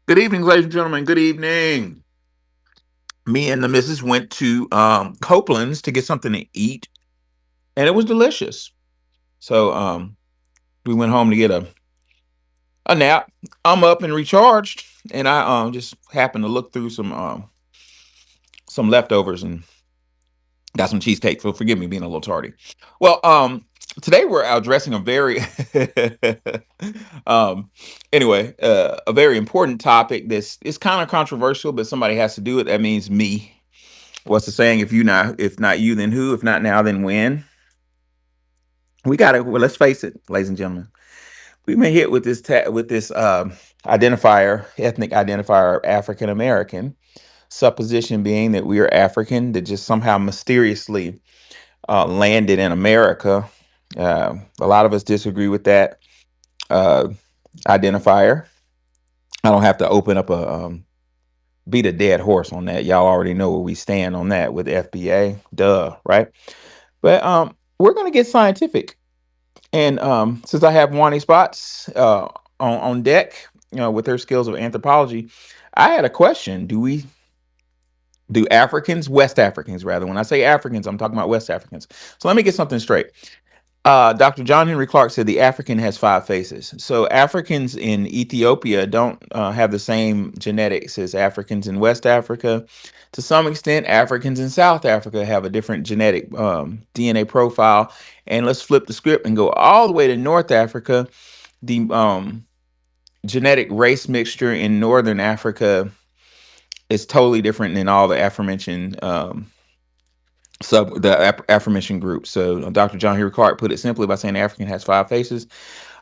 Good evening, ladies and gentlemen. Good evening. Me and the missus went to Copeland's to get something to eat, and it was delicious. So we went home to get a nap. I'm up and recharged, and I just happened to look through some leftovers and got some cheesecake. So forgive me being a little tardy. Well, today we're addressing a very um a very important topic that's it's kind of controversial, but somebody has to do it. That means me. What's the saying? If not you, then who? If not now, then when? We got to. Well, let's face it, ladies and gentlemen. We've been hit with this identifier, ethnic identifier, African American. Supposition being that we are African, that just somehow mysteriously landed in America. A lot of us disagree with that uh, identifier. I don't have to open up a beat a dead horse on that. Y'all already know where we stand on that with FBA. Duh, right? But we're gonna get scientific, and since I have Wani Spots on deck, with her skills of anthropology, I had a question. Do Africans, West Africans rather? When I say Africans, I'm talking about West Africans. So let me get something straight. Dr. John Henry Clark said the African has five faces. So Africans in Ethiopia don't have the same genetics as Africans in West Africa. To some extent, Africans in South Africa have a different genetic DNA profile. And let's flip the script and go all the way to North Africa. The genetic race mixture in Northern Africa is totally different than all the aforementioned aforementioned groups. So Dr. John Henry Clark put it simply by saying the African has five faces.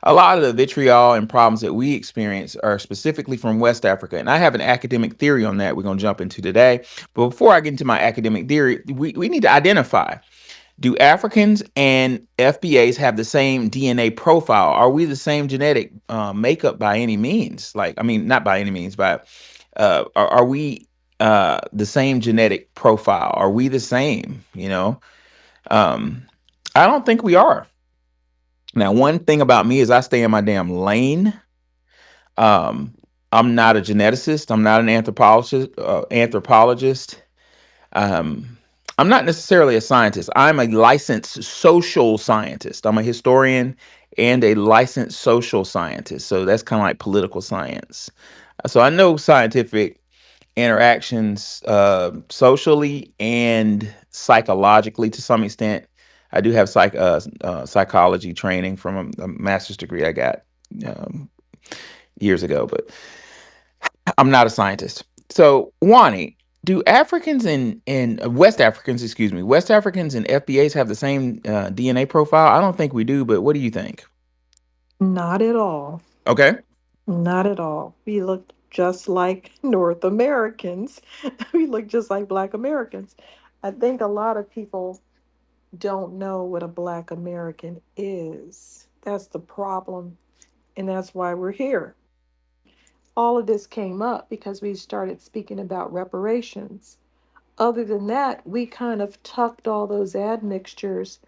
A lot of the vitriol and problems that we experience are specifically from West Africa. And I have an academic theory on that we're going to jump into today. But before I get into my academic theory, we need to identify, do Africans and FBAs have the same DNA profile? Are we the same genetic makeup by any means? Like, I mean, not by any means, but are we the same genetic profile? Are we the same? Um, I don't think we are. Now, one thing about me is I stay in my damn lane. Um, I'm not a geneticist. I'm not an anthropologist. Um, I'm not necessarily a scientist. I'm a licensed social scientist. I'm a historian and a licensed social scientist. So that's kind of like political science. So I know scientific interactions socially and psychologically to some extent. I do have psychology training from a master's degree I got um, years ago, but I'm not a scientist. So, Wani, Do Africans and West Africans, excuse me, West Africans and FBAs have the same DNA profile? I don't think we do, but what do you think? Not at all. Okay. Not at all. We look just like North Americans. We look just like Black Americans. I think a lot of people don't know what a Black American is. That's the problem. And that's why we're here. All of this came up because we started speaking about reparations. Other than that, we kind of tucked all those admixtures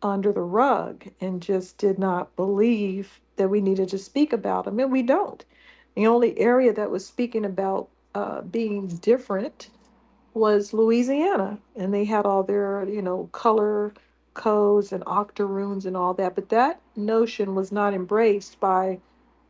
under the rug and just did not believe that we needed to speak about them. And we don't. The only area that was speaking about being different was Louisiana, and they had all their, color codes and octoroons and all that. But that notion was not embraced by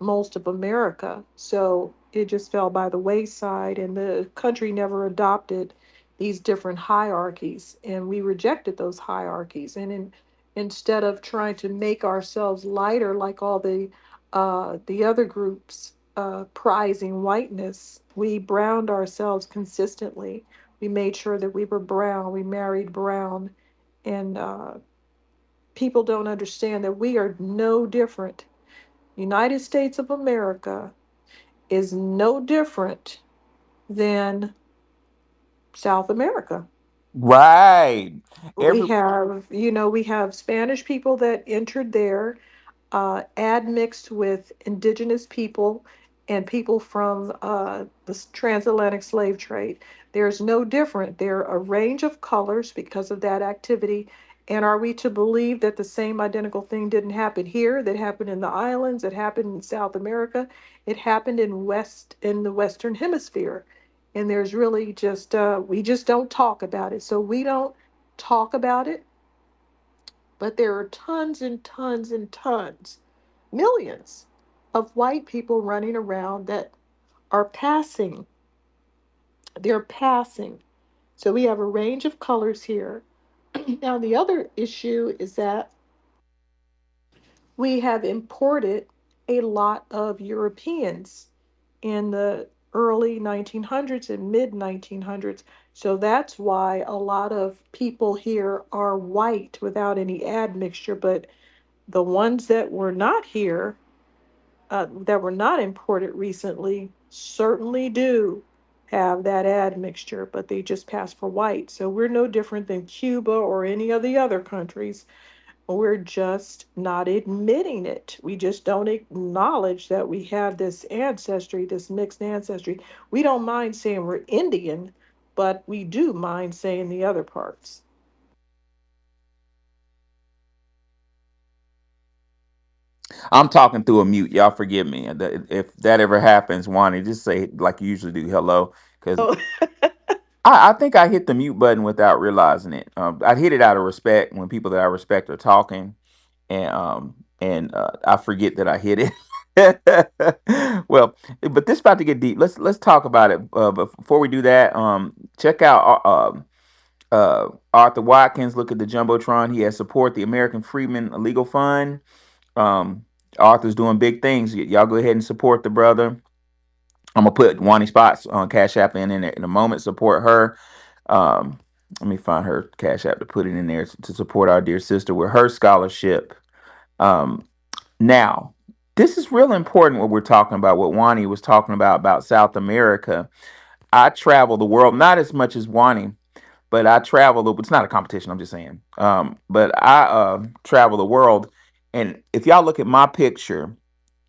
most of America. So it just fell by the wayside, and the country never adopted these different hierarchies, and we rejected those hierarchies. And instead of trying to make ourselves lighter like all the other groups prizing whiteness, we browned ourselves consistently. We made sure that we were brown. We married brown. And people don't understand that we are no different. United States of America is no different than South America. Right. We Every have, we have Spanish people that entered there, admixed with indigenous people and people from the transatlantic slave trade. There's no different. There are a range of colors because of that activity. And are we to believe that the same identical thing didn't happen here, that happened in the islands, that happened in South America? It happened in the Western Hemisphere. And there's really just we just don't talk about it. So we don't talk about it, but there are tons and tons and tons, millions of white people running around that are passing. They're passing. So we have a range of colors here. Now, the other issue is that we have imported a lot of Europeans in the early 1900s and mid 1900s. So that's why a lot of people here are white without any admixture, but the ones that were not here, that were not imported recently, certainly do have that admixture, but they just pass for white. So we're no different than Cuba or any of the other countries. We're just not admitting it. We just don't acknowledge that we have this ancestry, this mixed ancestry. We don't mind saying we're Indian, but we do mind saying the other parts. I'm talking through a mute. Y'all forgive me. If that ever happens, Wani, just say like you usually do, hello, because Oh, I think I hit the mute button without realizing it. I hit it out of respect when people that I respect are talking, and I forget that I hit it. Well, but this about to get deep. Let's talk about it. But before we do that, check out Arthur Watkins. Look at the jumbotron. He has support the American Freedmen Legal Fund. Um, Arthur's doing big things. Y'all go ahead and support the brother. I'm gonna put Wani Spots on Cash App in a moment. Support her. Um, Let me find her Cash App to put it in there to support our dear sister with her scholarship. Um, Now, this is real important what we're talking about. What Wani was talking about South America. I travel the world, not as much as Wani, but I travel. It's not a competition. I'm just saying. But I travel the world, and if y'all look at my picture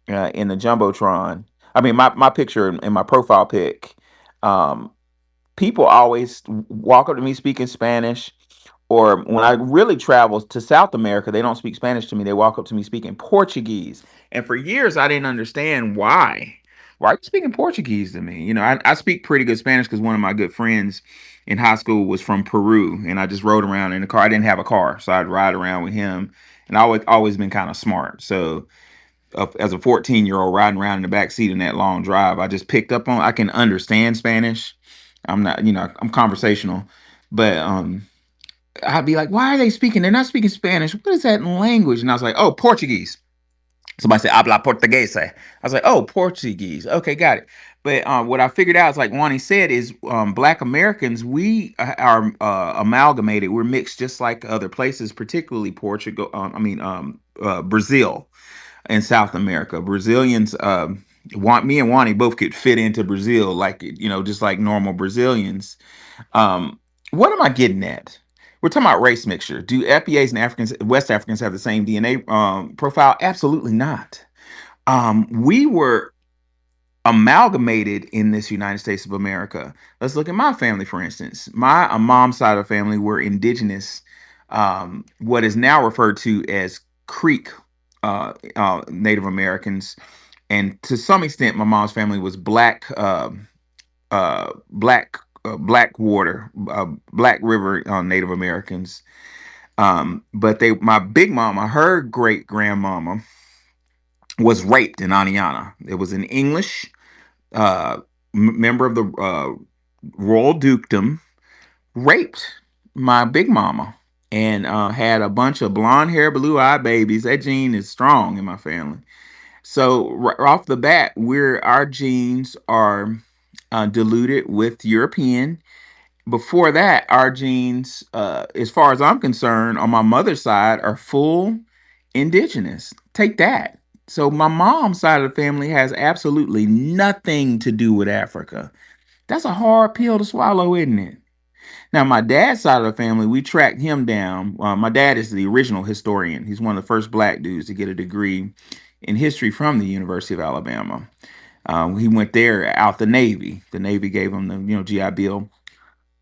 in the jumbotron, I mean my picture in my profile pic. Um, People always walk up to me speaking Spanish, or when I really travel to South America, they don't speak Spanish to me. They walk up to me speaking Portuguese. And for years, I didn't understand why. Why are you speaking Portuguese to me? I speak pretty good Spanish because one of my good friends in high school was from Peru, and I just rode around in the car. I didn't have a car, so I'd ride around with him. And I always been kind of smart. So as a 14-year-old riding around in the back seat in that long drive, I just picked up on. I can understand Spanish. I'm not, I'm conversational, but I'd be like, why are they speaking? They're not speaking Spanish. What is that language? And I was like, oh, Portuguese. Somebody said habla portuguese. I was like, oh, Portuguese. Okay, got it. But what I figured out is, like Wani said, is Black Americans, we are amalgamated. We're mixed just like other places, particularly Portugal. Brazil and South America. Brazilians, want me and Wani both could fit into Brazil, like, just like normal Brazilians. Um, what am I getting at? We're talking about race mixture. Do FBAs and Africans, West Africans, have the same DNA profile? Absolutely not. We were amalgamated in this United States of America. Let's look at my family, for instance. My mom's side of the family were indigenous, what is now referred to as Creek Native Americans, and to some extent, my mom's family was Black, Black River Native Americans. But my big mama, her great grandmama, was raped in Aniana. It was an English member of the royal dukedom, raped my big mama, and had a bunch of blonde hair, blue eyed babies. That gene is strong in my family. So right off the bat, our genes are diluted with European. Before that, our genes, as far as I'm concerned, on my mother's side, are full indigenous. Take that. So my mom's side of the family has absolutely nothing to do with Africa. That's a hard pill to swallow, isn't it? Now, my dad's side of the family, we tracked him down. My dad is the original historian. He's one of the first Black dudes to get a degree in history from the University of Alabama. He went there out the Navy. The Navy gave him the GI Bill.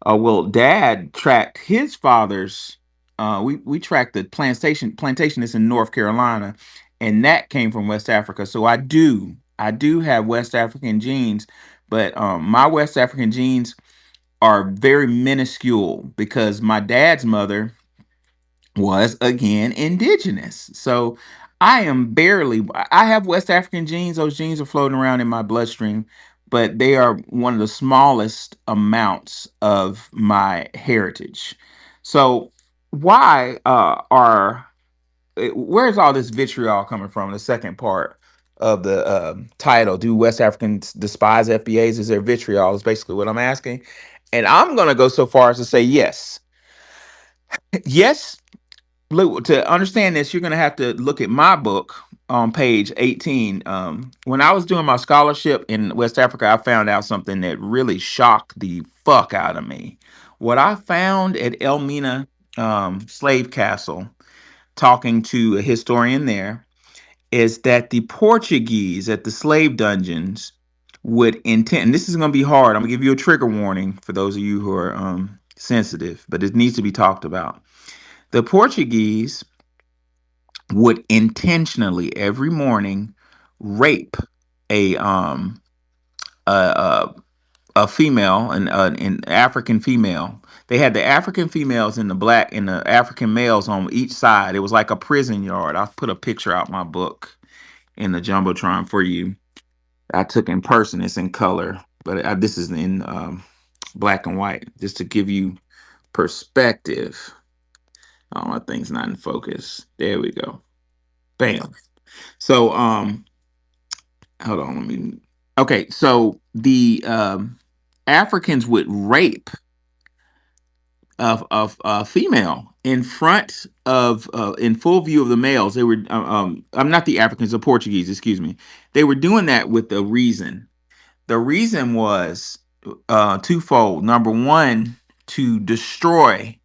Well, Dad tracked his father's. We tracked the plantationists in North Carolina, and that came from West Africa. So I do have West African genes, but my West African genes are very minuscule because my dad's mother was again indigenous. So I have West African genes. Those genes are floating around in my bloodstream, but they are one of the smallest amounts of my heritage. So why where's all this vitriol coming from? The second part of the title: do West Africans despise FBAs? Is there vitriol? Is basically what I'm asking. And I'm going to go so far as to say yes. Yes, to understand this, you're going to have to look at my book on page 18. When I was doing my scholarship in West Africa, I found out something that really shocked the fuck out of me. What I found at Elmina Slave Castle, talking to a historian there, is that the Portuguese at the slave dungeons would intend, and this is going to be hard. I'm going to give you a trigger warning for those of you who are sensitive, but it needs to be talked about. The Portuguese would intentionally every morning rape a a a, a female, an African female. They had the African females and the African males on each side. It was like a prison yard. I'll put a picture out my book in the jumbotron for you. I took in person. It's in color, but this is in black and white, just to give you perspective. Oh, my thing's not in focus. There we go. Bam. So hold on, let me. Okay, so the Africans would rape a female in front of in full view of the males. They were I'm not the Africans, the Portuguese, excuse me. They were doing that with a reason. The reason was twofold. Number one, to destroy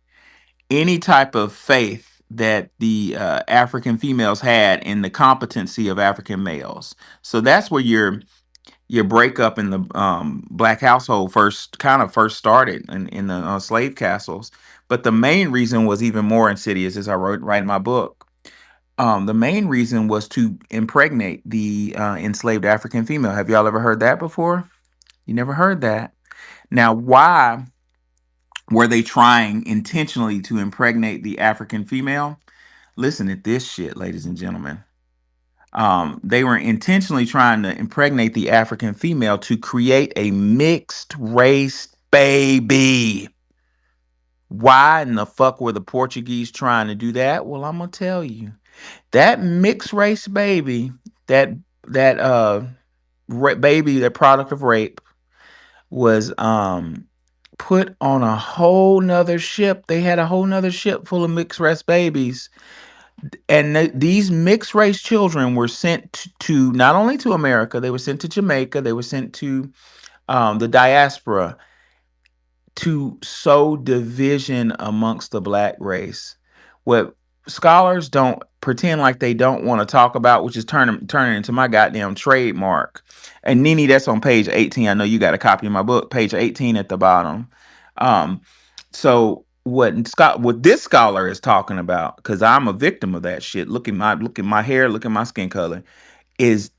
any type of faith that the African females had in the competency of African males. So that's where your breakup in the black household first started in the slave castles. But the main reason was even more insidious, as I write in my book. The main reason was to impregnate the enslaved African female. Have y'all ever heard that before? You never heard that. Now, why were they trying intentionally to impregnate the African female? Listen to this shit, ladies and gentlemen. They were intentionally trying to impregnate the African female to create a mixed race baby. Why in the fuck were the Portuguese trying to do that? Well, I'm gonna tell you. That mixed race baby, that that baby, that product of rape, was put on a whole nother ship. They had a whole nother ship full of mixed race babies, and these mixed race children were sent to not only to America, they were sent to Jamaica, they were sent to the diaspora to sow division amongst the black race. What scholars don't pretend like they don't want to talk about, which is turning into my goddamn trademark. And Nini, that's on page 18. I know you got a copy of my book, page 18 at the bottom. Um, so what this scholar is talking about, because I'm a victim of that shit. Look at my hair, look at my skin color, is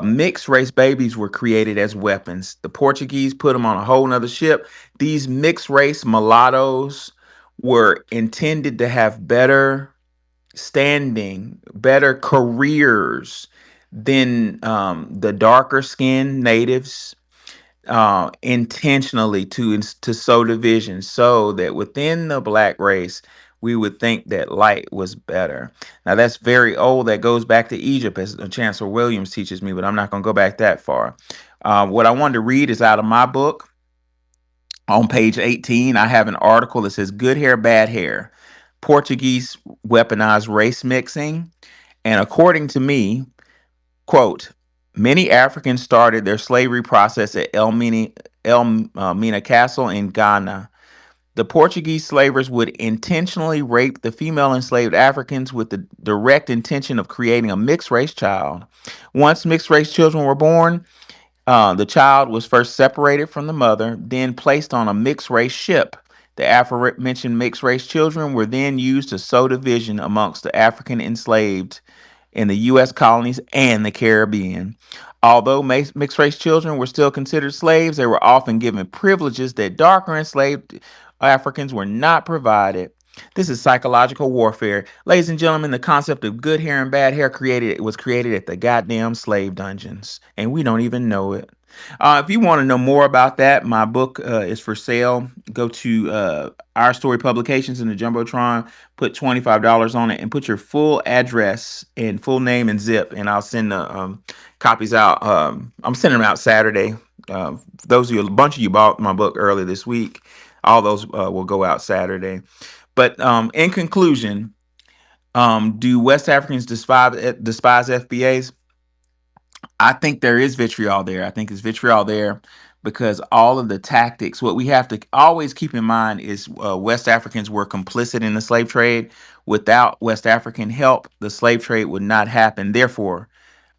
mixed race babies were created as weapons. The Portuguese put them on a whole nother ship. These mixed race mulattoes were intended to have better standing, better careers than the darker skinned natives, intentionally to sow division so that within the black race we would think that light was better. Now that's very old. That goes back to Egypt, as Chancellor Williams teaches me, but I'm not going to go back that far. What I wanted to read is out of my book. On page 18, I have an article that says "Good Hair, Bad Hair: Portuguese Weaponized Race Mixing." And according to me, quote, many Africans started their slavery process at Mina Castle in Ghana. The Portuguese slavers would intentionally rape the female enslaved Africans with the direct intention of creating a mixed race child. Once mixed race children were born, the child was first separated from the mother, then placed on a mixed race ship. The aforementioned mixed race children were then used to sow division amongst the African enslaved in the U.S. colonies and the Caribbean. Although mixed race children were still considered slaves, they were often given privileges that darker enslaved Africans were not provided. This is psychological warfare. Ladies and gentlemen, the concept of good hair and bad hair was created at the goddamn slave dungeons, and we don't even know it. If you want to know more about that, my book is for sale. Go to Our Story Publications in the Jumbotron, put $25 on it, and put your full address and full name and zip, and I'll send the copies out. I'm sending them out Saturday. Those of you, a bunch of you bought my book early this week. All those will go out Saturday. But in conclusion, do West Africans despise FBAs? I think there is vitriol there. I think it's vitriol there because all of the tactics, what we have to always keep in mind is West Africans were complicit in the slave trade. Without West African help, the slave trade would not happen. Therefore,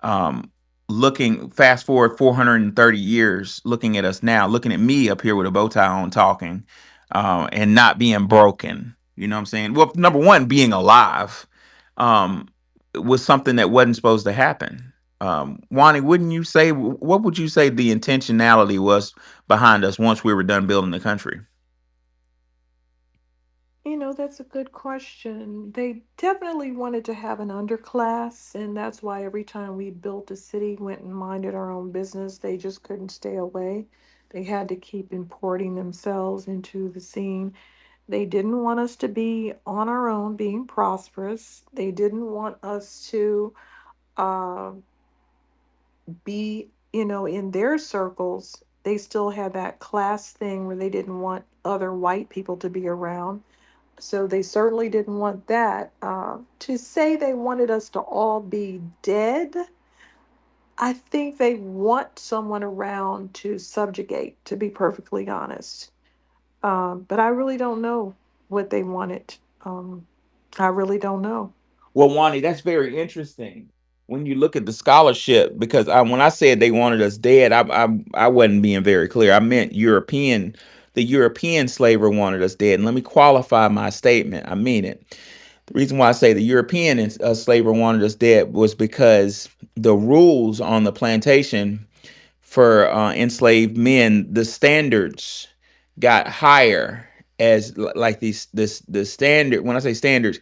um, looking fast forward 430 years, looking at us now, looking at me up here with a bow tie on talking, and not being broken. You know what I'm saying? Well, number one, being alive, um, was something that wasn't supposed to happen. Wani, wouldn't you say, what would you say the intentionality was behind us once we were done building the country? That's a good question. They definitely wanted to have an underclass, and that's why every time we built a city, went and minded our own business, they just couldn't stay away. They had to keep importing themselves into the scene. They didn't want us to be on our own, being prosperous. They didn't want us to uh, be, in their circles. They still had that class thing where they didn't want other white people to be around. So they certainly didn't want that. To say they wanted us to all be dead, I think they want someone around to subjugate, to be perfectly honest. But I really don't know what they wanted. I really don't know. Well, Wani, that's very interesting when you look at the scholarship because when I said they wanted us dead, I wasn't being very clear. I meant European. The European slaver wanted us dead, and let me qualify my statement. I mean it. The reason why I say the European slaver wanted us dead was because the rules on the plantation for enslaved men, the standards got higher as like the standard. When I say standards,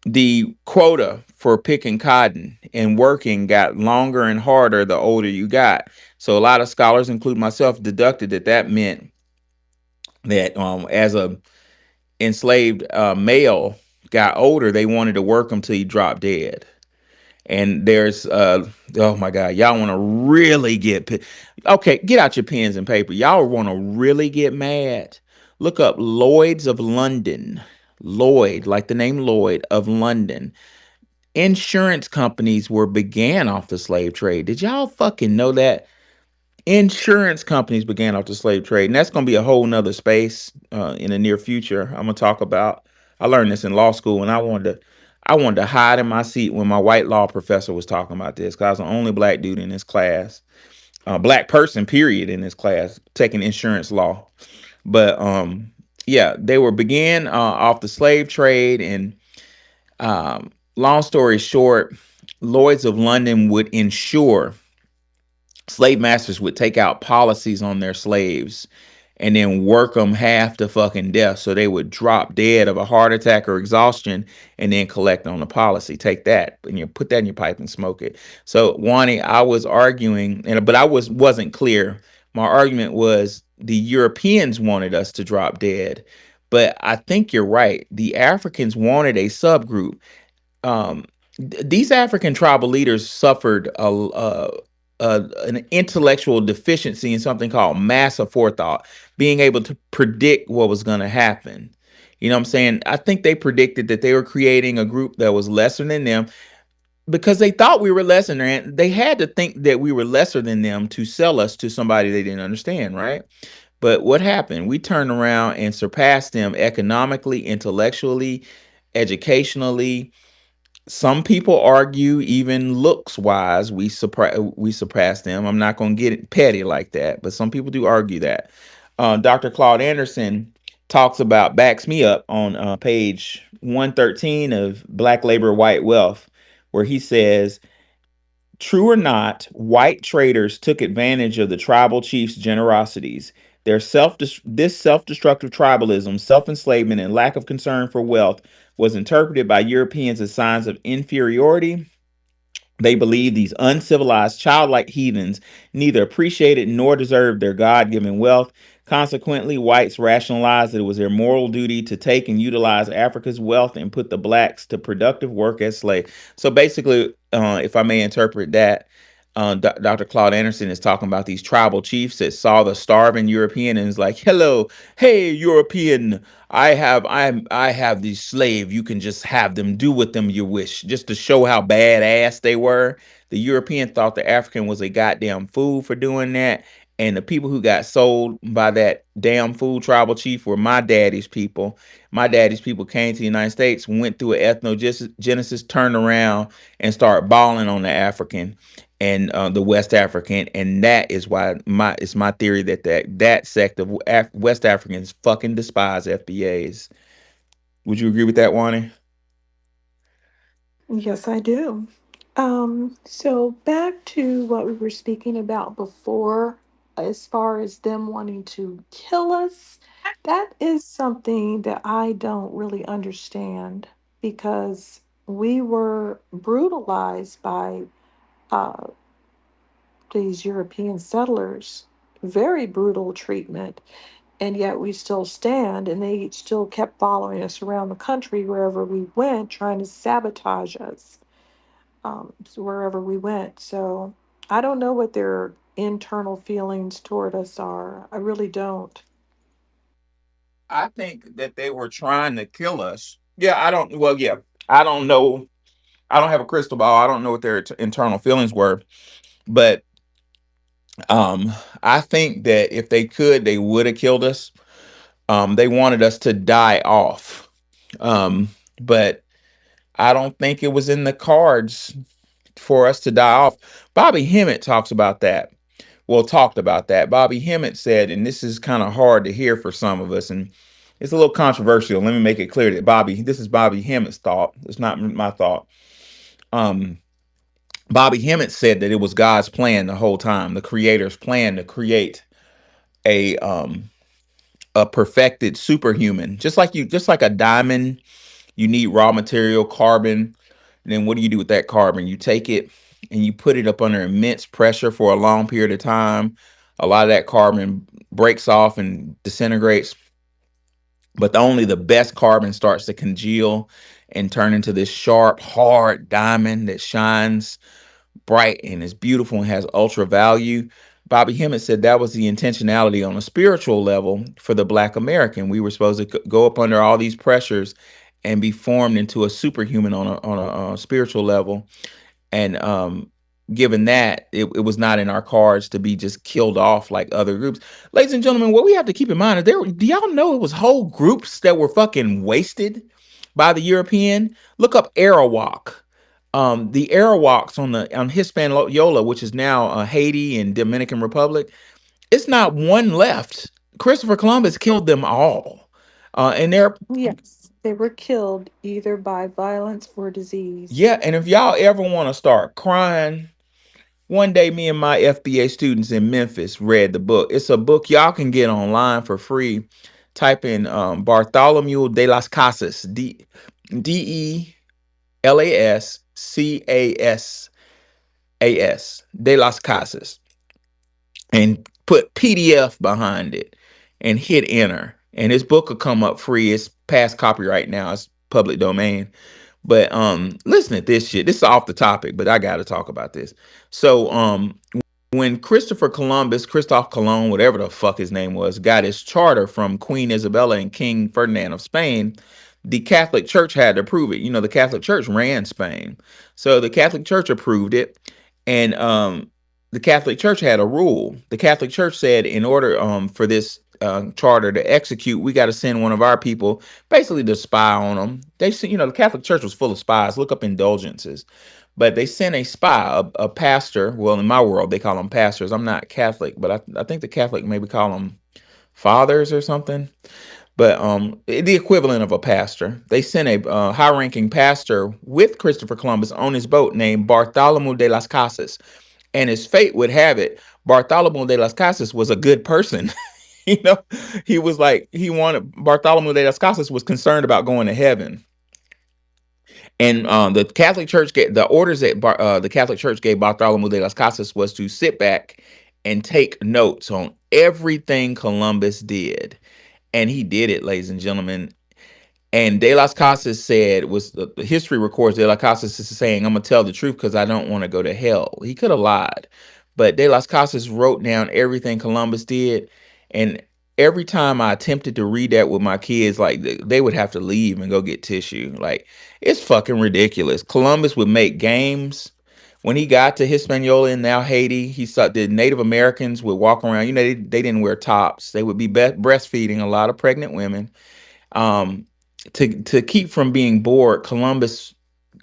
the quota for picking cotton and working got longer and harder the older you got. So a lot of scholars, including myself, deducted that meant that as a enslaved male got older, they wanted to work him till he dropped dead. And there's oh my god, y'all want to really okay, get out your pens and paper. Y'all want to really get mad. Look up Lloyd's of London. Lloyd, like the name Lloyd of London. Insurance companies were began off the slave trade. Did y'all fucking know that? Insurance companies began off the slave trade, and that's going to be a whole nother space in the near future. I'm gonna talk about. I learned this in law school, and I wanted to hide in my seat when my white law professor was talking about this, because I was the only black dude in this class, black person, period, in this class taking insurance law. But yeah, they were began off the slave trade, and long story short, Lloyd's of London would insure slave masters would take out policies on their slaves and then work them half to fucking death. So they would drop dead of a heart attack or exhaustion and then collect on the policy. Take that and you put that in your pipe and smoke it. So Wani, I was arguing, but I wasn't clear. My argument was the Europeans wanted us to drop dead. But I think you're right. The Africans wanted a subgroup. These African tribal leaders suffered an intellectual deficiency in something called massive forethought, being able to predict what was going to happen. You know what I'm saying? I think they predicted that they were creating a group that was lesser than them because they thought we were lesser than. They had to think that we were lesser than them to sell us to somebody they didn't understand, right? But what happened? We turned around and surpassed them economically, intellectually, educationally. Some people argue even looks wise we surpass them. I'm not going to get it petty like that, but some people do argue that. Dr. Claude Anderson backs me up on page 113 of Black Labor White Wealth, where he says, true or not, white traders took advantage of the tribal chiefs' generosities. This self-destructive tribalism, self-enslavement, and lack of concern for wealth was interpreted by Europeans as signs of inferiority. They believed these uncivilized, childlike heathens neither appreciated nor deserved their God given wealth. Consequently, whites rationalized that it was their moral duty to take and utilize Africa's wealth and put the blacks to productive work as slaves. So basically, if I may interpret that, Dr. Claude Anderson is talking about these tribal chiefs that saw the starving European and is like, "Hello, hey European, I have these slave. You can just have them, do with them you wish," just to show how badass they were. The European thought the African was a goddamn fool for doing that. And the people who got sold by that damn fool tribal chief were my daddy's people. My daddy's people came to the United States, went through an ethnogenesis, turned around and started balling on the African and the West African, and that is why it's my theory that sect of West Africans fucking despise FBAs. Would you agree with that, Wani? Yes, I do. So back to what we were speaking about before, as far as them wanting to kill us, that is something that I don't really understand because we were brutalized by uh, these European settlers, very brutal treatment, and yet we still stand, and they still kept following us around the country wherever we went, trying to sabotage us so wherever we went. So I don't know what their internal feelings toward us are. I really don't. I think that they were trying to kill us. Yeah, I don't. Well, yeah, I don't know. I don't have a crystal ball. I don't know what their internal feelings were, but um, I think that if they could, they would have killed us. They wanted us to die off, but I don't think it was in the cards for us to die off. Bobby Hemmett talked about that. Bobby Hemmett said, and this is kind of hard to hear for some of us, and it's a little controversial. Let me make it clear that this is Bobby Hemmett's thought. It's not my thought. Um, Bobby Hemmett said that it was God's plan the whole time, the Creator's plan to create a um a perfected superhuman, just like a diamond. You need raw material, carbon. And then what do you do with that carbon? You take it and you put it up under immense pressure for a long period of time. A lot of that carbon breaks off and disintegrates. but only the best carbon starts to congeal and turn into this sharp, hard diamond that shines bright and is beautiful and has ultra value. Bobby Hemmett said that was the intentionality on a spiritual level for the Black American. We were supposed to go up under all these pressures and be formed into a superhuman on a spiritual level. And given that, it was not in our cards to be just killed off like other groups. Ladies and gentlemen, what we have to keep in mind is do y'all know it was whole groups that were fucking wasted by the European? Look up Arawak. The Arawaks on Hispaniola, which is now Haiti and Dominican Republic, it's not one left. Christopher Columbus killed them all. And they're Yes, they were killed either by violence or disease. Yeah, and if y'all ever want to start crying, one day me and my FBA students in Memphis read the book. It's a book y'all can get online for free. Type in Bartholomew de las Casas, Delascasas, de las Casas, and put PDF behind it and hit enter. And this book will come up free. It's past copyright now. It's public domain. But listen at this shit. This is off the topic, but I gotta talk about this. So when Christoph Colon, whatever the fuck his name was, got his charter from Queen Isabella and King Ferdinand of Spain, the Catholic Church had to approve it. You know, the Catholic Church ran Spain. So the Catholic Church approved it. And the Catholic Church had a rule. The Catholic Church said in order for this charter to execute, we got to send one of our people basically to spy on them. The Catholic Church was full of spies. Look up indulgences. But they sent a spy, a pastor. Well, in my world, they call them pastors. I'm not Catholic, but I think the Catholic maybe call them fathers or something. But the equivalent of a pastor. They sent a high-ranking pastor with Christopher Columbus on his boat named Bartholomew de las Casas. And his fate would have it, Bartholomew de las Casas was a good person. you know, he was like, Bartholomew de las Casas was concerned about going to heaven. And the Catholic Church gave the orders that the Catholic Church gave Bartholomew de las Casas was to sit back and take notes on everything Columbus did. And he did it, ladies and gentlemen. And De Las Casas said, was the history records De Las Casas is saying, I'm gonna tell the truth because I don't want to go to hell. He could have lied, but De Las Casas wrote down everything Columbus did, and every time I attempted to read that with my kids, like they would have to leave and go get tissue. Like it's fucking ridiculous. Columbus would make games. When he got to Hispaniola and now Haiti, he saw the Native Americans would walk around. They didn't wear tops. They would be breastfeeding a lot of pregnant women. Um, to keep from being bored, Columbus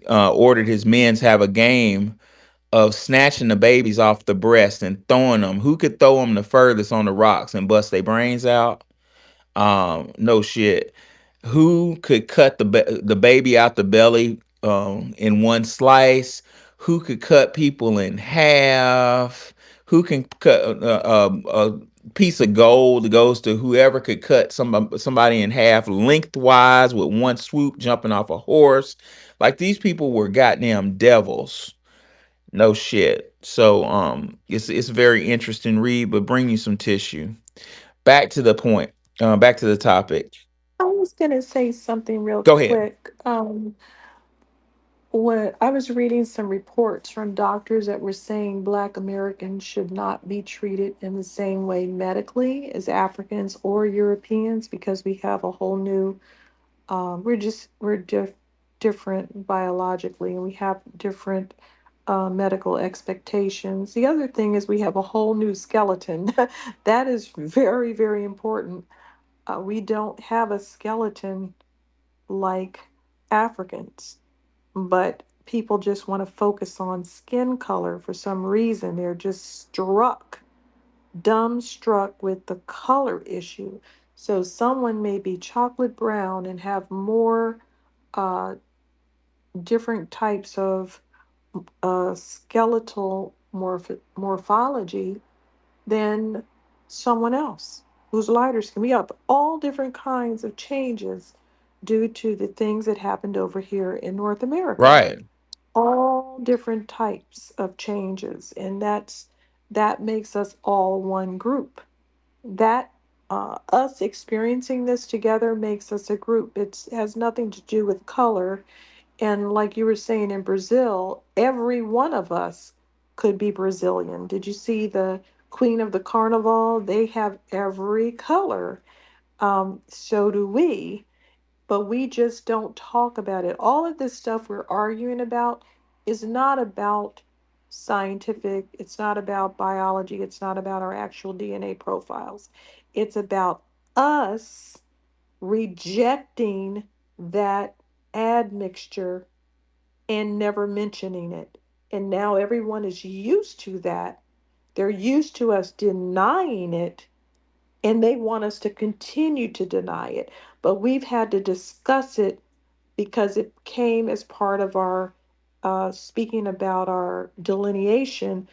ordered his men to have a game of snatching the babies off the breast and throwing them. Who could throw them the furthest on the rocks and bust their brains out? No shit. Who could cut the baby out the belly in one slice? Who could cut people in half? Who can cut a piece of gold that goes to whoever could cut somebody in half lengthwise with one swoop, jumping off a horse? Like these people were goddamn devils. No shit. So it's a very interesting read, but bring you some tissue. Back to the point. Back to the topic. I was going to say something real Go ahead. quick. When I was reading some reports from doctors that were saying Black Americans should not be treated in the same way medically as Africans or Europeans because we have a whole new, we're different biologically and we have different medical expectations. The other thing is we have a whole new skeleton. That is very, very important. We don't have a skeleton like Africans, but people just want to focus on skin color for some reason. They're just dumbstruck with the color issue. So someone may be chocolate brown and have more uh, different types of skeletal morphology than someone else who's lighter skin. We have all different kinds of changes due to the things that happened over here in North America. Right. All different types of changes, and that makes us all one group. That us experiencing this together makes us a group. It has nothing to do with color. And like you were saying in Brazil, every one of us could be Brazilian. Did you see the Queen of the Carnival? They have every color. So do we, but we just don't talk about it. All of this stuff we're arguing about is not about scientific, it's not about biology, it's not about our actual DNA profiles. It's about us rejecting that admixture and never mentioning it. And now everyone is used to that. They're used to us denying it, and they want us to continue to deny it. But we've had to discuss it because it came as part of our speaking about our delineation.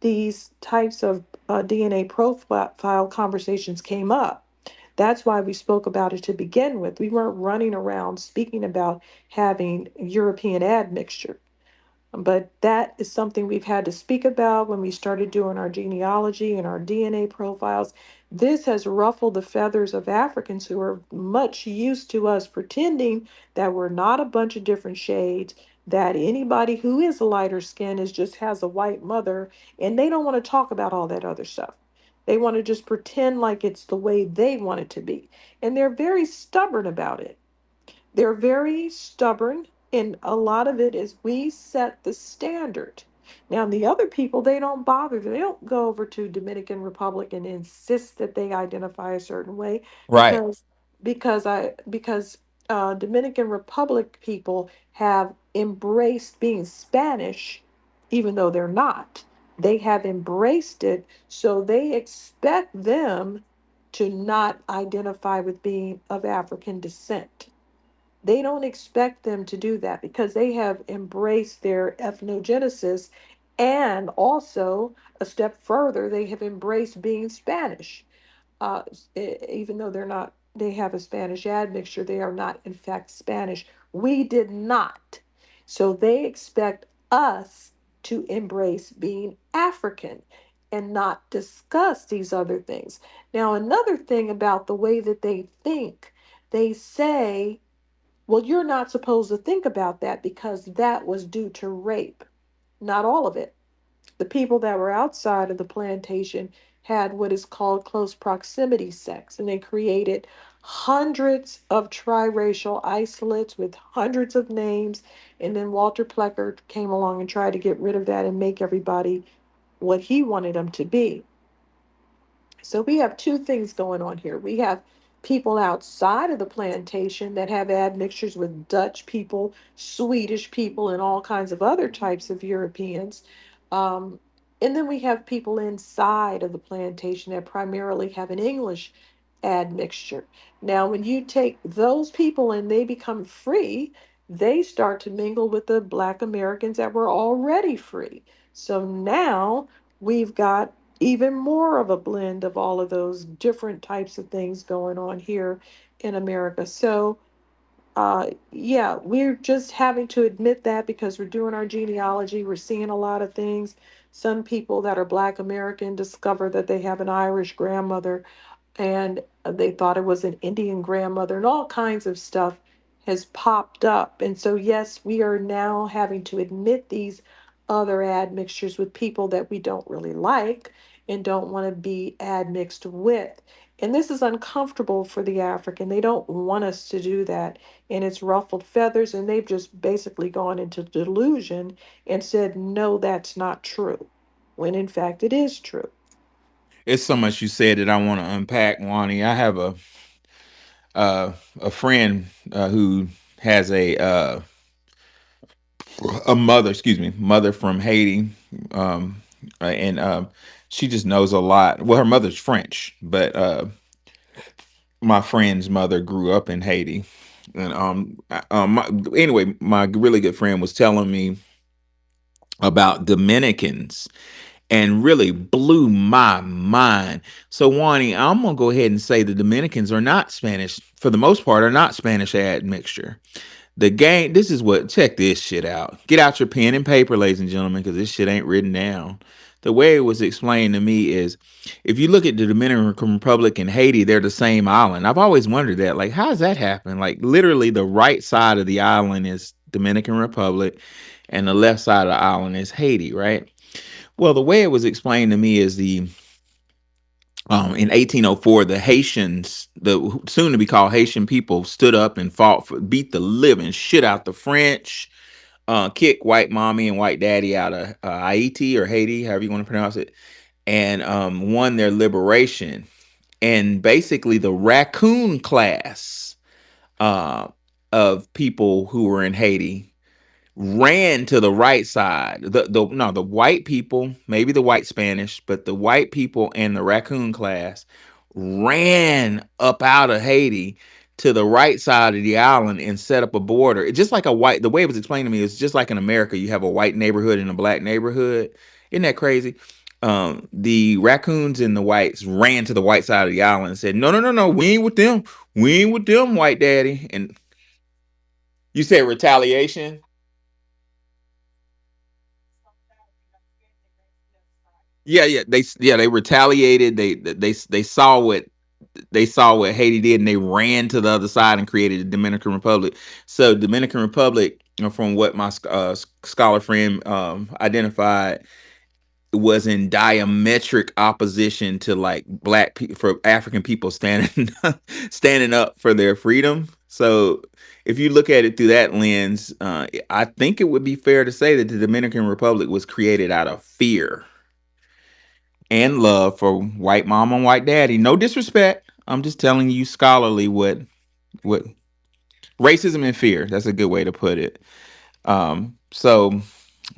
These types of DNA profile conversations came up. That's why we spoke about it to begin with. We weren't running around speaking about having European admixture. But that is something we've had to speak about when we started doing our genealogy and our DNA profiles. This has ruffled the feathers of Africans who are much used to us pretending that we're not a bunch of different shades, that anybody who is lighter skin is just has a white mother, and they don't want to talk about all that other stuff. They want to just pretend like it's the way they want it to be. And they're very stubborn about it. They're very stubborn, and a lot of it is we set the standard. Now, the other people, they don't bother. They don't go over to Dominican Republic and insist that they identify a certain way Right. because Dominican Republic people have embraced being Spanish, even though they're not. They have embraced it, so they expect them to not identify with being of African descent. They don't expect them to do that because they have embraced their ethnogenesis, and also a step further, they have embraced being Spanish. Even though they're not, they have a Spanish admixture, they are not, in fact, Spanish. We did not. So they expect us to embrace being African and not discuss these other things. Now, another thing about the way that they think, they say, well, you're not supposed to think about that because that was due to rape. Not all of it. The people that were outside of the plantation had what is called close proximity sex, and they created hundreds of triracial isolates with hundreds of names. And then Walter Plecker came along and tried to get rid of that and make everybody what he wanted them to be. So we have two things going on here. We have people outside of the plantation that have admixtures with Dutch people, Swedish people, and all kinds of other types of Europeans. Um, and then we have people inside of the plantation that primarily have an English admixture. Now, when you take those people and they become free, they start to mingle with the Black Americans that were already free. So now we've got even more of a blend of all of those different types of things going on here in America. So, yeah, we're just having to admit that because we're doing our genealogy, we're seeing a lot of things. Some people that are Black American discover that they have an Irish grandmother, and they thought it was an Indian grandmother, and all kinds of stuff has popped up. And so, yes, we are now having to admit these other admixtures with people that we don't really like and don't want to be admixed with. And this is uncomfortable for the African. They don't want us to do that. And it's ruffled feathers, and they've just basically gone into delusion and said, no, that's not true, when in fact it is true. It's so much you said that I want to unpack, Wani. I have a friend who has a mother, excuse me, mother from Haiti, um, and she just knows a lot. Well, her mother's French, but my friend's mother grew up in Haiti, and anyway, my really good friend was telling me about Dominicans and really blew my mind. So, Wani, I'm gonna go ahead and say the Dominicans are not Spanish for the most part, are not Spanish admixture. The game, this is what, check this shit out. Get out your pen and paper, ladies and gentlemen, because this shit ain't written down. The way it was explained to me is, if you look at the Dominican Republic and Haiti, they're the same island. I've always wondered that, like, how does that happen? Like, literally, the right side of the island is Dominican Republic, and the left side of the island is Haiti, right? Well, the way it was explained to me is in 1804, the Haitians, the soon to be called Haitian people, stood up and fought for, beat the living shit out the French, kicked white mommy and white daddy out of Haiti or Haiti, however you want to pronounce it, and won their liberation. And basically, the raccoon class uh, of people who were in Haiti ran to the right side. The no, the white people, maybe the white Spanish, but the white people and the raccoon class ran up out of Haiti to the right side of the island and set up a border. It's just like a white, the way it was explained to me is just like in America, you have a white neighborhood and a black neighborhood. Isn't that crazy? The raccoons and the whites ran to the white side of the island and said, "No, no, no, no, we ain't with them. We ain't with them, white daddy." And you said retaliation? Yeah, yeah, they retaliated. They saw what Haiti did, and they ran to the other side and created the Dominican Republic. So Dominican Republic, from what my scholar friend identified, was in diametric opposition to like black people, for African people standing standing up for their freedom. So if you look at it through that lens, I think it would be fair to say that the Dominican Republic was created out of fear and love for white mom and white daddy. No disrespect. I'm just telling you scholarly what racism and fear. That's a good way to put it. So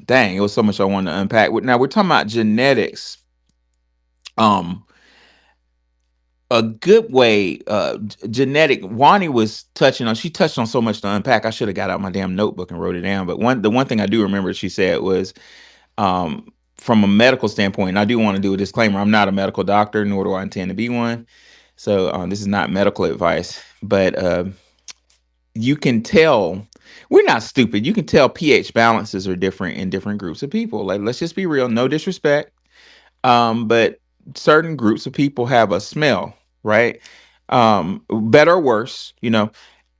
dang, it was so much I wanted to unpack. Now we're talking about genetics. Um, a good way, genetic. Wani was touching on. She touched on so much to unpack. I should have got out my damn notebook and wrote it down. But the one thing I do remember she said was, from a medical standpoint, and I do want to do a disclaimer. I'm not a medical doctor, nor do I intend to be one. So this is not medical advice, but you can tell we're not stupid. You can tell pH balances are different in different groups of people. Like, let's just be real. No disrespect. But certain groups of people have a smell, right? Better or worse, you know.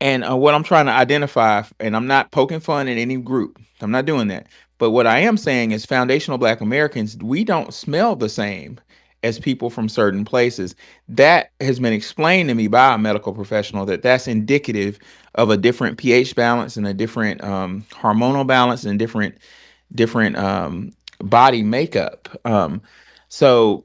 And what I'm trying to identify, and I'm not poking fun at any group, I'm not doing that. But what I am saying is, foundational Black Americans, we don't smell the same as people from certain places. That has been explained to me by a medical professional, that that's indicative of a different pH balance and a different hormonal balance and different body makeup. So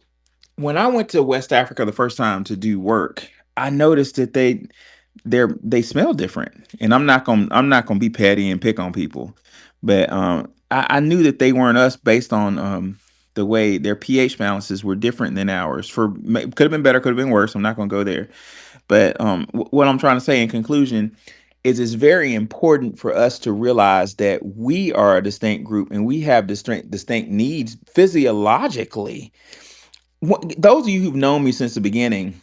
when I went to West Africa the first time to do work, I noticed that they smell different. And I'm not gonna be petty and pick on people, but I knew that they weren't us based on the way their pH balances were different than ours. Could have been better, could have been worse. I'm not gonna go there. But what I'm trying to say in conclusion is, it's very important for us to realize that we are a distinct group and we have distinct needs physiologically. Those of you who've known me since the beginning,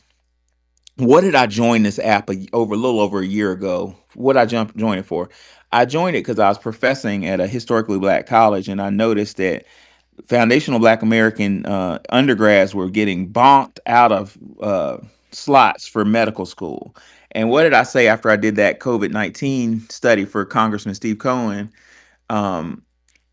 what did I join this app a little over a year ago? What I join it for? I joined it because I was professing at a historically Black college, and I noticed that foundational Black American undergrads were getting bonked out of slots for medical school. And what did I say after I did that COVID-19 study for Congressman Steve Cohen? Um,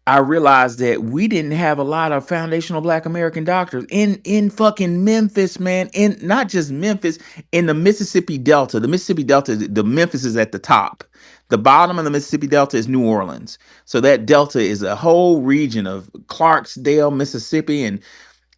I realized that we didn't have a lot of foundational Black American doctors in fucking Memphis, man. In not just Memphis, in the Mississippi Delta. The Mississippi Delta, the Memphis is at the top. The bottom of the Mississippi Delta is New Orleans. So that Delta is a whole region of Clarksdale, Mississippi, and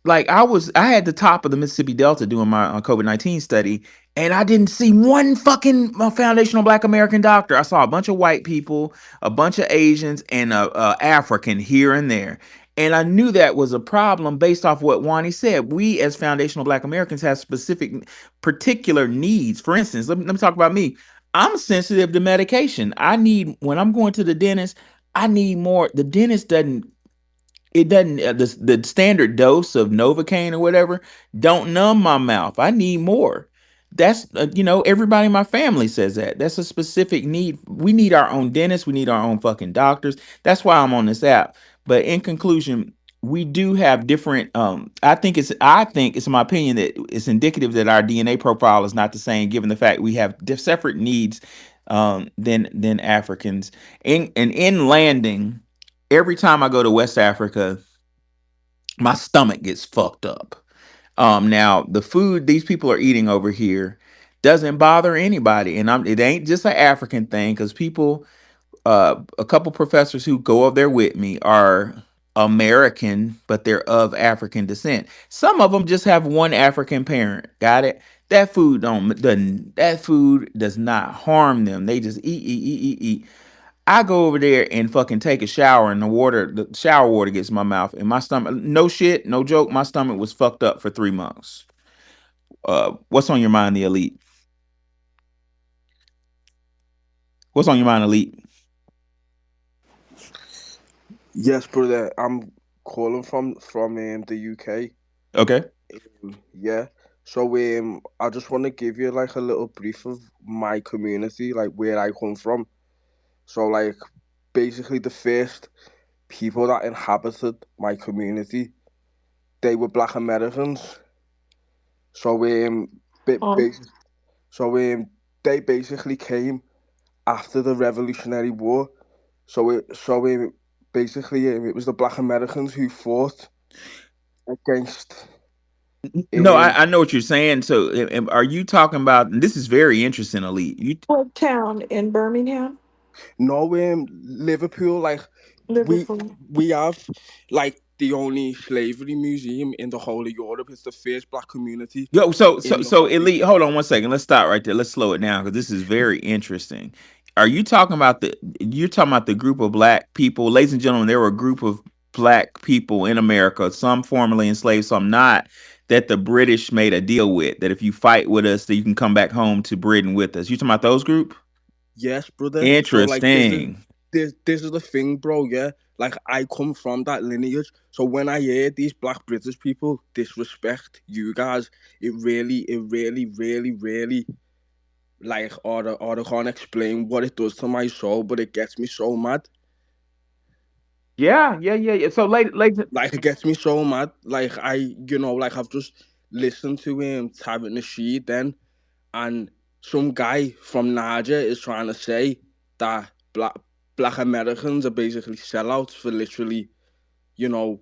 like I had the top of the Mississippi Delta doing my COVID-19 study, and I didn't see one fucking foundational Black American doctor. I saw a bunch of white people, a bunch of Asians, and a African here and there. And I knew that was a problem based off what Wani said. We as foundational Black Americans have specific, particular needs. For instance, let me talk about me. I'm sensitive to medication. When I'm going to the dentist, I need more. The dentist doesn't it doesn't the standard dose of Novocaine or whatever don't numb my mouth. I need more. That's everybody in my family says that. That's a specific need. We need our own dentists. We need our own fucking doctors. That's why I'm on this app. But in conclusion, we do have different I think it's my opinion that it's indicative that our DNA profile is not the same, given the fact we have separate needs than Africans. In landing, every time I go to West Africa, my stomach gets fucked up. Now the food these people are eating over here doesn't bother anybody, and it ain't just an African thing, because people, a couple professors who go up there with me are American, but they're of African descent. Some of them just have one African parent. Got it? That food does not harm them. They just eat. I go over there and fucking take a shower, and the shower water gets in my mouth, and my stomach. No shit, no joke. My stomach was fucked up for 3 months. What's on your mind, the elite? What's on your mind, elite? Yes, brother. I'm calling from the UK. Okay. Yeah. So I just want to give you like a little brief of my community, like where I come from. So like basically the first people that inhabited my community, they were Black Americans. So ba- Oh, bas- so they basically came after the Revolutionary War. Basically it was the Black Americans who fought against No, um I know what you're saying. So, are you talking about? And this is very interesting, elite. what town in Birmingham? no Liverpool. Like we Liverpool. we have like the only slavery museum in the whole of Europe. It's the first black community Yo, in the so whole of elite. Hold on one second. Let's stop right there. Let's slow it down, because this is very interesting. Are you talking about the? You're talking about the group of black people, ladies and gentlemen. There were a group of black people in America, some formerly enslaved, some not. That the British made a deal with. That if you fight with us, that you can come back home to Britain with us. You talking about those group? Yes, brother. So like Interesting. this is the thing, bro. Yeah, like I come from that lineage. So when I hear these black British people disrespect you guys, it really, like, or I can't explain what it does to my soul, but it gets me so mad. Yeah. So, ladies, Like it gets me so mad. Like like I've just listened to Tavit Nasheed then, and some guy from Niger is trying to say that black Americans are basically sellouts for literally, you know,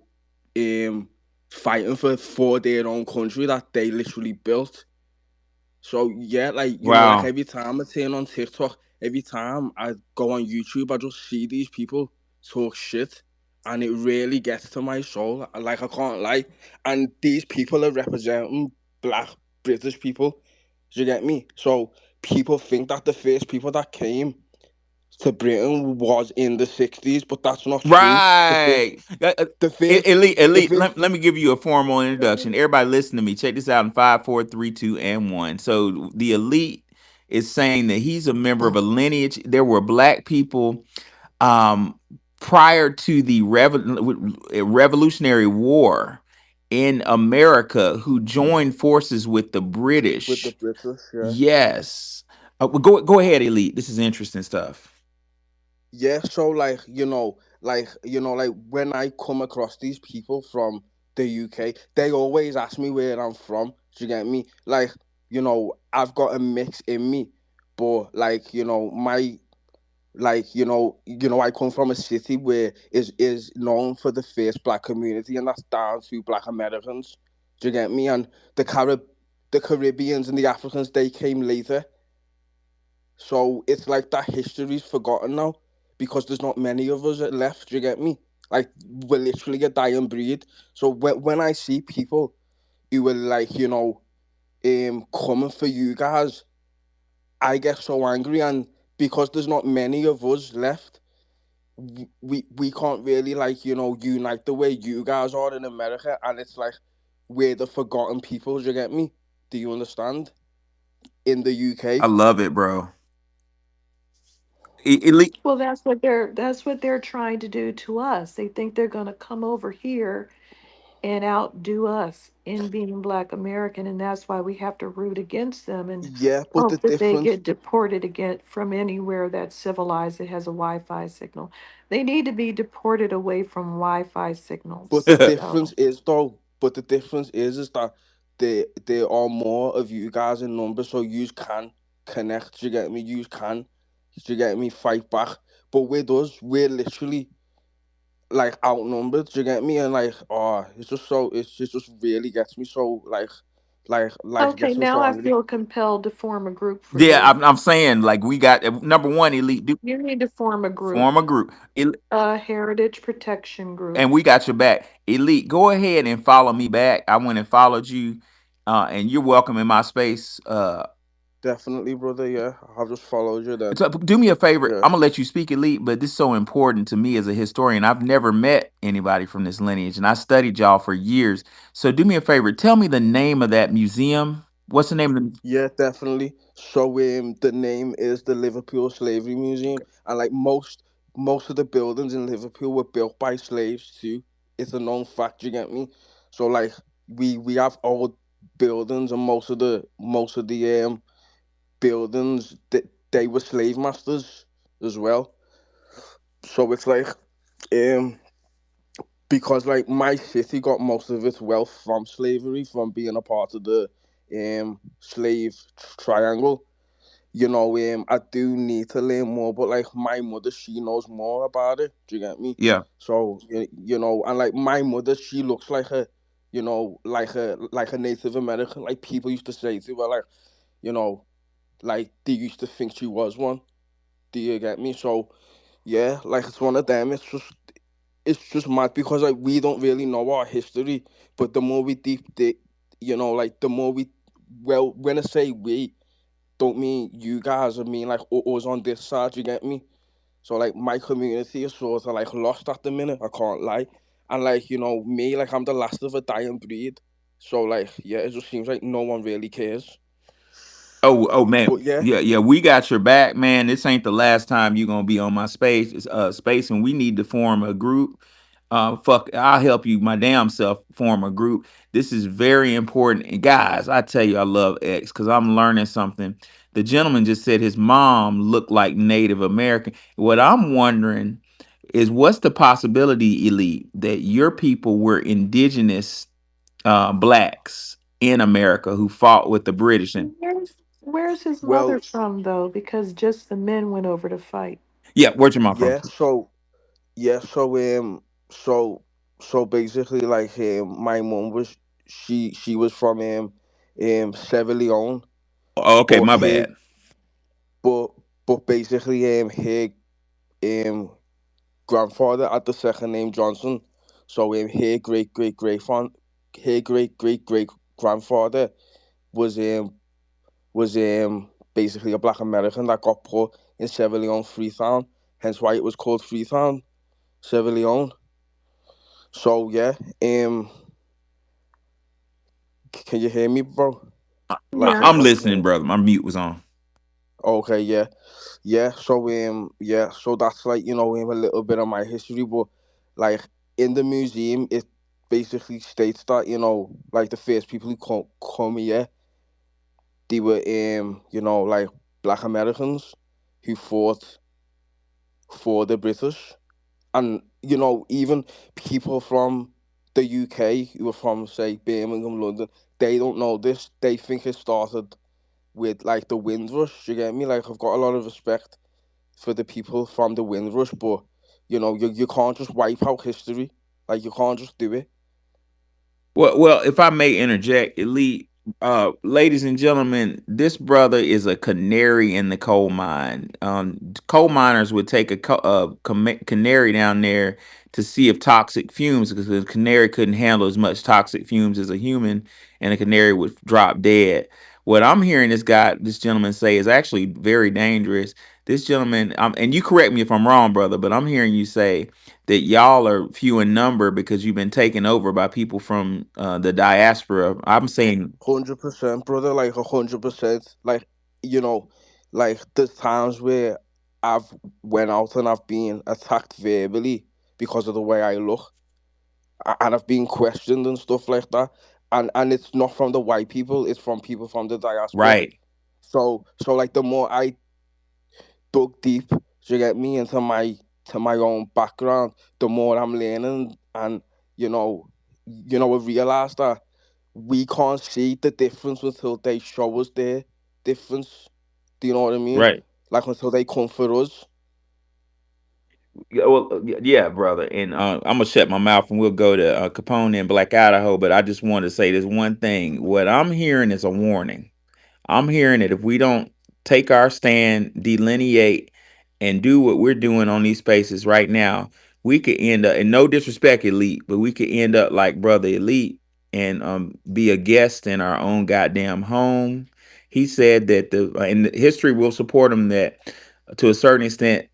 um, fighting for their own country that they literally built. So yeah, like like wow. every time I turn on TikTok, every time I go on YouTube, I just see these people talk shit, and it really gets to my soul. Like I can't lie, and these people are representing black British people. Do you get me? So people think that the first people that came to Britain was in the 60s, but that's not true. Right. The first, the Elite, first. let me give you a formal introduction. Everybody listen to me. Check this out in five, four, three, two, and one. So the elite is saying that he's a member of a lineage. There were black people um prior to the Revolutionary War in America who joined forces with the With the British. British, yeah. Yes. Well, go ahead, elite. This is interesting stuff. Yeah, so like like when I come across these people from the UK, they always ask me where I'm from. Do you get me? Like I've got a mix in me, but like my like I come from a city where is known for the first black community, and that's down to Black Americans. Do you get me? And the Caribbeans and the Africans, they came later. So it's like that history's forgotten now because there's not many of us left. You get me? Like we're literally a dying breed. So when I see people who are like coming for you guys, I get so angry, and because there's not many of us left, we can't really like unite the way you guys are in America, and it's like we're the forgotten people. You get me? Do you understand? In the I UK. love it, bro. Elite. Well, that's what they're trying to do to us. They think they're going to come over here and outdo us in being Black American, and that's why we have to root against them and Yeah, but the hope that they difference, get deported again from anywhere that's civilized that has a Wi-Fi signal. They need to be deported away from Wi-Fi but signals. the So, difference is though, but the difference is that there are more of you guys in numbers, so you can connect. You get me? You can, you get me? Fight back. But with us, we're literally like outnumbered. You get me? And like, oh, it's just so it just really gets me so like it okay, gets me now so I angry. feel compelled to form a group for Yeah, you. I'm saying like we got number one elite do You need to form a group, form a group. a heritage protection group. And we got your back. Elite, go ahead and follow me back. I went and followed you, and you're welcome in my space. Definitely, brother. Yeah, I've just followed you then. So do me a favor. Yeah. I'm gonna let you speak, Elite, but this is so important to me as a historian. I've never met anybody from this lineage, and I studied y'all for years. So do me a favor. Tell me the name of that museum. What's the name of the? Yeah, definitely. So the name is the Liverpool Slavery Museum, and like most of the buildings in Liverpool were built by slaves too. It's a known fact. You get me? So like we have old buildings, and most of the buildings that they were slave masters as well. So it's like um because like my city got most of its wealth from slavery, from being a part of the slave triangle. I do need to learn more, but like my mother, she knows more about it. Do you get me? Yeah. So and like my mother, she looks like a Native American. Like people used to say to her, like you know, like they used to think she was one. Do you get me? So yeah, like it's one of them. It's just mad because like we don't really know our history, but the more we like the more we, well, when I say we, don't mean you guys, I mean like us on this side. You get me? So like my community is sort of like lost at the minute. I can't lie, and like me, like I'm the last of a dying breed. So like yeah, it just seems like no one really cares. Oh man, But yeah, yeah, we got your back, man. This ain't the last time you gonna be on my space, and we need to form a group. Fuck, I'll help you, my damn self, form a group. This is very important, and guys, I tell you, I love X because I'm learning something. The gentleman just said his mom looked like Native American. What I'm wondering is, what's the possibility, Elite, that your people were indigenous blacks in America who fought with the British? And Where's his mother well, from though? Because just the men went over to fight. yeah, where's your mom from? yeah. So basically, like my mom was, she was from Sierra Leone, Oh, okay, but my her bad. but but basically her um grandfather had the second name Johnson. So her great grandfather was basically a black American that got put in Sierra Leone Freetown, hence why it was called Freetown, Sierra Leone. So yeah, can you hear me, bro? Like Yeah. I'm listening, brother. My mute was on. okay, yeah, yeah. So so that's like a little bit of my history, but like in the museum, it basically states that like the first people who come here, they were like black Americans who fought for the British, and even people from the UK who are from say Birmingham, London, they don't know this. They think it started with like the Windrush. You get me? Like I've got a lot of respect for the people from the Windrush, but you can't just wipe out history. Like you can't just do it. Well, if I may interject, Elite, ladies and gentlemen, this brother is a canary in the coal mine. Coal miners would take a canary down there to see if toxic fumes, because the canary couldn't handle as much toxic fumes as a human, and the canary would drop dead. What I'm hearing this gentleman say is actually very dangerous. This gentleman, and you correct me if I'm wrong, brother, but I'm hearing you say that y'all are few in number because you've been taken over by people from the diaspora. I'm saying, 100%, brother. Like 100%. Like you know, like there's times where I've went out and I've been attacked verbally because of the way I look. and I've been questioned and stuff like that. And it's not from the white people; it's from people from the diaspora. Right. So like the more I dug deep, you get me, into my own background, the more I'm learning, and you know, I realized that we can't see the difference until they show us their difference. Do you know what I mean? Right. Like until they come for us. Yeah, well, yeah, brother. And I'm gonna shut my mouth and we'll go to Capone and Black Idaho. But I just want to say this one thing. What I'm hearing is a warning. I'm hearing that if we don't take our stand, delineate, and do what we're doing on these spaces right now, we could end up, and no disrespect, Elite, but we could end up like Brother Elite and be a guest in our own goddamn home. He said that and history will support him that to a certain extent,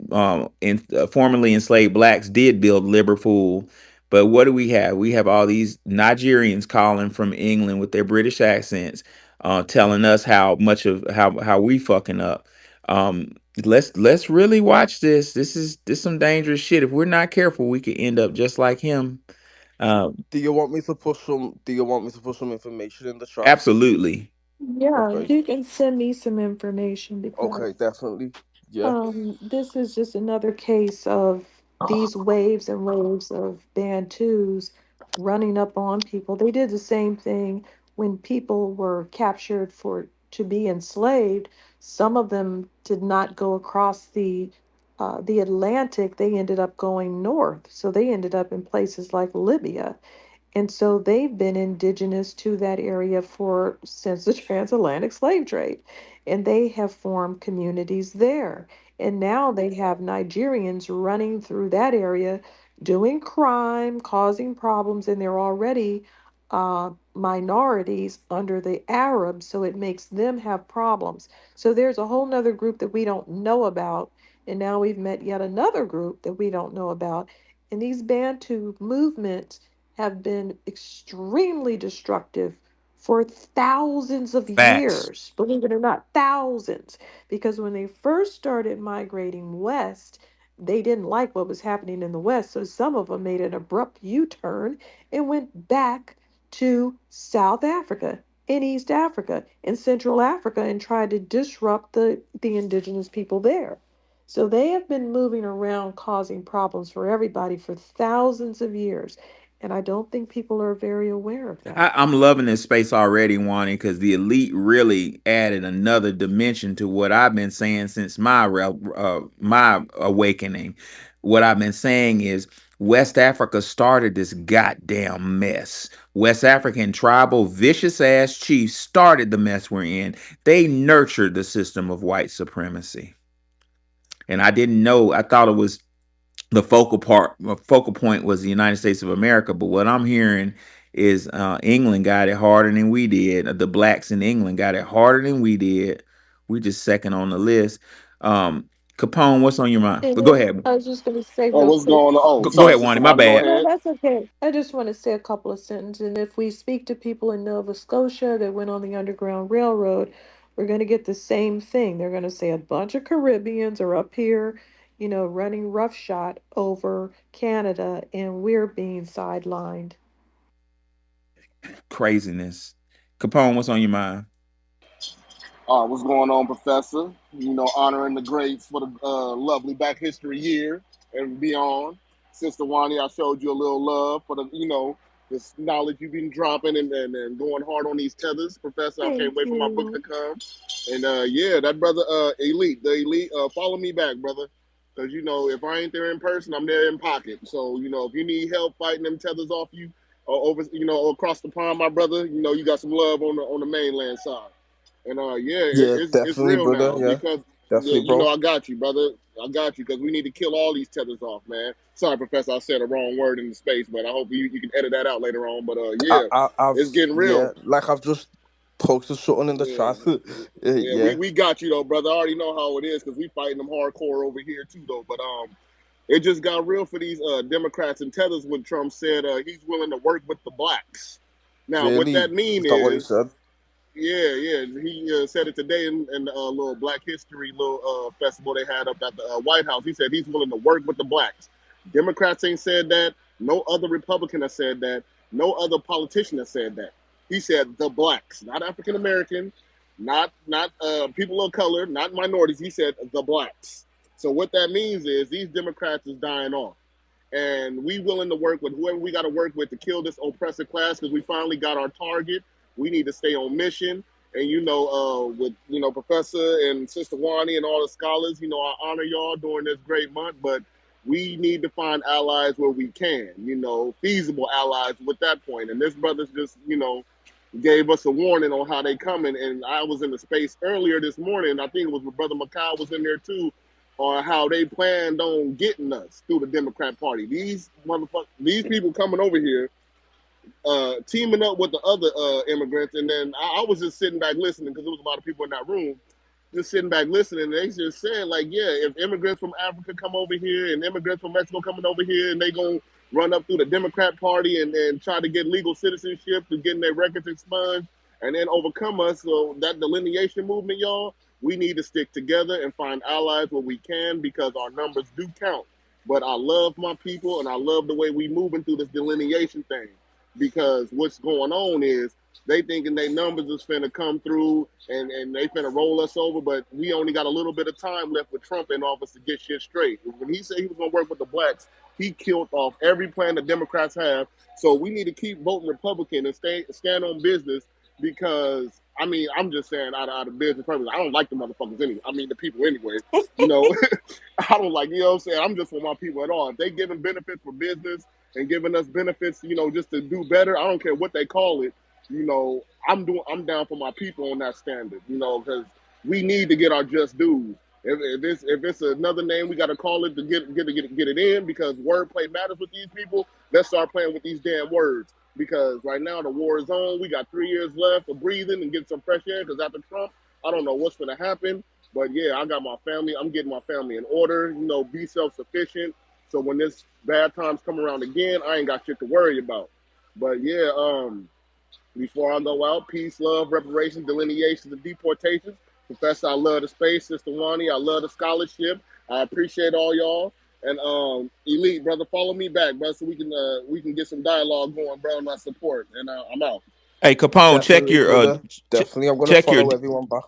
formerly enslaved blacks did build Liverpool. But what do we have? We have all these Nigerians calling from England with their British accents telling us how much of how we fucking up. Let's really watch this. This some dangerous shit. If we're not careful, we could end up just like him. Uh, Do you want me to put some information in the chat? Absolutely. Yeah, Okay. you can send me some information Okay, because definitely. Yeah. this is just another case of these waves and waves of Bantus running up on people. They did the same thing when people were captured for to be enslaved. Some of them did not go across the Atlantic. They ended up going north. So they ended up in places like Libya. And so they've been indigenous to that area for since the transatlantic slave trade. And they have formed communities there. And now they have Nigerians running through that area doing crime, causing problems, and they're already minorities under the Arabs, so it makes them have problems. So there's a whole nother group that we don't know about. And now we've met yet another group that we don't know about. And these Bantu movements have been extremely destructive for thousands of Facts. years, believe it or not, thousands. Because when they first started migrating west, they didn't like what was happening in the west. So some of them made an abrupt U turn and went back to South Africa, in East Africa, in Central Africa, and tried to disrupt the indigenous people there. So they have been moving around causing problems for everybody for thousands of years. And I don't think people are very aware of that. I'm loving this space already, Wani, because the elite really added another dimension to what I've been saying since my awakening. What I've been saying is West Africa started this goddamn mess. West African tribal vicious ass chiefs started the mess we're in. They nurtured the system of white supremacy, and I didn't know. I thought it was the focal point was the United States of America. But what I'm hearing is England got it harder than we did. The blacks in England got it harder than we did. We just second on the list. Um, Capone, what's on your mind? And Go then ahead. I was just going to say Oh, real what's quick. going on? Oh, Go sorry, ahead, Sister Wani. My Wanda, go No, bad. no, ahead. that's okay. I just want to say a couple of sentences. And if we speak to people in Nova Scotia that went on the Underground Railroad, we're going to get the same thing. They're going to say a bunch of Caribbeans are up here, running roughshod over Canada, and we're being sidelined. Craziness. Capone, what's on your mind? What's going on, Professor? You know, honoring the greats for the lovely Back History Year and beyond. Sister Wani, I showed you a little love for this knowledge you've been dropping and going hard on these tethers, Professor. I can't Thank wait for my book to you. come. And yeah, that brother, the elite, follow me back, brother. Because, if I ain't there in person, I'm there in pocket. So, if you need help fighting them tethers off you over, across the pond, my brother, you got some love on the mainland side. And yeah, Yeah, it's definitely, real brother. now Yeah, because definitely, bro. I got you, brother. I got you because we need to kill all these tethers off, man. Sorry, Professor, I said a wrong word in the space, but I hope you can edit that out later on. But yeah, I've it's getting yeah, real. like I've just posted something in the Yeah, chat. yeah, Yeah, we got you though, brother. I already know how it is because we fighting them hardcore over here too, though. But it just got real for these Democrats and tethers when Trump said he's willing to work with the blacks. Now, what really, that mean is that what he is said? yeah, yeah. He said it today in the little Black History little festival they had up at the White House. He said he's willing to work with the blacks. Democrats ain't said that. No other Republican has said that. No other politician has said that. He said the blacks, not African American, not people of color, not minorities. He said the blacks. So what that means is these Democrats is dying off, and we willing to work with whoever we got to work with to kill this oppressive class because we finally got our target. We need to stay on mission. And with Professor and Sister Wani and all the scholars, I honor y'all during this great month. But we need to find allies where we can, feasible allies with that point. And this brother's just, gave us a warning on how they coming. And I was in the space earlier this morning. I think it was my brother Macau was in there too, on how they planned on getting us through the Democrat Party. These people coming over here, teaming up with the other immigrants, and then I was just sitting back listening because there was a lot of people in that room, just sitting back listening. And they just said, like, yeah, if immigrants from Africa come over here and immigrants from Mexico coming over here, and they gonna run up through the Democrat Party and try to get legal citizenship to getting their records expunged, and then overcome us. So that delineation movement, y'all, we need to stick together and find allies where we can because our numbers do count. But I love my people and I love the way we moving through this delineation thing because what's going on is they thinking they numbers is finna come through and they finna roll us over, but we only got a little bit of time left with Trump in office to get shit straight. When he said he was gonna work with the blacks, he killed off every plan the Democrats have. So we need to keep voting Republican and stand on business because I'm just saying out of business purpose. I don't like the motherfuckers anyway. I mean the people anyway. You know, I don't like what I'm saying. I'm just for my people at all. If they giving benefits for business and giving us benefits, just to do better. I don't care what they call it. I'm down for my people on that standard. Because we need to get our just dues. If it's another name we got to call it to get it in because wordplay matters with these people. Let's start playing with these damn words because right now the war is on. We got 3 years left of breathing and getting some fresh air because after Trump, I don't know what's going to happen. But yeah, I got my family. I'm getting my family in order. Be self sufficient. So when this bad times come around again, I ain't got shit to worry about. But yeah, before I go out, peace, love, reparations, delineations, and deportations. Professor, I love the space. Sister Wani, I love the scholarship. I appreciate all y'all. And Elite, brother, follow me back, bro, so we can get some dialogue going, bro, and my support. And I'm out. Hey, Capone, check Definitely, your brother. ch- Definitely. I'm gonna check your. follow everyone back.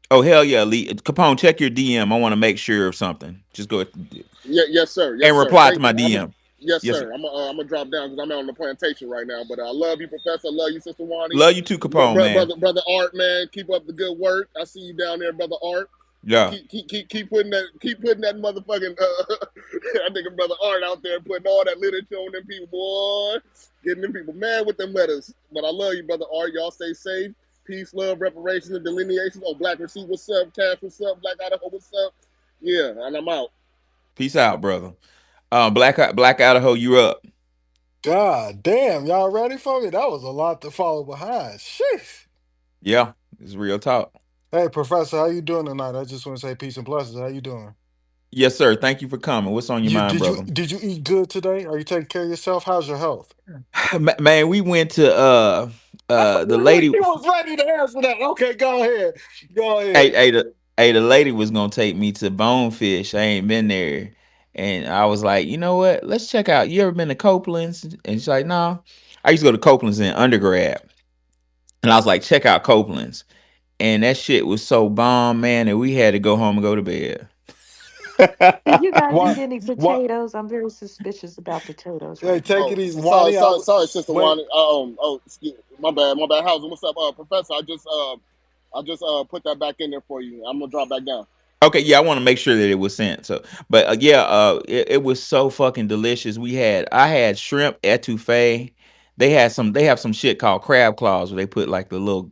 Oh hell yeah, Lee. Capone, check your DM. I want to make sure of something. Just go Yeah, yes, sir. Yes, and sir. reply to Thank my you. DM. Yes, Yes, sir. sir. I'm gonna drop down because I'm out on the plantation right now. But I love you, Professor. I love you, Sister Wani. Love you too, Capone, man. Brother Art, man. Keep up the good work. I see you down there, brother Art. Yeah. Keep putting that motherfucking I think brother Art out there putting all that literature on them people, boy. Getting them people mad with them letters. But I love you, brother Art. Y'all stay safe. Peace, love, reparations, and delineations. Oh, Black Receipt, what's up? Cash, what's up? Black Idaho, what's up? Yeah, and I'm out. Peace out, brother. Black Idaho, you up? God damn, y'all ready for me? That was a lot to follow behind. Sheesh. Yeah, it's real talk. Hey, Professor, how you doing tonight? I just want to say peace and blessings. How you doing? Yes, sir. Thank you for coming. What's on your You mind, did you brother? did you eat good today? Are you taking care of yourself? How's your health? Man, we went to the lady. He was ready to answer that. Okay, go ahead. Go Hey, ahead. the lady was gonna take me to Bonefish. I ain't been there, and I was like, you know what? Let's check out. You ever been to Copeland's? And she's like, no. I used to go to Copeland's in undergrad, and I was like, check out Copeland's, and that shit was so bomb, man, that we had to go home and go to bed. Did you guys What eat any what potatoes? I'm very suspicious about potatoes hey, right take now. it Oh, easy. sorry, Wani, sorry, sorry, Sister wait. Wani. Excuse, my bad. Housing, what's up, Professor? I just put that back in there for you. I'm gonna drop back down. Okay, yeah, I want to make sure that it was sent. So, but yeah, it was so fucking delicious. I had shrimp etouffee. They have some shit called crab claws where they put like the little,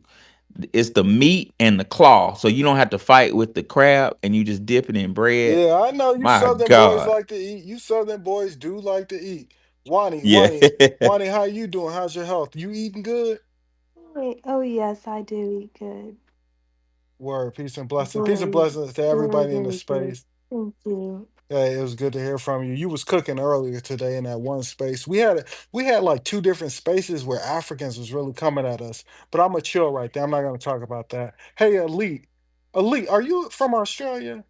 it's the meat and the claw, so you don't have to fight with the crab, and you just dip it in bread. Yeah, I know you My Southern boys God, like to eat. You Southern boys do like to eat. Wani, yeah. Wani, Wani, how you doing? How's your health? You eating good? Wait, oh yes, I do eat good. Word, peace and blessing. Peace and Very, blessings to very, everybody in the very good. space. Thank you. Hey, it was good to hear from you. You was cooking earlier today in that one space. We had like two different spaces where Africans was really coming at us. But I'm gonna chill right there. I'm not gonna talk about that. Hey, Elite, Elite, are you from Australia?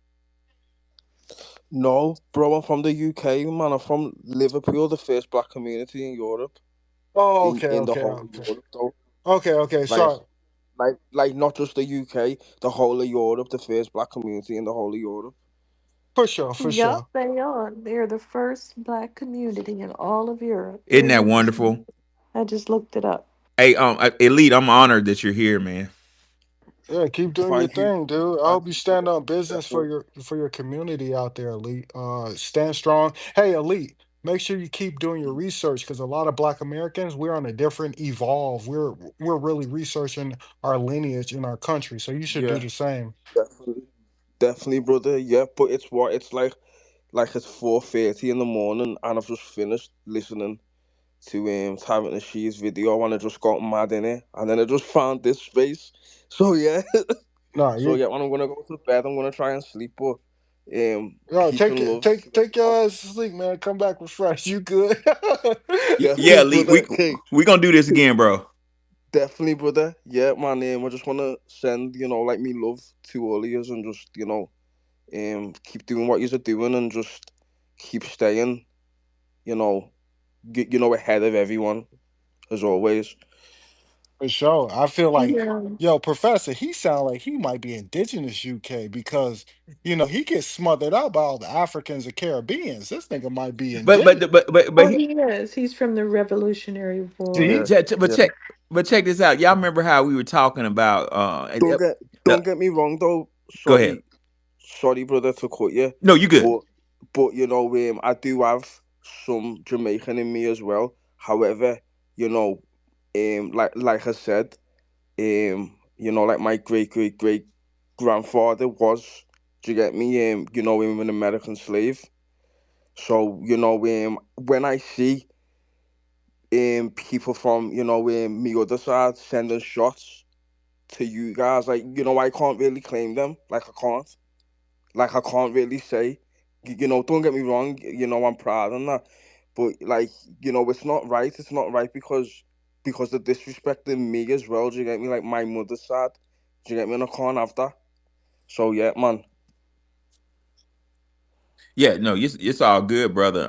No, bro, I'm from the UK, man. I'm from Liverpool, the first black community in Europe, Oh, in okay, the okay, whole of okay, Europe, though. okay. Like, So like not just the UK, the whole of Europe, the first black community in the whole of Europe. for sure, for Yup, sure. they are. They're the first black community in all of Europe. Isn't Isn't that it? wonderful? I just looked it up. Hey, Elite, I'm honored that you're here, man. Yeah, keep doing your Thank you, thing, dude. I thank hope you you, stand brother. on business Definitely. for your community out there, Elite. Stand strong. Hey, Elite, make sure you keep doing your research because a lot of Black Americans, we're on a different evolve. We're really researching our lineage in our country, so you should do Yeah, the same. definitely, definitely, brother. Yeah, but it's what it's like it's 4:30 in the morning, and I've just finished listening to Tyrant Nasheed's video, and I just got mad in it, and then I just found this space. So yeah, No, so you yeah, when I'm gonna go to bed, I'm gonna try and sleep, but no peace take and it, love take to take everyone. your ass to sleep, man. Come back refreshed. You good? Yeah, Yeah, cool, Elite, brother. Okay, we gonna do this again, bro. definitely, brother. Yeah, man. I just wanna send like me love to all of yous and just keep doing what you're doing and just keep staying, you know, ahead of everyone as always. For sure. I feel like, Yeah. yo, Professor, he sound like he might be indigenous UK because, he gets smothered out by all the Africans and Caribbeans. This nigga might be But indigenous. but but but but Oh, he, he is. He's from the Revolutionary War. See? Yeah, check, but yeah. check but check this out. Y'all remember how we were talking about Don't get the, don't get me wrong though. go ahead. Sorry, brother, to cut you, No, you good. but I do have some Jamaican in me as well. However, you know, like I said, like my great grandfather was. Do you get me? Him an American slave. So when I see people from me other side sending shots to you guys, like I can't really claim them. Like I can't really say. Don't get me wrong. I'm proud and that, but like it's not right. It's not right because they're disrespecting me as well. Do you get me? Like my mother's side. Do you get me? And I can't have that. So yeah, man. Yeah, no, it's all good, brother.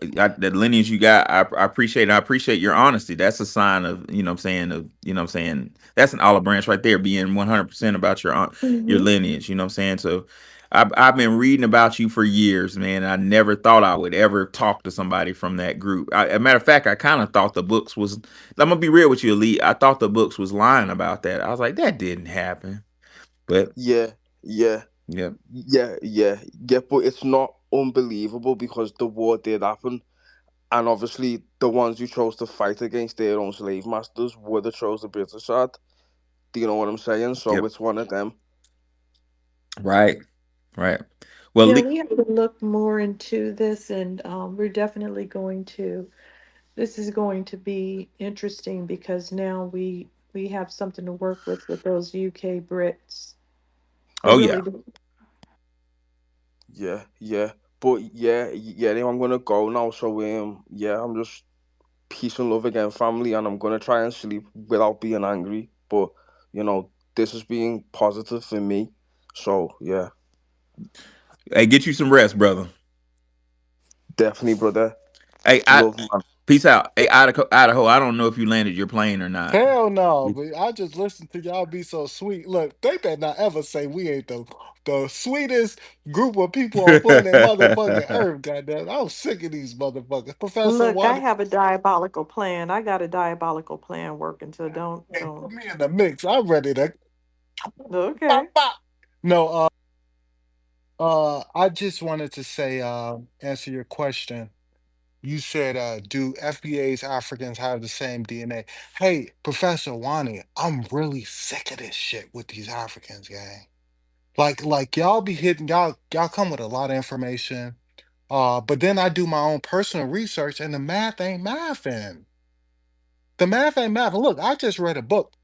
The lineage you got, I appreciate it. I appreciate your honesty. That's a sign of, you know what I'm saying, that's an olive branch right there, being 100% about your Hmm. lineage, you know what I'm saying? So I've been reading about you for years, man. I never thought I would ever talk to somebody from that group. As a matter of fact, I kind of thought the books was, I'm gonna be real with you, Elite. I thought the books was lying about that. I was like, that didn't happen. But Yeah, yeah, yeah. yeah. But it's not unbelievable because the war did happen, and obviously the ones who chose to fight against their own slave masters would have chose the British side. Do you know what I'm saying? So Yep. it's one of them. Right. Right. Well, Yeah, we have to look more into this, and we're definitely going to. This is going to be interesting because now we have something to work with those UK Brits. It oh really yeah. do. Yeah, yeah. But yeah. Anyway, I'm gonna go now. So yeah, I'm just peace and love again, family, and I'm gonna try and sleep without being angry. But this is being positive for me. So yeah, Hey, get you some rest, brother. definitely, brother. Hey, Love, man. peace out. Hey, Idaho. I don't know if you landed your plane or not. Hell no, but I just listen to y'all be so sweet. Look, they better not ever say we ain't the sweetest group of people on planet motherfucking Earth, goddamn. I'm sick of these motherfuckers. Professor, Look, I why have a diabolical plan. I got a diabolical plan working, so hey, put don't. me in the mix? I'm ready to Okay. pop pop. No, I just wanted to say, answer your question. You said, do FBAs Africans have the same DNA? Hey, Professor Wani, I'm really sick of this shit with these Africans, gang. Like y'all be hitting y'all come with a lot of information. But then I do my own personal research and the math ain't mathing. The math ain't mathing. Look, I just read a book.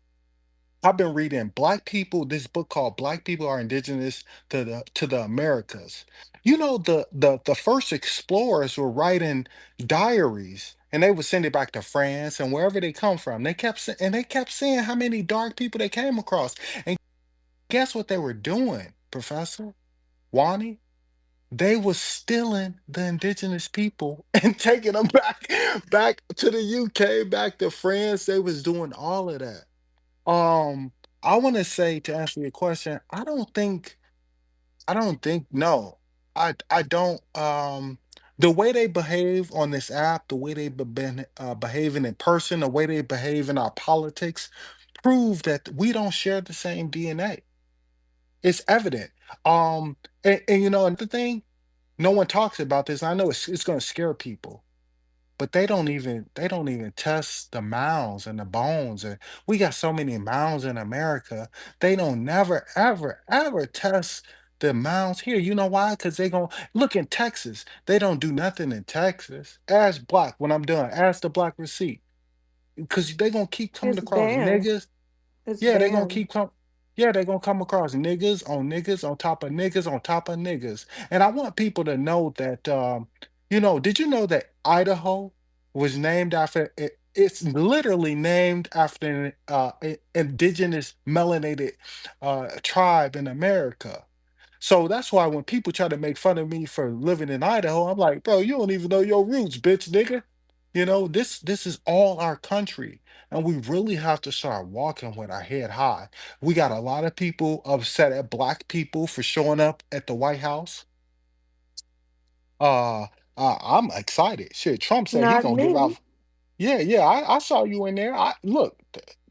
I've been reading Black People, this book called Black People Are Indigenous to the Americas. The first explorers were writing diaries and they would send it back to France and wherever they come from. They kept seeing how many dark people they came across. And guess what they were doing, Professor Wani? they was stealing the indigenous people and taking them back to the UK, back to France. They was doing all of that. Um, I want to say, to answer your question, I don't think no. I don't the way they behave on this app, the way they've been behaving in person, the way they behave in our politics prove that we don't share the same DNA. It's evident. And another thing, no one talks about this. I know it's going to scare people, but they don't even test the mounds and the bones. And we got so many mounds in America. They don't never ever ever test the mounds here. You know why? Because they gonna look in Texas. They don't do nothing in Texas. Ask Black when I'm done. Ask the Black receipt because they gonna keep coming It's across banned. niggas. It's Yeah, they gonna banned. keep come. Yeah, they gonna come across niggas on top of niggas on top of niggas. And I want people to know that. Did you know that Idaho was named after? It's literally named after an indigenous melanated tribe in America. So that's why when people try to make fun of me for living in Idaho, I'm like, bro, you don't even know your roots, bitch, nigga. This is all our country, and we really have to start walking with our head high. We got a lot of people upset at black people for showing up at the White House. Uh, I'm excited. Shit, Trump said he Not gonna give me. out. Yeah, yeah, I saw you in there.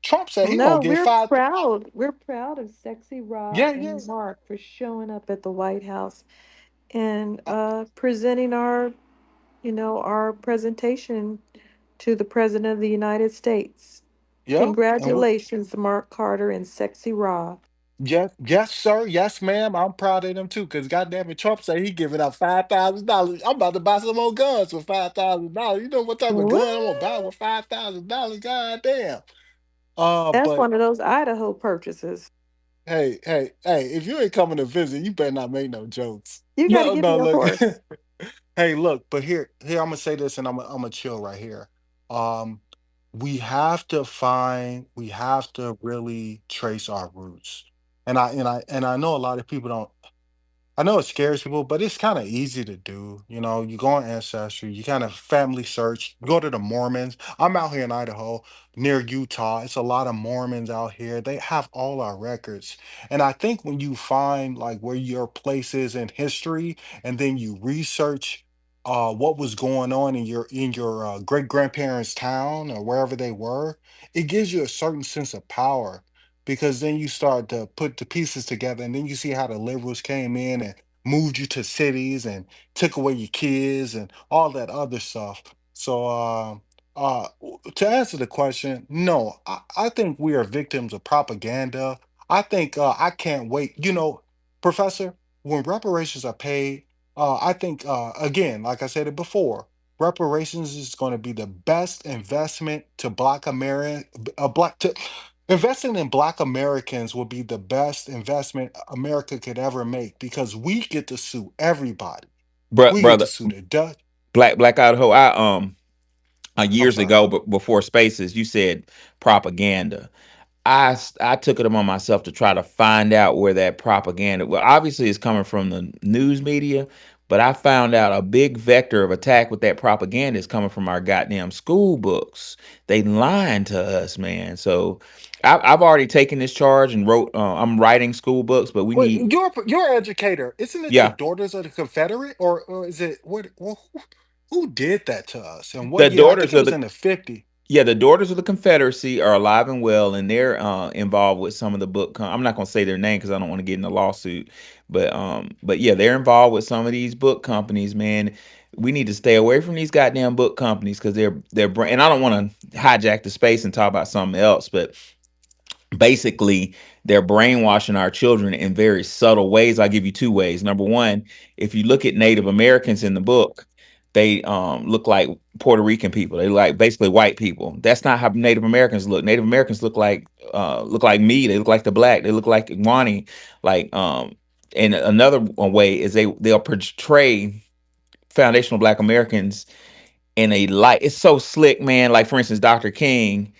Trump said he gonna No, give we're five. proud. We're proud of Sexy Raw Yeah, yeah, and Mark for showing up at the White House and presenting our presentation to the President of the United States. yep. And Congratulations, Mark Carter and Sexy Raw. yes, yes, sir. Yes, ma'am. I'm proud of them too. Cause goddamn it, Trump say he giving out $5,000. I'm about to buy some more guns for $5,000. You know what type of What? gun I'm gonna buy with $5,000? Goddamn. That's But one of those Idaho purchases. hey, if you ain't coming to visit, you better not make no jokes. You got to No, give me no, a look. horse. Hey, look, but here I'm gonna say this, and I'm gonna chill right here. Um, we have to really trace our roots, and I know a lot of people don't. I know it scares people, but it's kind of easy to do. You go on Ancestry, you kind of family search, go to the Mormons. I'm out here in Idaho, near Utah. It's a lot of Mormons out here. They have all our records. And I think when you find like where your place is in history, and then you research what was going on in your great grandparents' town or wherever they were, it gives you a certain sense of power because then you start to put the pieces together and then you see how the liberals came in and moved you to cities and took away your kids and all that other stuff. So to answer the question, no, I think we are victims of propaganda. I think I can't wait. Professor, when reparations are paid, I think again, like I said it before, reparations is going to be the best investment to Black American, black to investing in Black Americans will be the best investment America could ever make because we get to sue everybody. We get to Brother, sue the Dutch. Black Idaho. I'm Years sorry. ago, but before Spaces, you said propaganda. I took it upon myself to try to find out where that propaganda. Well, obviously, it's coming from the news media, but I found out a big vector of attack with that propaganda is coming from our goddamn school books. They lying to us, man. So I've already taken this charge and wrote. I'm writing school books, but we Wait, need. you're an educator. Isn't it the Yeah, Daughters of the Confederate, or is it what? Well, who did that to us? And what the year? I think daughters it of was the in the 50s. Yeah, the Daughters of the Confederacy are alive and well, and they're involved with some of the I'm not going to say their name because I don't want to get in a lawsuit, but yeah, they're involved with some of these book companies. Man, we need to stay away from these goddamn book companies because and I don't want to hijack the space and talk about something else, but basically they're brainwashing our children in very subtle ways. I'll give you two ways. Number one, if you look at Native Americans in the book, they look like Puerto Rican people. They like basically white people. That's not how Native Americans look. Native Americans look like me. They look like the black. They look like Wani. Like and another way is they'll portray foundational black Americans in a light. It's so slick, man. Like for instance, Dr. King,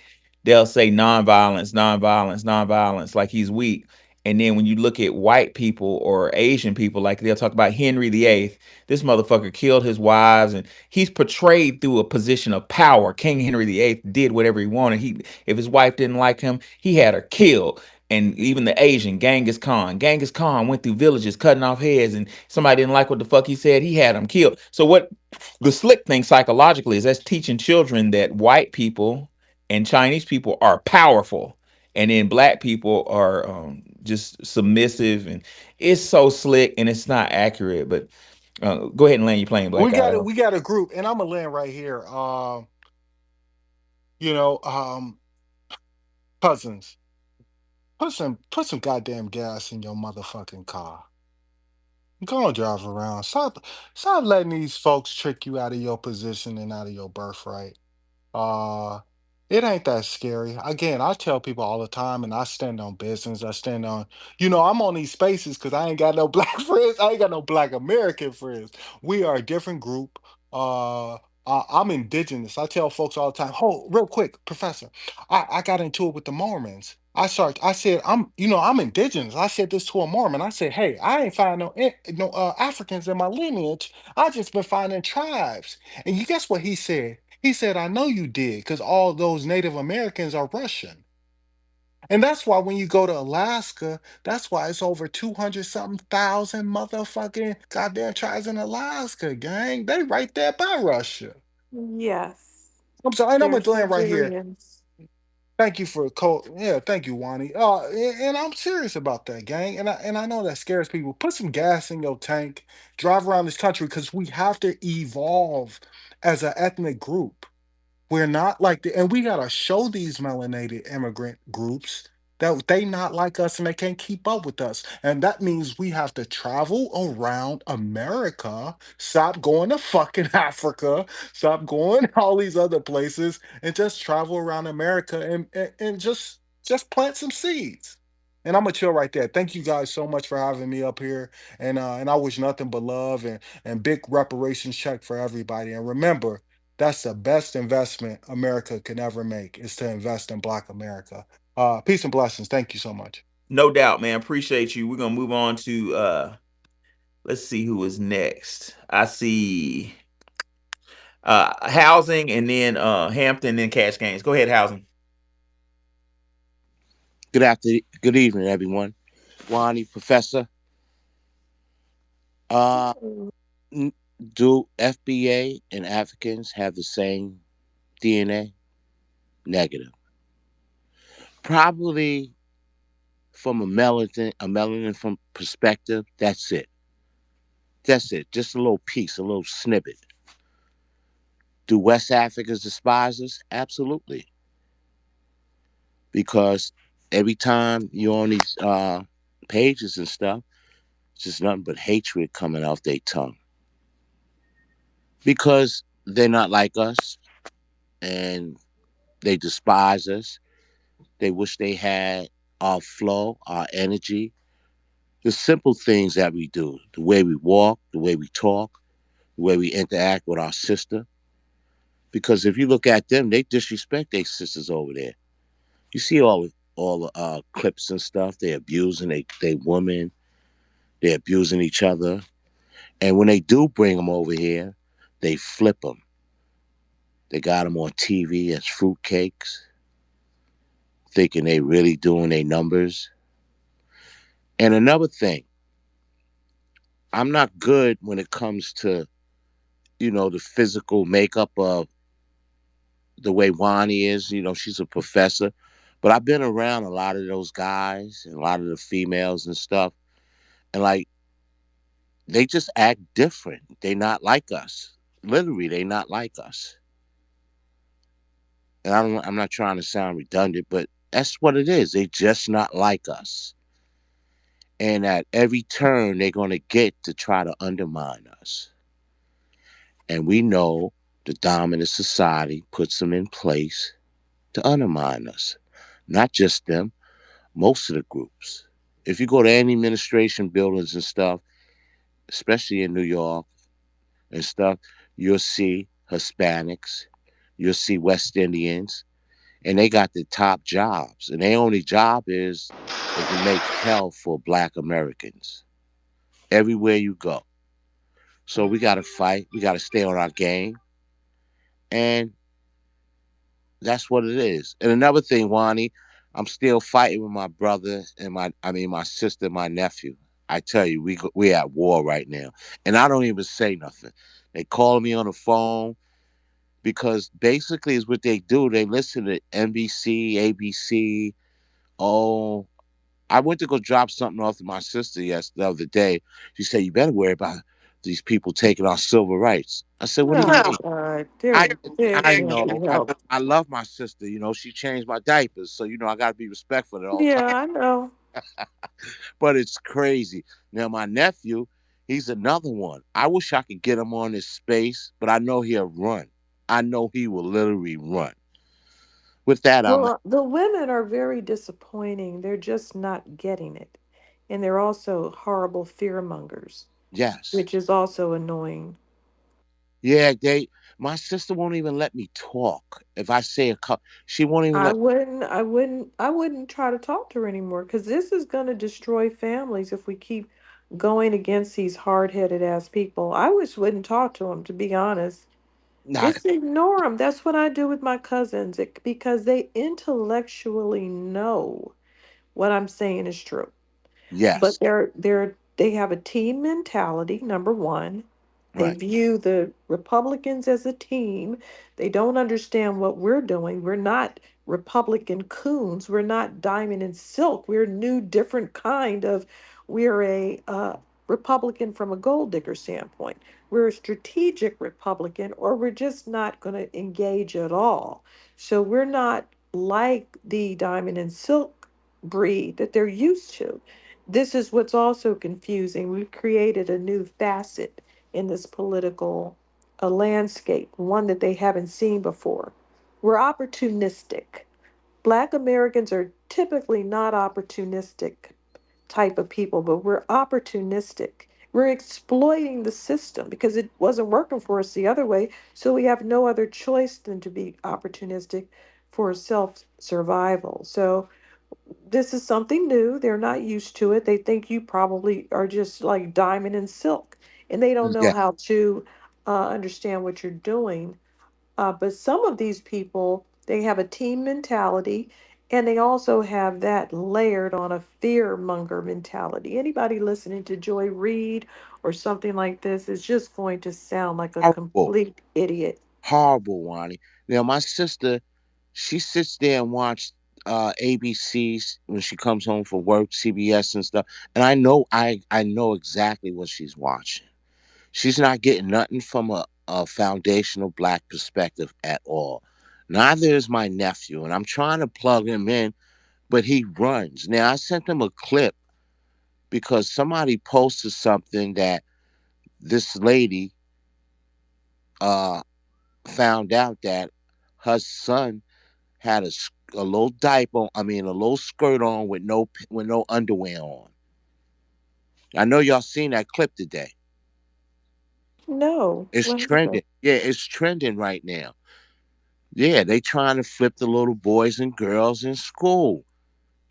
they'll say nonviolence, nonviolence, nonviolence, like he's weak. And then when you look at white people or Asian people, like they'll talk about Henry VIII, this motherfucker killed his wives, and he's portrayed through a position of power. King Henry VIII did whatever he wanted. If his wife didn't like him, he had her killed. And even the Asian Genghis Khan went through villages cutting off heads, and somebody didn't like what the fuck he said, he had him killed. So what the slick thing psychologically is, that's teaching children that white people and Chinese people are powerful, and then black people are just submissive, and it's so slick and it's not accurate. But go ahead and land your plane, Black We Guy. got it. We got a group, and I'm gonna land right here. You know, cousins, put some goddamn gas in your motherfucking car. Go and drive around. Stop letting these folks trick you out of your position and out of your birthright. Uh, it ain't that scary. Again, I tell people all the time, and I stand on business. I stand on, I'm on these spaces because I ain't got no black friends. I ain't got no black American friends. We are a different group. Uh, I'm indigenous. I tell folks all the time. Hold, real quick, Professor. I got into it with the Mormons. I said, I'm indigenous. I said this to a Mormon. I said, hey, I ain't find no Africans in my lineage. I just been finding tribes. And you guess what he said? He said, I know you did, because all those Native Americans are Russian. And that's why when you go to Alaska, that's why it's over 200 something thousand motherfucking goddamn tribes in Alaska, gang. They right there by Russia. Yes. I'm sorry, and I'm They're gonna land right here. Siberians. Thank you for yeah, thank you, Wani. And I'm serious about that, gang. And I know that scares people. Put some gas in your tank, drive around this country because we have to evolve as an ethnic group. We're not like the, and we gotta show these melanated immigrant groups that they not like us and they can't keep up with us. And that means we have to travel around America, stop going to fucking Africa, stop going all these other places, and just travel around America and just plant some seeds. And I'm gonna chill right there. Thank you guys so much for having me up here. And I wish nothing but love and big reparations check for everybody. And remember, that's the best investment America can ever make is to invest in Black America. Peace and blessings. Thank you so much. No doubt, man. Appreciate you. We're gonna move on to let's see who is next. I see housing, and then Hampton, then cash gains. Go ahead, housing. Good evening, everyone. Wani, Professor. Uh, do FBA and Africans have the same DNA? Negative. Probably from a melanin from perspective. That's it. That's it. Just a little piece, a little snippet. Do West Africans despise us? Absolutely. Because every time you're on these pages and stuff, it's just nothing but hatred coming off their tongue. Because they're not like us and they despise us. They wish they had our flow, our energy, the simple things that we do, the way we walk, the way we talk, the way we interact with our sister. Because if you look at them, they disrespect their sisters over there. You see all the clips and stuff. They abusing they women. They're abusing each other. And when they do bring them over here, they flip them. They got them on TV as fruitcakes, thinking they really doing their numbers. And another thing, I'm not good when it comes to, the physical makeup of the way Wani is. She's a professor. But I've been around a lot of those guys and a lot of the females and stuff. And like, they just act different. They not like us. Literally, they not like us. And I'm not trying to sound redundant, but that's what it is. They just not like us. And at every turn, they're going to get to try to undermine us. And we know the dominant society puts them in place to undermine us. Not just them, most of the groups. If you go to any administration buildings and stuff, especially in New York and stuff, you'll see Hispanics, you'll see West Indians. and they got the top jobs, and their only job is to make hell for Black Americans everywhere you go. So we got to fight. We got to stay on our game, and that's what it is. And another thing, Wani, I'm still fighting with my brother and my sister, and my nephew. I tell you, we at war right now, and I don't even say nothing. They call me on the phone because basically is what they do. They listen to NBC, ABC. Oh, I went to go drop something off to my sister the other day. She said, "You better worry about these people taking our civil rights." I said, "What do you Oh mean?" God, I there I can't know, be I help. know, I love my sister. You know, she changed my diapers, so I got to be respectful at all Yeah, times. I know. But it's crazy. Now my nephew, he's another one. I wish I could get him on his space, but I know he'll run. I know he will literally run. With that, I'm Well, the women are very disappointing. They're just not getting it. And they're also horrible fear mongers, yes, which is also annoying. yeah. My sister won't even let me talk. If I say a cup, she won't even let. I wouldn't try to talk to her anymore because this is going to destroy families if we keep going against these hard-headed ass people. I wish wouldn't talk to them, to be honest. Not Just ignore them. That's what I do with my cousins because they intellectually know what I'm saying is true. But yes, they have a team mentality, number one. They right, view the Republicans as a team. They don't understand what we're doing. We're not Republican coons. We're not diamond and silk. We're a new, different kind of. We're a Republican from a gold digger standpoint. We're a strategic Republican, or we're just not going to engage at all. So we're not like the diamond and silk breed that they're used to. This is what's also confusing. We've created a new facet in this political landscape, one that they haven't seen before. We're opportunistic. Black Americans are typically not opportunistic type of people, but we're opportunistic. We're exploiting the system because it wasn't working for us the other way. So we have no other choice than to be opportunistic for self survival. So this is something new. They're not used to it. They think you probably are just like diamond and silk, and they don't know yeah. how to understand what you're doing. But some of these people, they have a team mentality, and they also have that layered on a fear monger mentality. Anybody listening to Joy Reid or something like this is just going to sound like a Horrible, complete idiot. horrible, Wani. Now my sister, she sits there and watch ABCs when she comes home from work, CBS and stuff, and I know exactly what she's watching. She's not getting nothing from a foundational Black perspective at all. Neither is my nephew, and I'm trying to plug him in, but he runs. Now I sent him a clip because somebody posted something that this lady uh found out that her son had a little diaper, a little skirt on with no underwear on. I know y'all seen that clip today. No, It's what happened? trending. Yeah, it's trending right now. Yeah, they trying to flip the little boys and girls in school.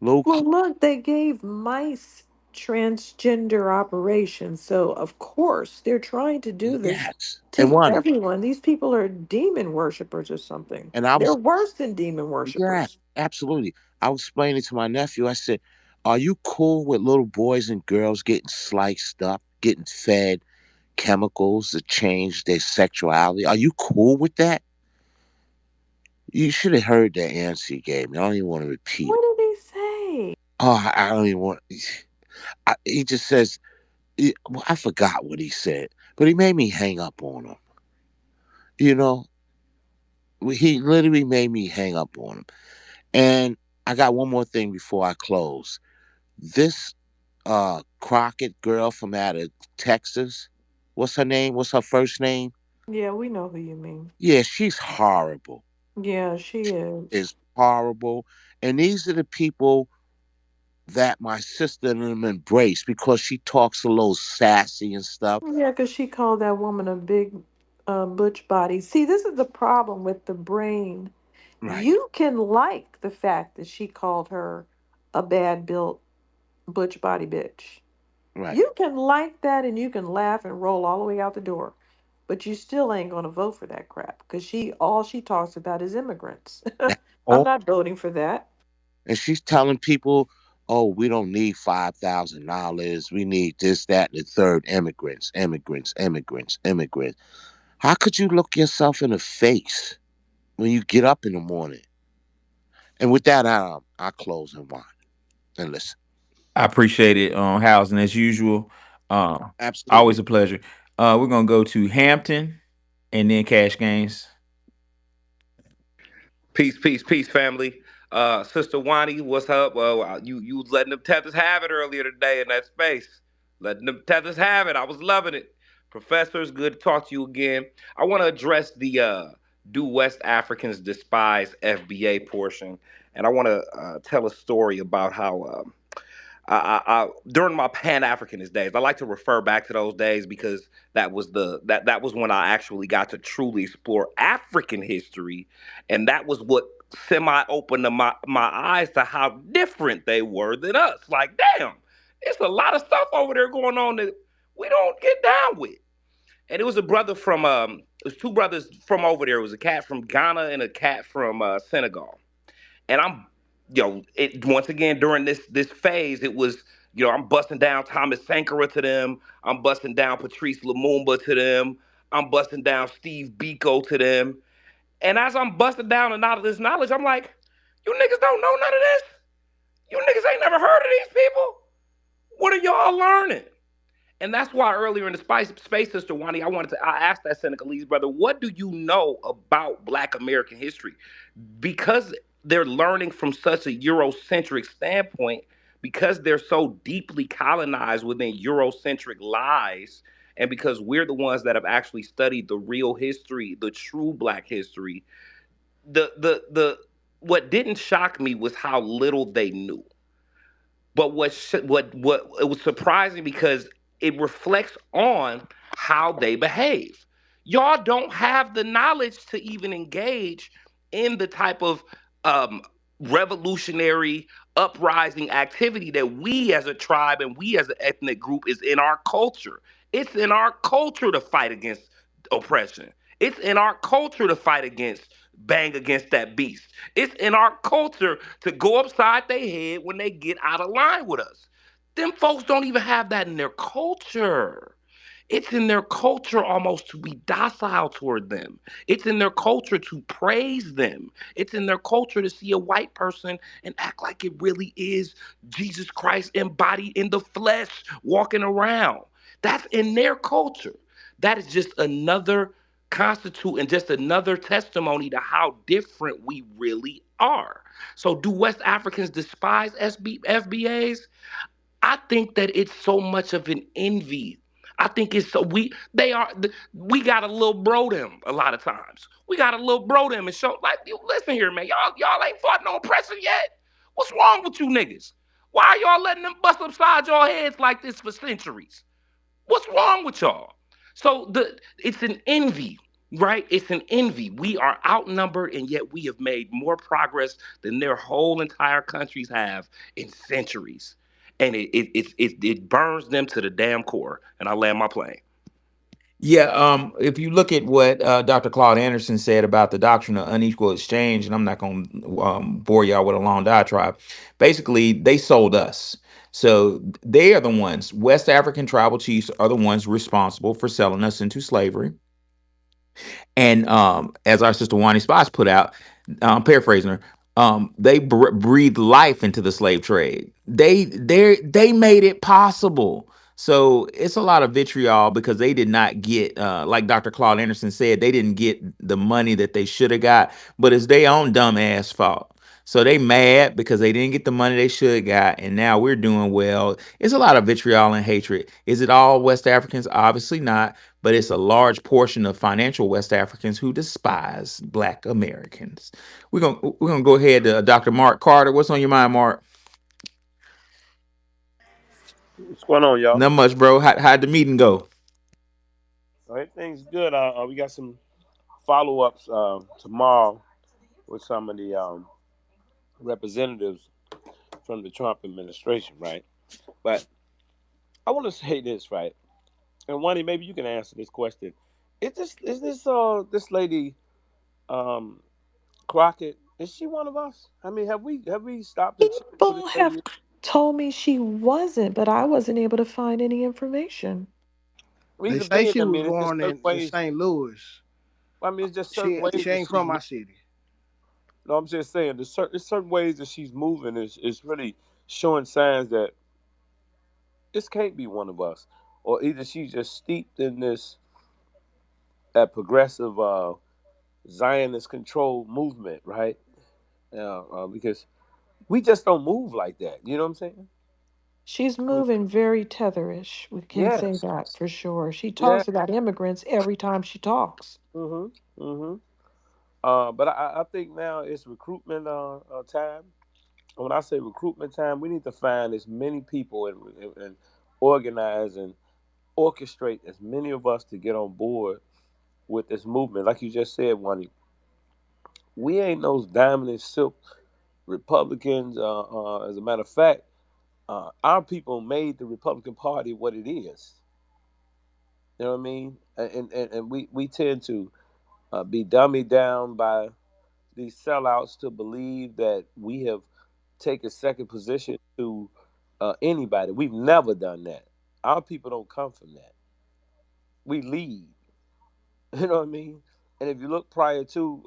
Little Well, look, they gave mice transgender operations. So, of course, they're trying to do this yes, and to one, everyone. These people are demon worshippers or something. and I They're was worse than demon yeah, worshippers. absolutely. I was explaining to my nephew. I said, "Are you cool with little boys and girls getting sliced up, getting fed chemicals to change their sexuality? Are you cool with that?" You should have heard the answer he gave me. I don't even want to repeat What it. did he say? Oh, I don't even want. He just says, well, I forgot what he said, but he made me hang up on him. You know, he literally made me hang up on him. And I got one more thing before I close. This Crockett girl from out of Texas, what's her name? What's her first name? Yeah, we know who you mean. Yeah, she's horrible. Yeah, she is. Is horrible. And these are the people that my sister and them embrace because she talks a little sassy and stuff. Yeah, because she called that woman a big butch body. See, this is the problem with the brain. Right. You can like the fact that she called her a bad built butch body bitch. Right. You can like that and you can laugh and roll all the way out the door. But you still ain't gonna vote for that crap because she all she talks about is immigrants. That's I'm all. not voting for that. And she's telling people, "Oh, we don't need $5,000. We need this, that, and the third. Immigrants, immigrants, immigrants, immigrants." How could you look yourself in the face when you get up in the morning? And with that, I close and whine and listen. I appreciate it, Housing as usual. Absolutely. Always a pleasure. We're gonna go to Hampton and then Cash Games. Peace, peace, peace, family. Sister Wani, what's up? Well, you was letting them tethers have it earlier today in that space. Letting them tethers have it. I was loving it. Professors, good to talk to you again. I want to address the do West Africans despise FBA portion, and I want to tell a story about how during my Pan Africanist days, I like to refer back to those days because that was when I actually got to truly explore African history, and that was what semi opened my eyes to how different they were than us. Like, damn, it's a lot of stuff over there going on that we don't get down with. And it was a brother from it was two brothers from over there. It was a cat from Ghana and a cat from Senegal, and I'm it once again during this phase it was I'm busting down Thomas Sankara to them, I'm busting down Patrice Lumumba to them, I'm busting down Steve Biko to them, and as I'm busting down and out of this knowledge, I'm like, you niggas don't know none of this. You niggas ain't never heard of these people. What are y'all learning? And that's why earlier in the space, Sister Wani, I asked that Senegalese brother, what do you know about Black American history? Because they're learning from such a Eurocentric standpoint, because they're so deeply colonized within Eurocentric lies, and because we're the ones that have actually studied the real history, the true Black history, the what didn't shock me was how little they knew. But what it was surprising because it reflects on how they behave. Y'all don't have the knowledge to even engage in the type of um, revolutionary uprising activity that we as a tribe and we as an ethnic group is in our culture. It's in our culture to fight against oppression. It's in our culture to fight against bang against that beast. It's in our culture to go upside their head when they get out of line with us. Them folks don't even have that in their culture. It's in their culture almost to be docile toward them. It's in their culture to praise them. It's in their culture to see a white person and act like it really is Jesus Christ embodied in the flesh walking around. That's in their culture. That is just another constitute and just another testimony to how different we really are. So, do West Africans despise FBAs? I think that it's so much of an envy. I think it's so we got a little bro them a lot of times. We got a little bro them and show like you listen here, man. Y'all ain't fought no oppressor yet. What's wrong with you niggas? Why are y'all letting them bust upside your heads like this for centuries? What's wrong with y'all? So it's an envy, right? It's an envy. We are outnumbered, and yet we have made more progress than their whole entire countries have in centuries. And it burns them to the damn core. And I land my plane. Yeah, if you look at what Dr. Claude Anderson said about the doctrine of unequal exchange, and I'm not going to bore y'all with a long diatribe, basically, they sold us. So they are the ones, West African tribal chiefs are the ones responsible for selling us into slavery. And as our sister Wani Spots put out, paraphrasing her, they breathed life into the slave trade. They made it possible. So it's a lot of vitriol because they did not get, like Dr. Claude Anderson said, they didn't get the money that they should have got, but it's their own dumb ass fault. So they mad because they didn't get the money they should have got, and now we're doing well. It's a lot of vitriol and hatred. Is it all West Africans? Obviously not, but it's a large portion of financial West Africans who despise Black Americans. We're gonna go ahead to Dr. Mark Carter. What's on your mind, Mark? What's going on, y'all? Not much, bro. How'd the meeting go? Everything's good. We got some follow ups tomorrow with some of the representatives from the Trump administration, right? But I want to say this, right? And Wani, maybe you can answer this question. Is this lady um Crockett? Is she one of us? I mean, have we stopped to check who this People lady have is? told me she wasn't, but I wasn't able to find any information. Well, They here's the say thing. she I was mean, it's just born certain in ways. St. Louis. I mean, it's just certain ways She that ain't she's from moving. my city. No, I'm just saying, there's certain ways that she's moving is really showing signs that this can't be one of us, or either she's just steeped in this that progressive Zionist control movement, right? Because we just don't move like that. You know what I'm saying? She's I mean, moving very tetherish. We can say yes, that for sure. She yeah. talks about immigrants every time she talks. Mhm. Mhm. But I think now it's recruitment time. And when I say recruitment time, we need to find as many people and organize and orchestrate as many of us to get on board with this movement. Like you just said, one, we ain't those diamond and silk Republicans. As a matter of fact, our people made the Republican Party what it is. You know what I mean? And we tend to be dummied down by these sellouts to believe that we have taken second position to anybody. We've never done that. Our people don't come from that. We lead. You know what I mean? And if you look prior to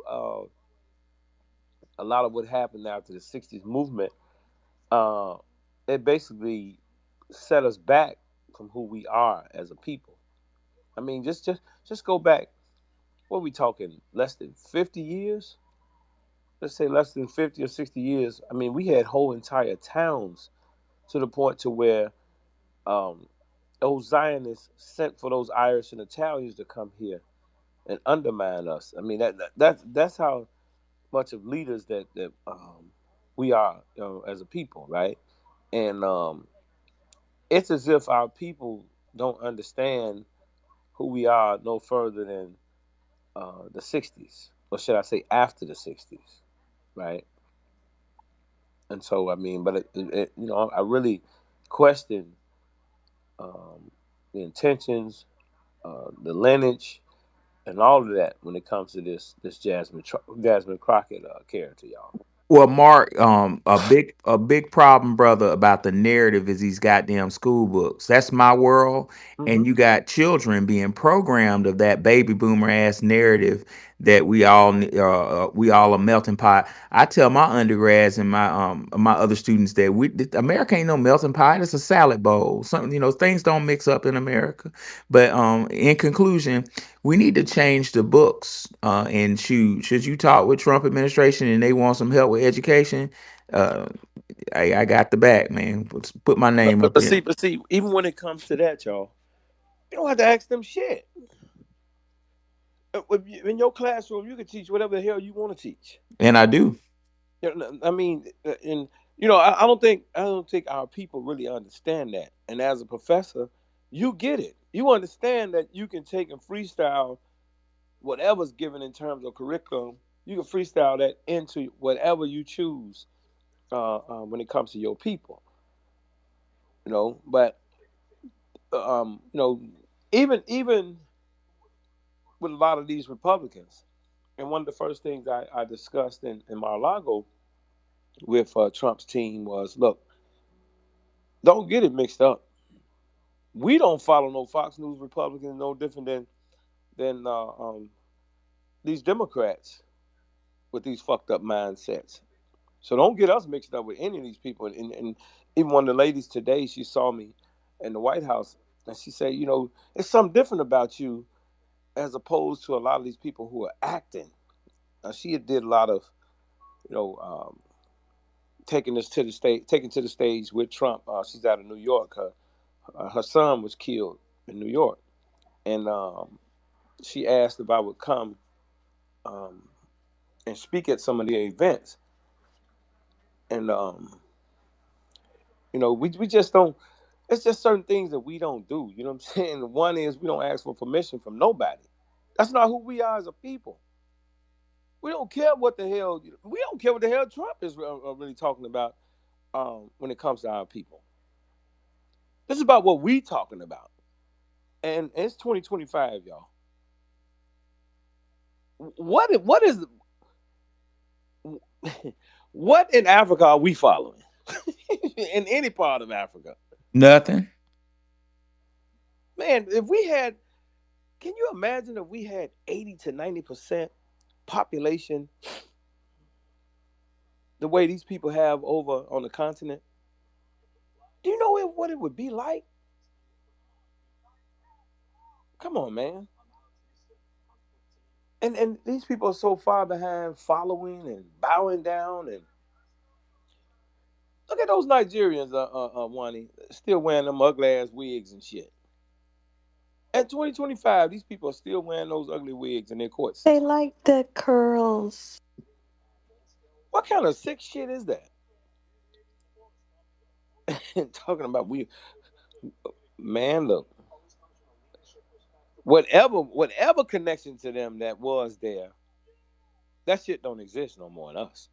a lot of what happened after the '60s movement, uh, it basically set us back from who we are as a people. I mean, just go back. What are we talking? Less than 50 years? Let's say less than 50 or 60 years. I mean, we had whole entire towns to the point to where um, those Zionists sent for those Irish and Italians to come here and undermine us. I mean, that's how much of leaders that we are, as a people, right? And it's as if our people don't understand who we are no further than the '60s, or should I say, after the '60s, right? And so, I mean, but I really question um, the intentions, the lineage, and all of that when it comes to this Jasmine Crockett character, y'all. Well, Mark, a big problem, brother, about the narrative is these goddamn school books. That's my world, Hmm. and you got children being programmed of that baby boomer ass narrative that we all a melting pot. I tell my undergrads and my other students that America ain't no melting pot. It's a salad bowl. Something, things don't mix up in America. But in conclusion, we need to change the books. And should you talk with Trump administration and they want some help with education, uh, I got the back, man. Put my But, name but, up but there. see, but see, even when it comes to that, y'all, you don't have to ask them shit. In your classroom, you can teach whatever the hell you want to teach. And I do. I mean, and I don't think our people really understand that. And as a professor, you get it. You understand that you can take and freestyle whatever's given in terms of curriculum. You can freestyle that into whatever you choose when it comes to your people. But um, you know, even with a lot of these Republicans, and one of the first things I discussed in Mar-a-Lago with Trump's team was, look, don't get it mixed up. We don't follow no Fox News Republicans no different than these Democrats with these fucked up mindsets. So don't get us mixed up with any of these people. And even one of the ladies today, she saw me in the White House, and she said, it's something different about you as opposed to a lot of these people who are acting. She did a lot of, you know, um, taking to the stage with Trump. She's out of New York. Her son was killed in New York, and she asked if I would come um, and speak at some of the events. And we just don't. It's just certain things that we don't do. You know what I'm saying? One is we don't ask for permission from nobody. That's not who we are as a people. We don't care what the hell. We don't care what the hell Trump is really talking about when it comes to our people. This is about what we talking about, and it's 2025, y'all. What is what in Africa are we following? In any part of Africa, Nothing. man. If we had, can you imagine if we had 80 to 90% population the way these people have over on the continent? Do you know what it would be like? Come on, man. And these people are so far behind following and bowing down. And look at those Nigerians, Wani, still wearing them ugly ass wigs and shit. At 2025, these people are still wearing those ugly wigs in their court They system. like the curls. What kind of sick shit is that? Talking about we, man, look, whatever connection to them that was there, that shit don't exist no more in us.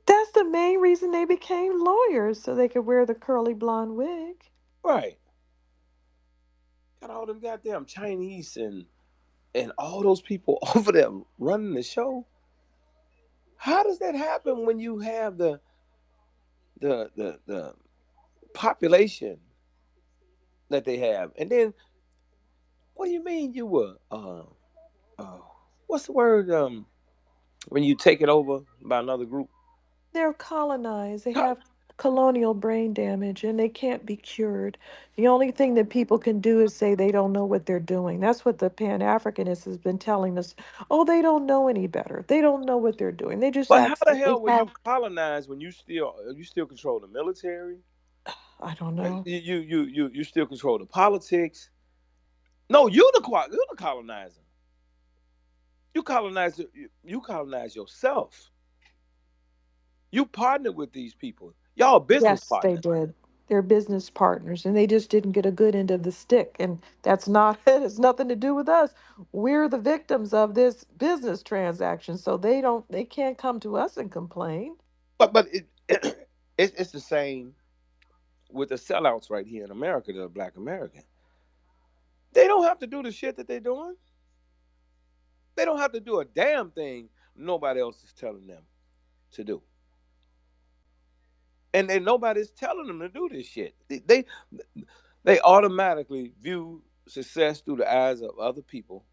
That's the main reason they became lawyers, so they could wear the curly blonde wig. Right. Got all them goddamn Chinese and all those people over there running the show. How does that happen when you have the population that they have? And then what do you mean you were uh what's the word when you take it over by another group? They're colonized. They Co- have colonial brain damage and they can't be cured. The only thing that people can do is say they don't know what they're doing. That's what the Pan Africanist has been telling us. Oh, they don't know any better. They don't know what they're doing. They just But how act the they hell were have you colonized when you still control the military? I don't know. You still control the politics. No, you the colonizer. You colonize yourself. You partnered with these people. Y'all business Yes, they partners. did. They're business partners and they just didn't get a good end of the stick. And that's not it. It's nothing to do with us. We're the victims of this business transaction. So they can't come to us and complain. But it's the same with the sellouts right here in America, the black American. They don't have to do the shit that they're doing. They don't have to do a damn thing nobody else is telling them to do. And then nobody's telling them to do this shit. They automatically view success through the eyes of other people.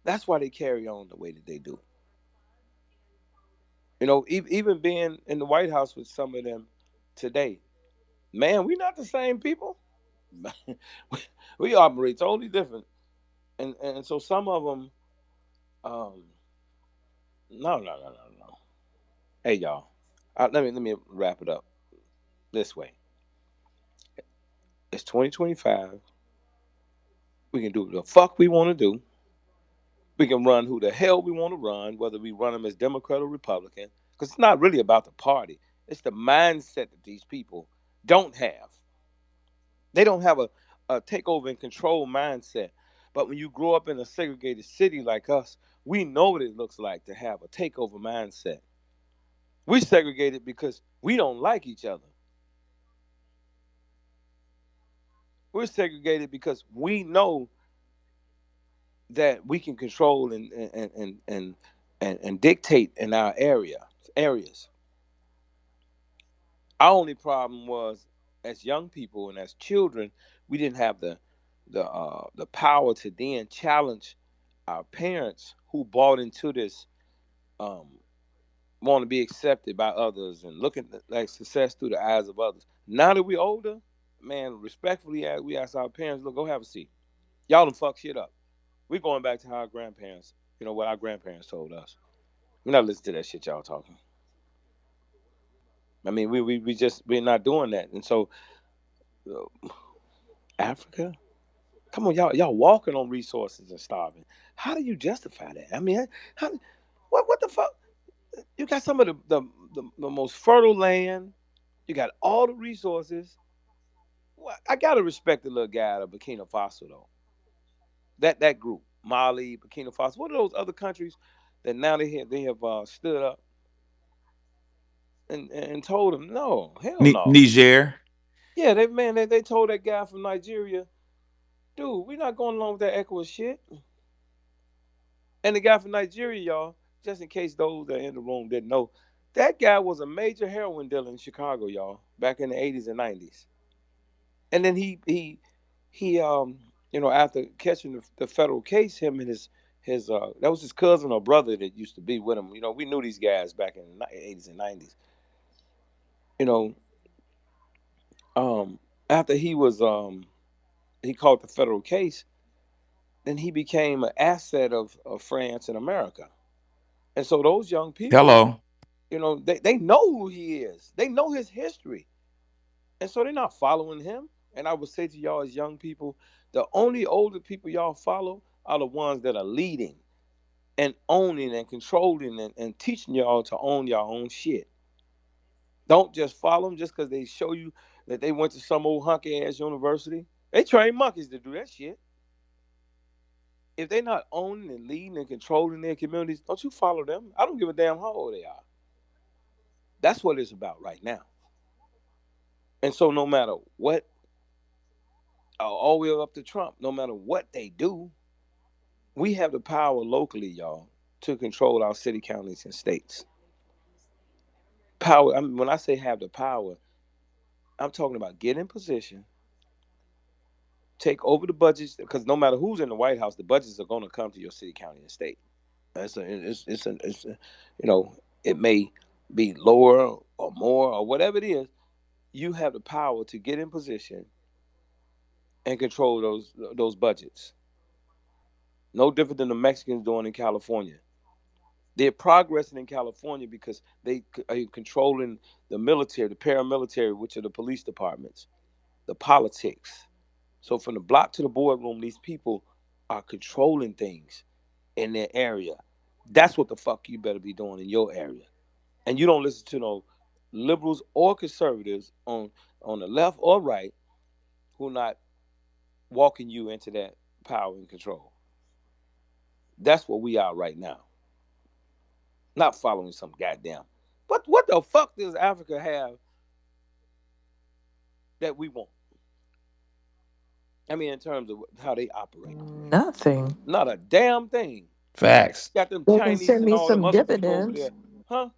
That's why they carry on the way that they do. You know, even being in the White House with some of them today, man, we not the same people. We operate totally different, and so some of them, um, no. Hey, y'all, let me wrap it up this way. It's 2025. We can do the fuck we want to do. We can run who the hell we want to run, whether we run them as Democrat or Republican, because it's not really about the party. It's the mindset that these people don't have. They don't have a takeover and control mindset. But when you grow up in a segregated city like us, we know what it looks like to have a takeover mindset. We're segregated because we don't like each other. We're segregated because we know that we can control and dictate in our areas. Our only problem was as young people and as children, we didn't have the power to then challenge our parents who bought into this um, want to be accepted by others and looking like success through the eyes of others. Now that we're older, man, respectfully, we ask our parents, look, go have a seat. Y'all done fuck shit up. We're going back to how our grandparents, what our grandparents told us. We're not listening to that shit y'all talking. I mean, we're not doing that. And so, uh, Africa, come on, y'all walking on resources and starving. How do you justify that? I mean, how, what the fuck? You got some of the most fertile land. You got all the resources. Well, I gotta respect the little guy out of Burkina Faso though. That group, Mali, Burkina Faso. What are those other countries? that now they have stood up and told him, no, hell no. Niger. Yeah, they told that guy from Nigeria, dude, we're not going along with that echo shit. And the guy from Nigeria, y'all, just in case those that are in the room didn't know, that guy was a major heroin dealer in Chicago, y'all, back in the 80s and 90s. And then he after catching the federal case, him and his that was his cousin or brother that used to be with him. We knew these guys back in the 80s and 90s. You know, after he caught the federal case, then he became an asset of France and America. And so those young people, Hello. they know who he is. They know his history. And so they're not following him. And I would say to y'all as young people, the only older people y'all follow are the ones that are leading and owning and controlling and teaching y'all to own your own shit. Don't just follow them just because they show you that they went to some old hunky ass university. They train monkeys to do that shit. If they're not owning and leading and controlling their communities, don't you follow them. I don't give a damn how old they are. That's what it's about right now. And so no matter what, all the way up to Trump, no matter what they do, we have the power locally, y'all, to control our city, counties, and states. Power. I mean, when I say have the power, I'm talking about get in position, take over the budgets, because no matter who's in the White House, the budgets are going to come to your city, county, and state. It's a, you know, it may be lower or more or whatever it is. You have the power to get in position and control those budgets. No different than the Mexicans doing in California. They're progressing in California because they are controlling the military, the paramilitary, which are the police departments, the politics. So from the block to the boardroom, these people are controlling things in their area. That's what the fuck you better be doing in your area. And you don't listen to no liberals or conservatives on the left or right who are not walking you into that power and control. That's what we are right now. Not following some goddamn. What the fuck does Africa have that we want? I mean, in terms of how they operate, Nothing. not a damn thing. Facts. Got them They can Chinese send and me all them some other people over there, dividends. huh?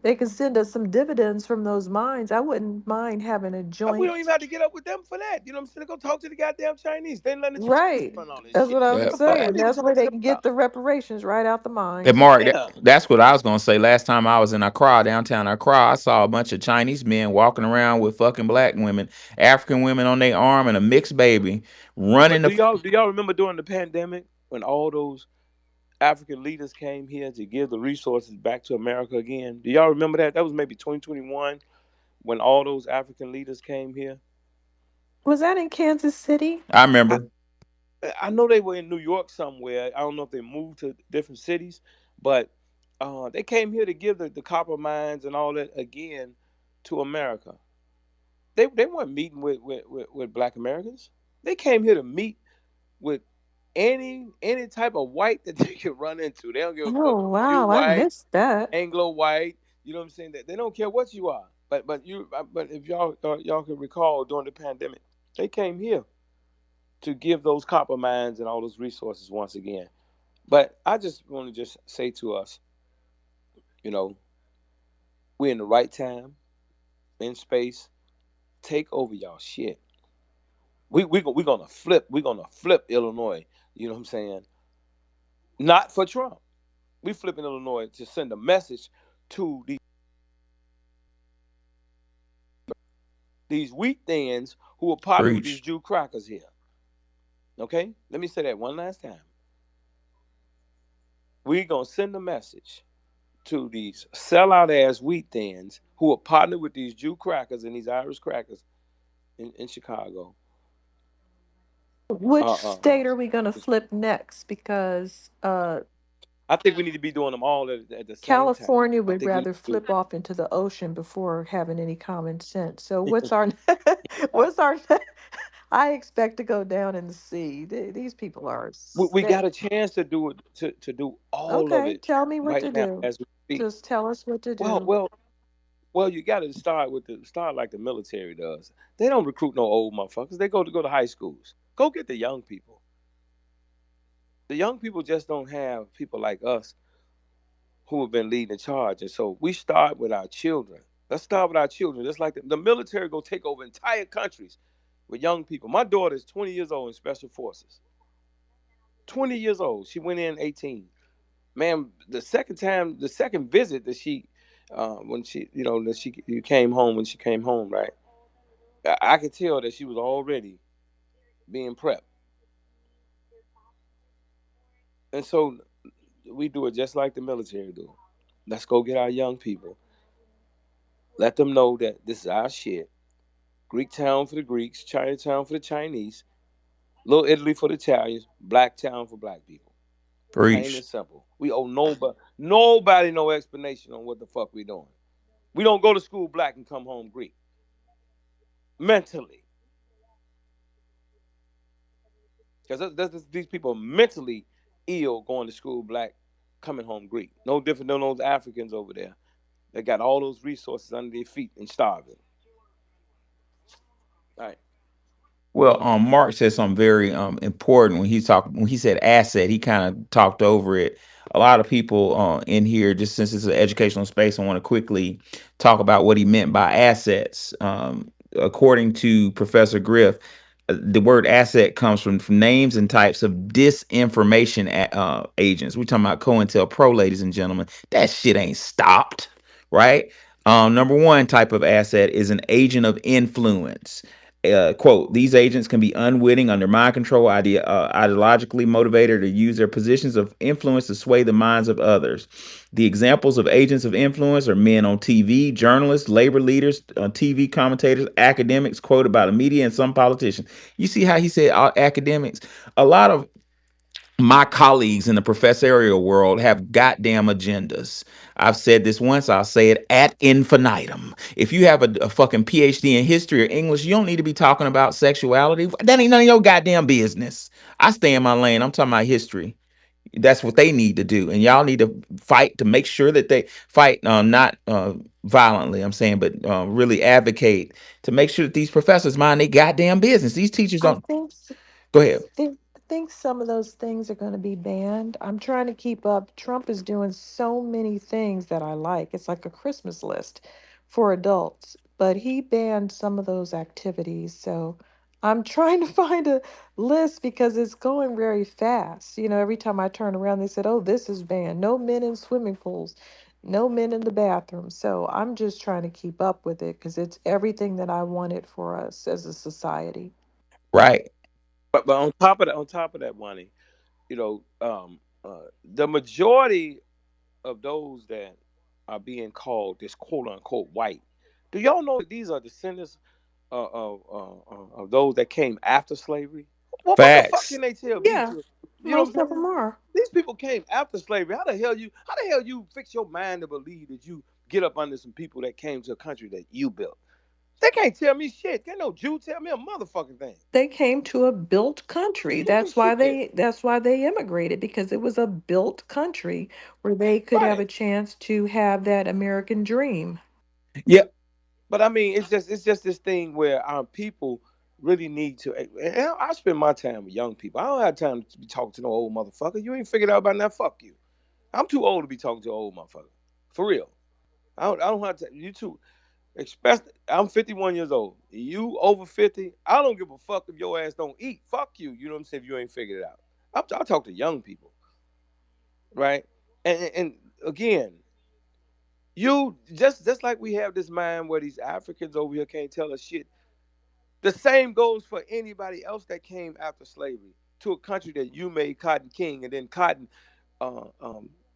They can send us some dividends from those mines. I wouldn't mind having a We don't joint. even have to get up with them for that. You know what I'm saying? Go talk to the goddamn Chinese. They letting the Chinese Right. run all this That's shit. what I'm The fuck we saying. need to That's talk where to they them can get about? the reparations right out the And mines. Mark, Yeah. that's what I was gonna say. Last time I was in Accra, downtown Accra, I saw a bunch of Chinese men walking around with fucking black women, African women on their arm, and a mixed baby running But the. do y'all remember during the pandemic when all those African leaders came here to give the resources back to America again? Do y'all remember that? That was maybe 2021 when all those African leaders came here. Was that in Kansas City? I I, remember. I know they were in New York somewhere. I don't know if they moved to different cities, but they came here to give the copper mines and all that again to America. They weren't meeting with Black Americans. They came here to meet with any type of white that they could run into. They don't give a fuck Oh, if you wow. I white, missed that. Anglo white. You know what I'm saying? That they don't care what you are. But if y'all can recall during the pandemic, they came here to give those copper mines and all those resources once again. But I just want to just say to us, you know, we're in the right time, in space. Take over y'all shit. We gonna flip. We're gonna flip Illinois. You know what I'm saying? Not for Trump. We flipping Illinois to send a message to these wheat thins who are partnering with these Preach. Jew crackers here. Okay? Let me say that one last time. We're gonna send a message to these sellout ass wheat thins who are partnered with these Jew crackers and these Irish crackers in Chicago. Which Uh, uh, uh. state are we going to flip next? Because I think we need to be doing them all at the same time. California I would think we need rather to flip off into the ocean before having any common sense. So what's do. our what's our I expect to go down in the sea. These people are We got sick. a chance to do it, to do all of Okay, it tell me what right to now do. as we speak. Just tell us what to Well, do. well, well. You got to start like the military does. They don't recruit no old motherfuckers. They go to high schools. Go get the young people. The young people just don't have people like us who have been leading the charge, and so we start with our children. Let's start with our children. Just like the military go take over entire countries with young people. My daughter is 20 years old in special forces. 20 years old. She went in 18. Man, the second visit that she, when she, that she came home, when she came home, right? I could tell that she was already being prepped, and so we do it just like the military do. Let's go get our young people. Let them know that this is our shit. Greek town for the Greeks, Chinatown for the Chinese, Little Italy for the Italians, Black town for black people. Plain Preach. and simple. We owe nobody no explanation on what the fuck we doing. We don't go to school black and come home Greek. Mentally. Because these people are mentally ill going to school black, coming home Greek. No different than those Africans over there. They got all those resources under their feet and starving. All right. Well, Mark said something very important when he said asset. He kind of talked over it. A lot of people in here, just since it's an educational space, I want to quickly talk about what he meant by assets. According to Professor Griff, the word asset comes from names and types of disinformation agents. We're talking about COINTELPRO, ladies and gentlemen. That shit ain't stopped, right? Number one type of asset is an agent of influence. Quote, these agents can be unwitting, under mind control, ideologically motivated, or use their positions of influence to sway the minds of others. The examples of agents of influence are men on TV, journalists, labor leaders, TV commentators, academics, quoted by the media, and some politicians. You see how he said academics? A lot of my colleagues in the professorial world have goddamn agendas. I've said this once, I'll say it ad infinitum. If you have a fucking PhD in history or English, you don't need to be talking about sexuality. That ain't none of your goddamn business. I stay in my lane. I'm talking about history. That's what they need to do. And y'all need to fight to make sure that they fight, not violently, I'm saying, but really advocate to make sure that these professors mind they goddamn business. These teachers I don't. think Go ahead. I think some of those things are going to be banned. I'm trying to keep up. Trump is doing so many things that I like. It's like a Christmas list for adults, but he banned some of those activities. So I'm trying to find a list because it's going very fast. You know, every time I turn around, they said, oh, this is banned. No men in swimming pools, no men in the bathroom. So I'm just trying to keep up with it because it's everything that I wanted for us as a society. Right. But on top of that, Wani, the majority of those that are being called this quote unquote white, do y'all know that these are descendants of those that came after slavery? What the fuck Facts. can they tell me Yeah, to? You know what most I'm of saying? them are. These people came after slavery. How the hell you fix your mind to believe that you get up under some people that came to a country that you built? They can't tell me shit. Can't no Jew tell me a motherfucking thing. They came to a built country. Tell me shit. That's why they immigrated because it was a built country where they could have Right. a chance to have that American dream. Yeah. But I mean, it's just this thing where our people really need to. And I spend my time with young people. I don't have time to be talking to no old motherfucker. You ain't figured out by now. Fuck you. I'm too old to be talking to an old motherfucker. For real. I don't have to. You too. Especially, I'm 51 years old. You over 50. I don't give a fuck if your ass don't eat. Fuck you. You know what I'm saying? If you ain't figured it out. I talk to young people, right? And again, you just like we have this mind where these Africans over here can't tell us shit. The same goes for anybody else that came after slavery to a country that you made cotton king, and then cotton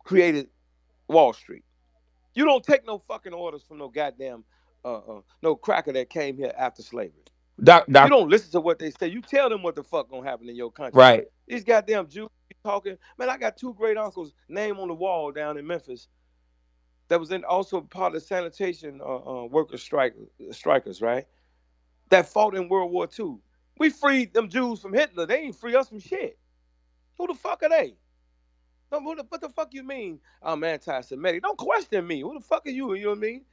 created Wall Street. You don't take no fucking orders from no goddamn no cracker that came here after slavery. You Doc, don't listen to what they say. You tell them what the fuck gonna happen in your country. right. These goddamn Jews be talking. Man, I got two great uncles name on the wall down in Memphis that was in also part of the sanitation workers strikers, right? That fought in World War II. We freed them Jews from Hitler. They ain't free us from shit. Who the fuck are they? No, what the fuck you mean? I'm anti-Semitic. Don't question me. Who the fuck are you? You know what I mean?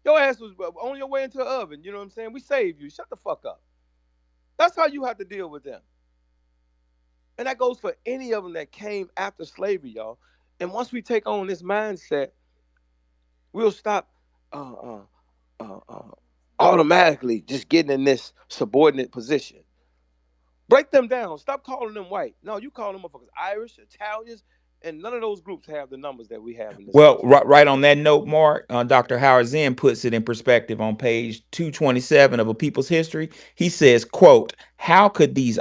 Your ass was on your way into the oven. You know what I'm saying? We saved you. Shut the fuck up. That's how you have to deal with them. And that goes for any of them that came after slavery, y'all. And once we take on this mindset, we'll stop uh, uh, uh, automatically just getting in this subordinate position. Break them down. Stop calling them white. No, you call them motherfuckers Irish, Italians, and none of those groups have the numbers that we have in this Well, country. right on that note, Mark, Dr. Howard Zinn puts it in perspective on page 227 of A People's History. He says, quote, how could these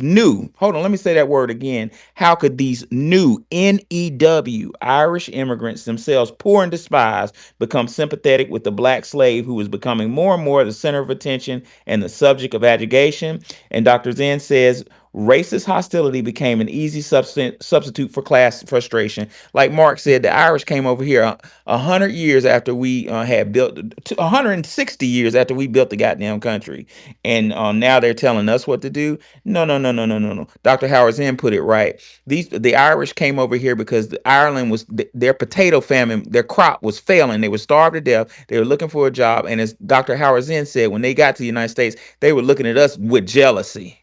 new, hold on, let me say that word again. How could these new NEW Irish immigrants, themselves poor and despised, become sympathetic with the black slave who was becoming more and more the center of attention and the subject of adulation? And Dr. Zinn says, racist hostility became an easy substitute for class frustration. Like Mark said, the Irish came over here 100 years after we had built, 160 years after we built the goddamn country, and now they're telling us what to do. No, no, no, no, no, no, no. Dr. Howard Zinn put it right. The Irish came over here because Ireland was their potato famine, their crop was failing. They were starved to death. They were looking for a job, and as Dr. Howard Zinn said, when they got to the United States, they were looking at us with jealousy.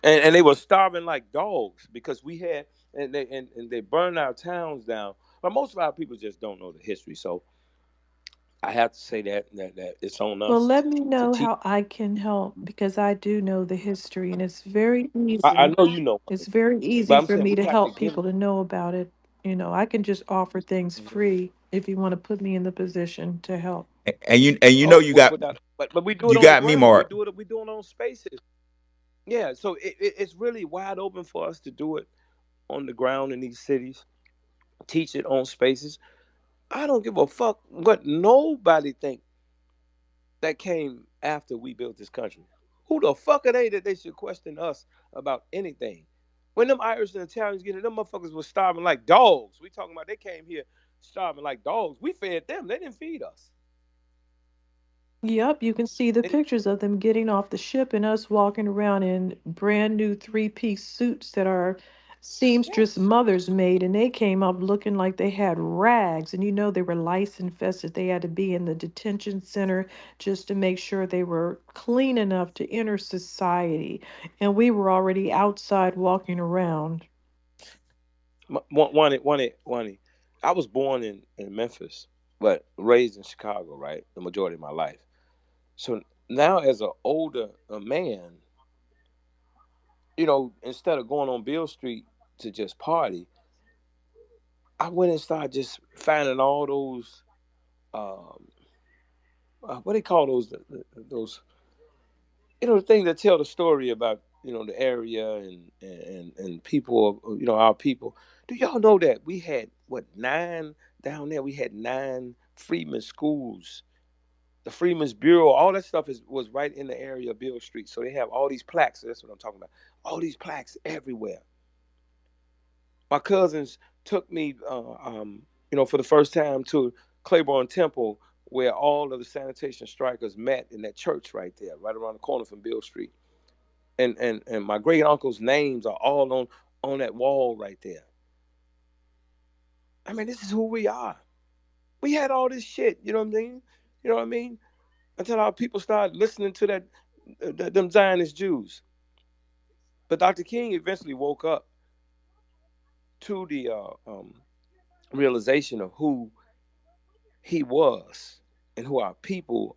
And they were starving like dogs because we had and they burned our towns down. But most of our people just don't know the history. So I have to say that it's on Well, us let me to know teach. how I can help because I do know the history and it's very I easy. know you know, It's money, very but easy I'm for saying me to we have to help give people them. to know about it. I can just offer things Mhm. free if you want to put me in the position to help. And you know Oh, you got but we do it you on the got me, ground. We Mark. do it. We do it on spaces. Yeah, so it's really wide open for us to do it on the ground in these cities. Teach it on spaces. I don't give a fuck what nobody think that came after we built this country. Who the fuck are they that they should question us about anything? When them Irish and Italians get it, them motherfuckers was starving like dogs. We talking about they came here starving like dogs. We fed them. They didn't feed us. Yep, you can see the They didn't- pictures of them getting off the ship and us walking around in brand new three-piece suits that our seamstress yes. mothers made, and they came up looking like they had rags, and they were lice infested. They had to be in the detention center just to make sure they were clean enough to enter society. And we were already outside walking around. One. I was born in Memphis, but raised in Chicago, right? The majority of my life. So now, as an older man, instead of going on Bill Street to just party, I went and started just finding all those, um, what they call those, the things that tell the story about the area and people, our people. Do y'all know that we had what nine down there? We had nine Freedmen's schools. The Freedmen's Bureau, all that stuff was right in the area of Bill Street. So they have all these plaques. So that's what I'm talking about. All these plaques everywhere. My cousins took me, for the first time to Claiborne Temple, where all of the sanitation strikers met in that church right there, right around the corner from Bill Street. And my great uncle's names are all on that wall right there. I mean, this is who we are. We had all this shit. You know what I mean? You know what I mean? Until our people started listening to them Zionist Jews. But Dr. King eventually woke up to the realization of who he was and who our people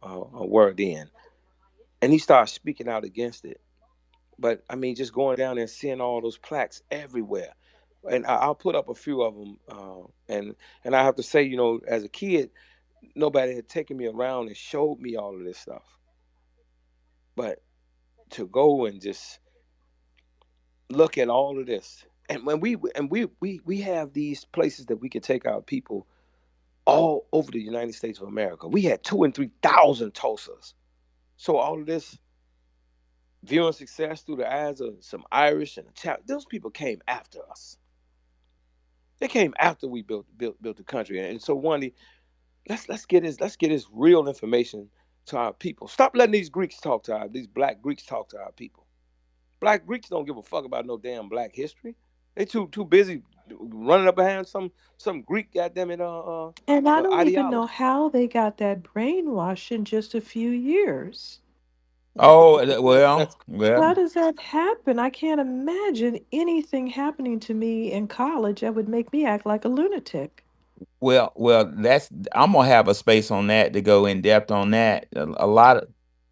were then. And he started speaking out against it. But I mean, just going down there and seeing all those plaques everywhere. And I'll put up a few of them. And I have to say, as a kid, nobody had taken me around and showed me all of this stuff. But to go and just look at all of this, and when we have these places that we can take our people all over the United States of America. We had 2,000 and 3,000 Tulsas. So all of this viewing success through the eyes of some Irish and Italian, those people came after us. They came after we built the country. And so one, let's get this real information to our people. Stop letting these Greeks talk to these black Greeks talk to our people. Black Greeks don't give a fuck about no damn black history. They too busy running up behind some Greek goddamn it And I don't even know ideology. how they got that brainwash in just a few years. Oh, well, That's well, How does that happen? I can't imagine anything happening to me in college that would make me act like a lunatic. well. That's I'm gonna have a space on that to go in depth on that. A lot of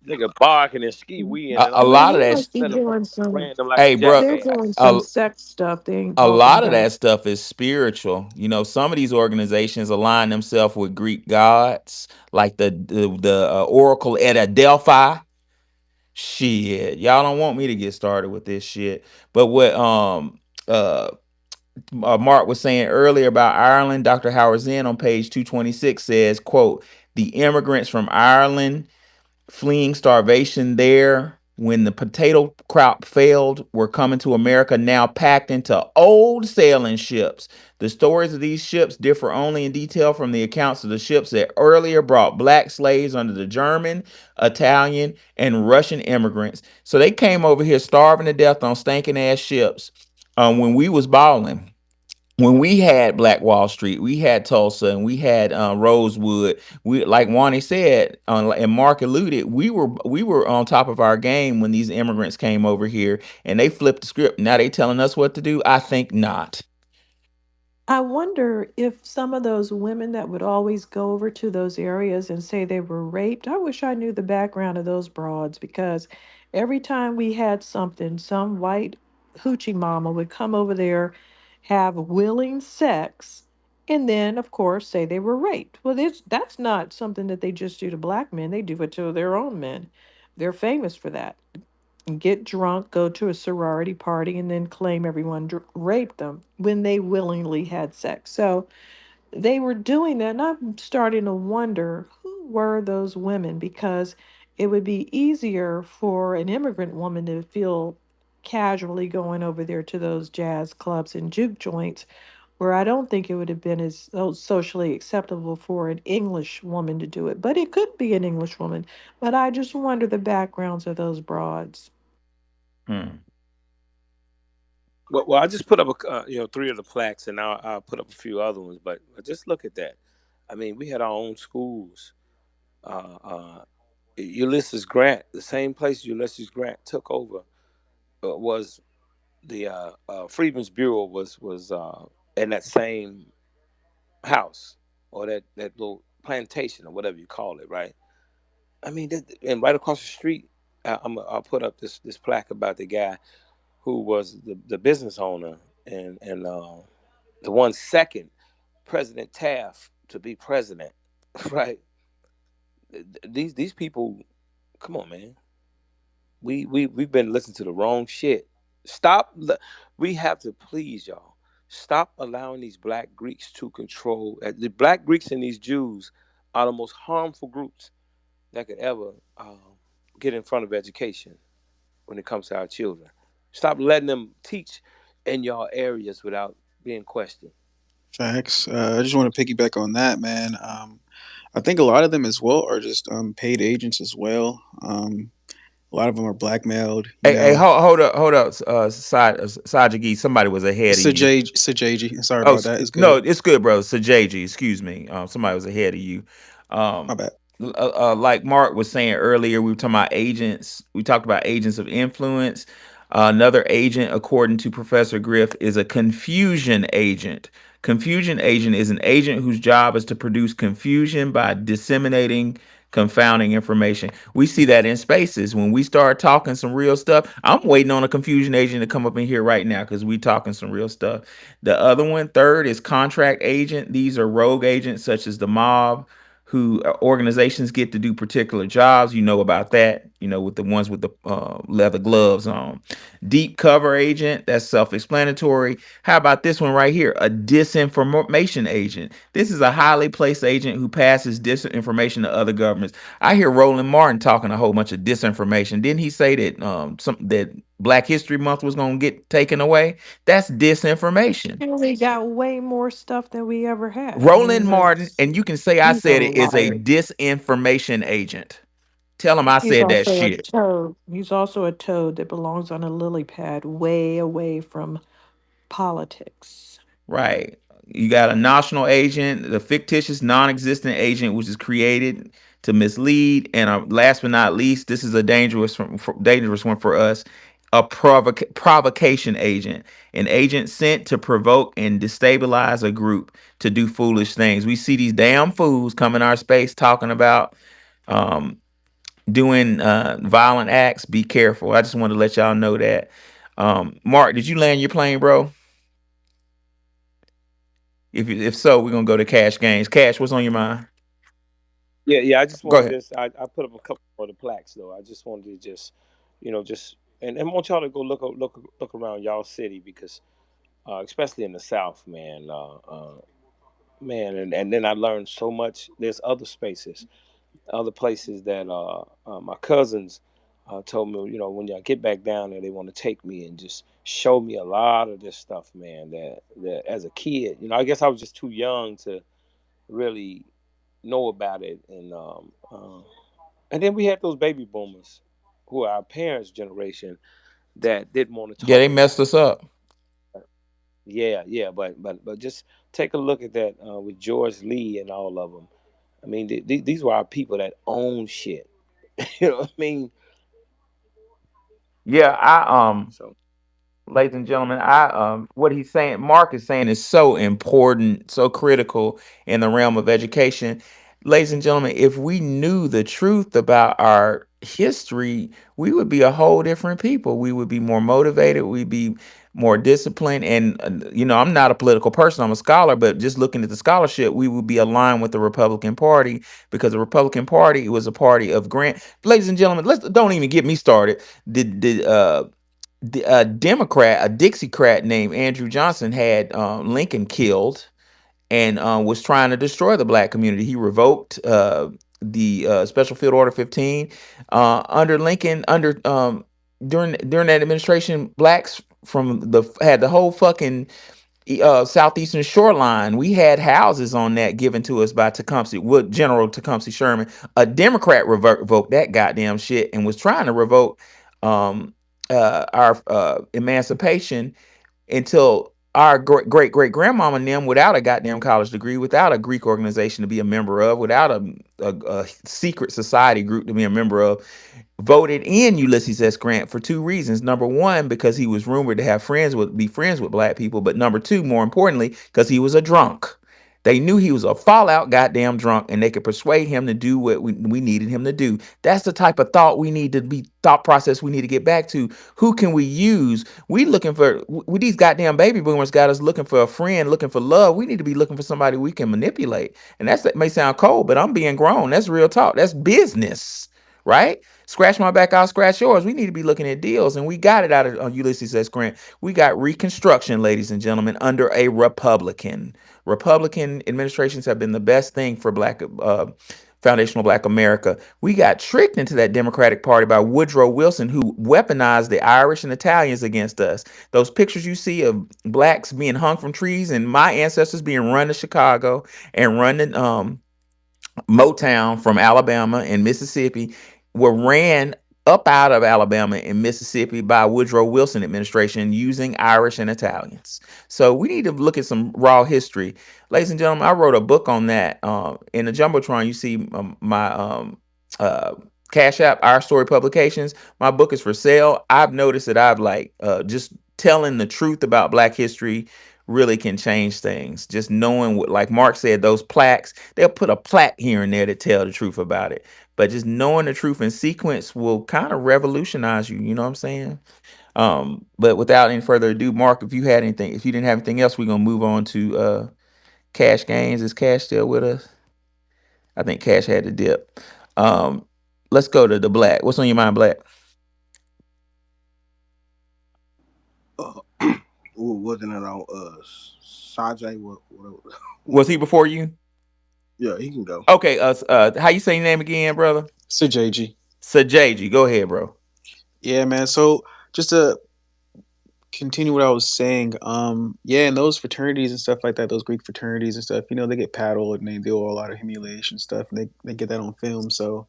nigga barking and ski weeing and a all Well, that lot of they shit. that. must be Sending doing motherfuckers some. random like a Hey, bro, They're doing jackass. some a, sex stuff they ain't a talking lot of about. that stuff is spiritual. You know, some of these organizations align themselves with Greek gods, like the Oracle at Delphi. Shit, y'all don't want me to get started with this shit. But what uh Mark was saying earlier about Ireland, Dr. Howard Zinn on page 226 says, quote, the immigrants from Ireland fleeing starvation there when the potato crop failed were coming to America now packed into old sailing ships. The stories of these ships differ only in detail from the accounts of the ships that earlier brought black slaves under the German, Italian, and Russian immigrants. So they came over here starving to death on stinking ass ships when we was balling, when we had Black Wall Street, we had Tulsa, and we had Rosewood. We, like Wani said, and Mark alluded, we were on top of our game when these immigrants came over here, and they flipped the script. Now they telling us what to do. I think not. I wonder if some of those women that would always go over to those areas and say they were raped, I wish I knew the background of those broads because every time we had something, some white hoochie mama would come over there, have willing sex, and then, of course, say they were raped. Well, that's not something that they just do to black men, they do it to their own men. They're famous for that. Get drunk, go to a sorority party, and then claim everyone raped them when they willingly had sex. So they were doing that. And I'm starting to wonder who were those women because it would be easier for an immigrant woman to feel casually going over there to those jazz clubs and juke joints where I don't think it would have been as socially acceptable for an English woman to do it. But it could be an English woman. But I just wonder the backgrounds of those broads. Hmm. Well, I just put up three of the plaques, and I'll put up a few other ones. But just look at that. I mean, we had our own schools. Ulysses Grant, the same place Ulysses Grant took over, was the Freedmen's Bureau was in that same house or that little plantation or whatever you call it, right? I mean, and right across the street, I'll put up this plaque about the guy who was the business owner and the one second President Taft to be president, right? These people, come on, man. We've been listening to the wrong shit. Stop. We have to please y'all. Stop allowing these black Greeks to control. The black Greeks and these Jews are the most harmful groups that could ever get in front of education when it comes to our children. Stop letting them teach in y'all areas without being questioned. Facts. I just want to piggyback on that, man. I think a lot of them as well are just paid agents as well. A lot of them are blackmailed. You Hey, know, hold up, Sajagi. Somebody was ahead of you. Sajaji. Sorry Oh, about that. It's no, good. it's good, bro. Sajaji, excuse me. Somebody was ahead of you. My Um, bad. like Mark was saying earlier, we were talking about agents. We talked about agents of influence. Another agent, according to Professor Griff, is a confusion agent. Confusion agent is an agent whose job is to produce confusion by disseminating confounding information. We see that in spaces when we start talking some real stuff. I'm waiting on a confusion agent to come up in here right now because we talking some real stuff. The other one, third, is contract agent. These are rogue agents such as the mob, who organizations get to do particular jobs. You know about that. You know, with the ones with the leather gloves on. Deep cover agent. That's self-explanatory. How about this one right here? A disinformation agent. This is a highly placed agent who passes disinformation to other governments. I hear Roland Martin talking a whole bunch of disinformation. Didn't he say that that Black History Month was going to get taken away? That's disinformation. And we got way more stuff than we ever had. I Roland mean, Martin, and you can say I he's a said it, is a liar. disinformation agent. Tell them I He's said that also a shit. toad. He's also a toad that belongs on a lily pad way away from politics. Right. You got a notional agent, the fictitious non-existent agent, which is created to mislead, and last but not least, this is a dangerous one for us, a provocation agent, an agent sent to provoke and destabilize a group to do foolish things. We see these damn fools come in our space talking about um, doing violent acts. Be careful. I just want to let y'all know that. Mark, did you land your plane, bro? If so, we're gonna go to Cash Games. Cash, what's on your mind? Yeah, yeah. I just Go wanted ahead. this. I put up a couple of the plaques though. I just wanted to just, just and want y'all to go look around y'all city because, especially in the South, man, man, and then I learned so much. There's other spaces, other places that my cousins told me, when y'all get back down there, they want to take me and just show me a lot of this stuff, man. That as a kid, I guess I was just too young to really know about it, and then we had those baby boomers, who are our parents' generation, that didn't want to Yeah, they talk messed about it. us up. Yeah, yeah, but just take a look at that with George Lee and all of them. I mean, these were our people that own shit. You know what I mean? Yeah, I So ladies and gentlemen, I what he's saying, Mark is saying, is so important, so critical in the realm of education. Ladies and gentlemen, if we knew the truth about our history, we would be a whole different people. We would be more motivated, we'd be more disciplined. And I'm not a political person, I'm a scholar, but just looking at the scholarship, we would be aligned with the Republican Party, because the Republican Party was a party of grant. Ladies and gentlemen, let's don't even get me started. A Democrat, a Dixiecrat named Andrew Johnson had Lincoln killed, and was trying to destroy the black community. He revoked the Special Field Order 15 under Lincoln. During that administration, blacks from the had the whole fucking southeastern shoreline. We had houses on that given to us by Tecumseh, General Tecumseh Sherman. A Democrat revoked that goddamn shit and was trying to revoke our emancipation until our great grandmama and them, without a goddamn college degree, without a Greek organization to be a member of, without a secret society group to be a member of, voted in Ulysses S. Grant for two reasons. Number one, because he was rumored to have be friends with black people. But number two, more importantly, because he was a drunk. They knew he was a fallout goddamn drunk, and they could persuade him to do what we needed him to do. That's the type of thought process we need to get back to. Who can we use? We looking for these goddamn baby boomers got us looking for a friend, looking for love. We need to be looking for somebody we can manipulate. And that may sound cold, but I'm being grown. That's real talk. That's business, right? Scratch my back, I'll scratch yours. We need to be looking at deals, and we got it out of Ulysses S. Grant. We got Reconstruction, ladies and gentlemen, under a Republican. Republican administrations have been the best thing for foundational Black America. We got tricked into that Democratic Party by Woodrow Wilson, who weaponized the Irish and Italians against us. Those pictures you see of blacks being hung from trees, and my ancestors being run to Chicago and run to Motown from Alabama and Mississippi, were ran up out of Alabama and Mississippi by Woodrow Wilson administration using Irish and Italians. So we need to look at some raw history. Ladies and gentlemen, I wrote a book on that. In the Jumbotron, you see my uh, Cash App, Our Story Publications. My book is for sale. I've noticed that I've just telling the truth about Black history really can change things. Just knowing what, like Mark said, those plaques, they'll put a plaque here and there to tell the truth about it. But just knowing the truth in sequence will kind of revolutionize you. You know what I'm saying? But without any further ado, Mark, if you didn't have anything else, we're gonna move on to Cash Gains. Is Cash still with us? I think Cash had to dip. Um, let's go to the Black. What's on your mind, Black? Uh, wasn't it on Sajay? What, Was he before you? yeah, he can go. Okay. How you say your name again, brother? So JG. Sajaji. Go ahead, bro. Yeah, man. So just to continue what I was saying, yeah, and those fraternities and stuff like that, those Greek fraternities and stuff, they get paddled and they do a lot of humiliation stuff, and they get that on film. So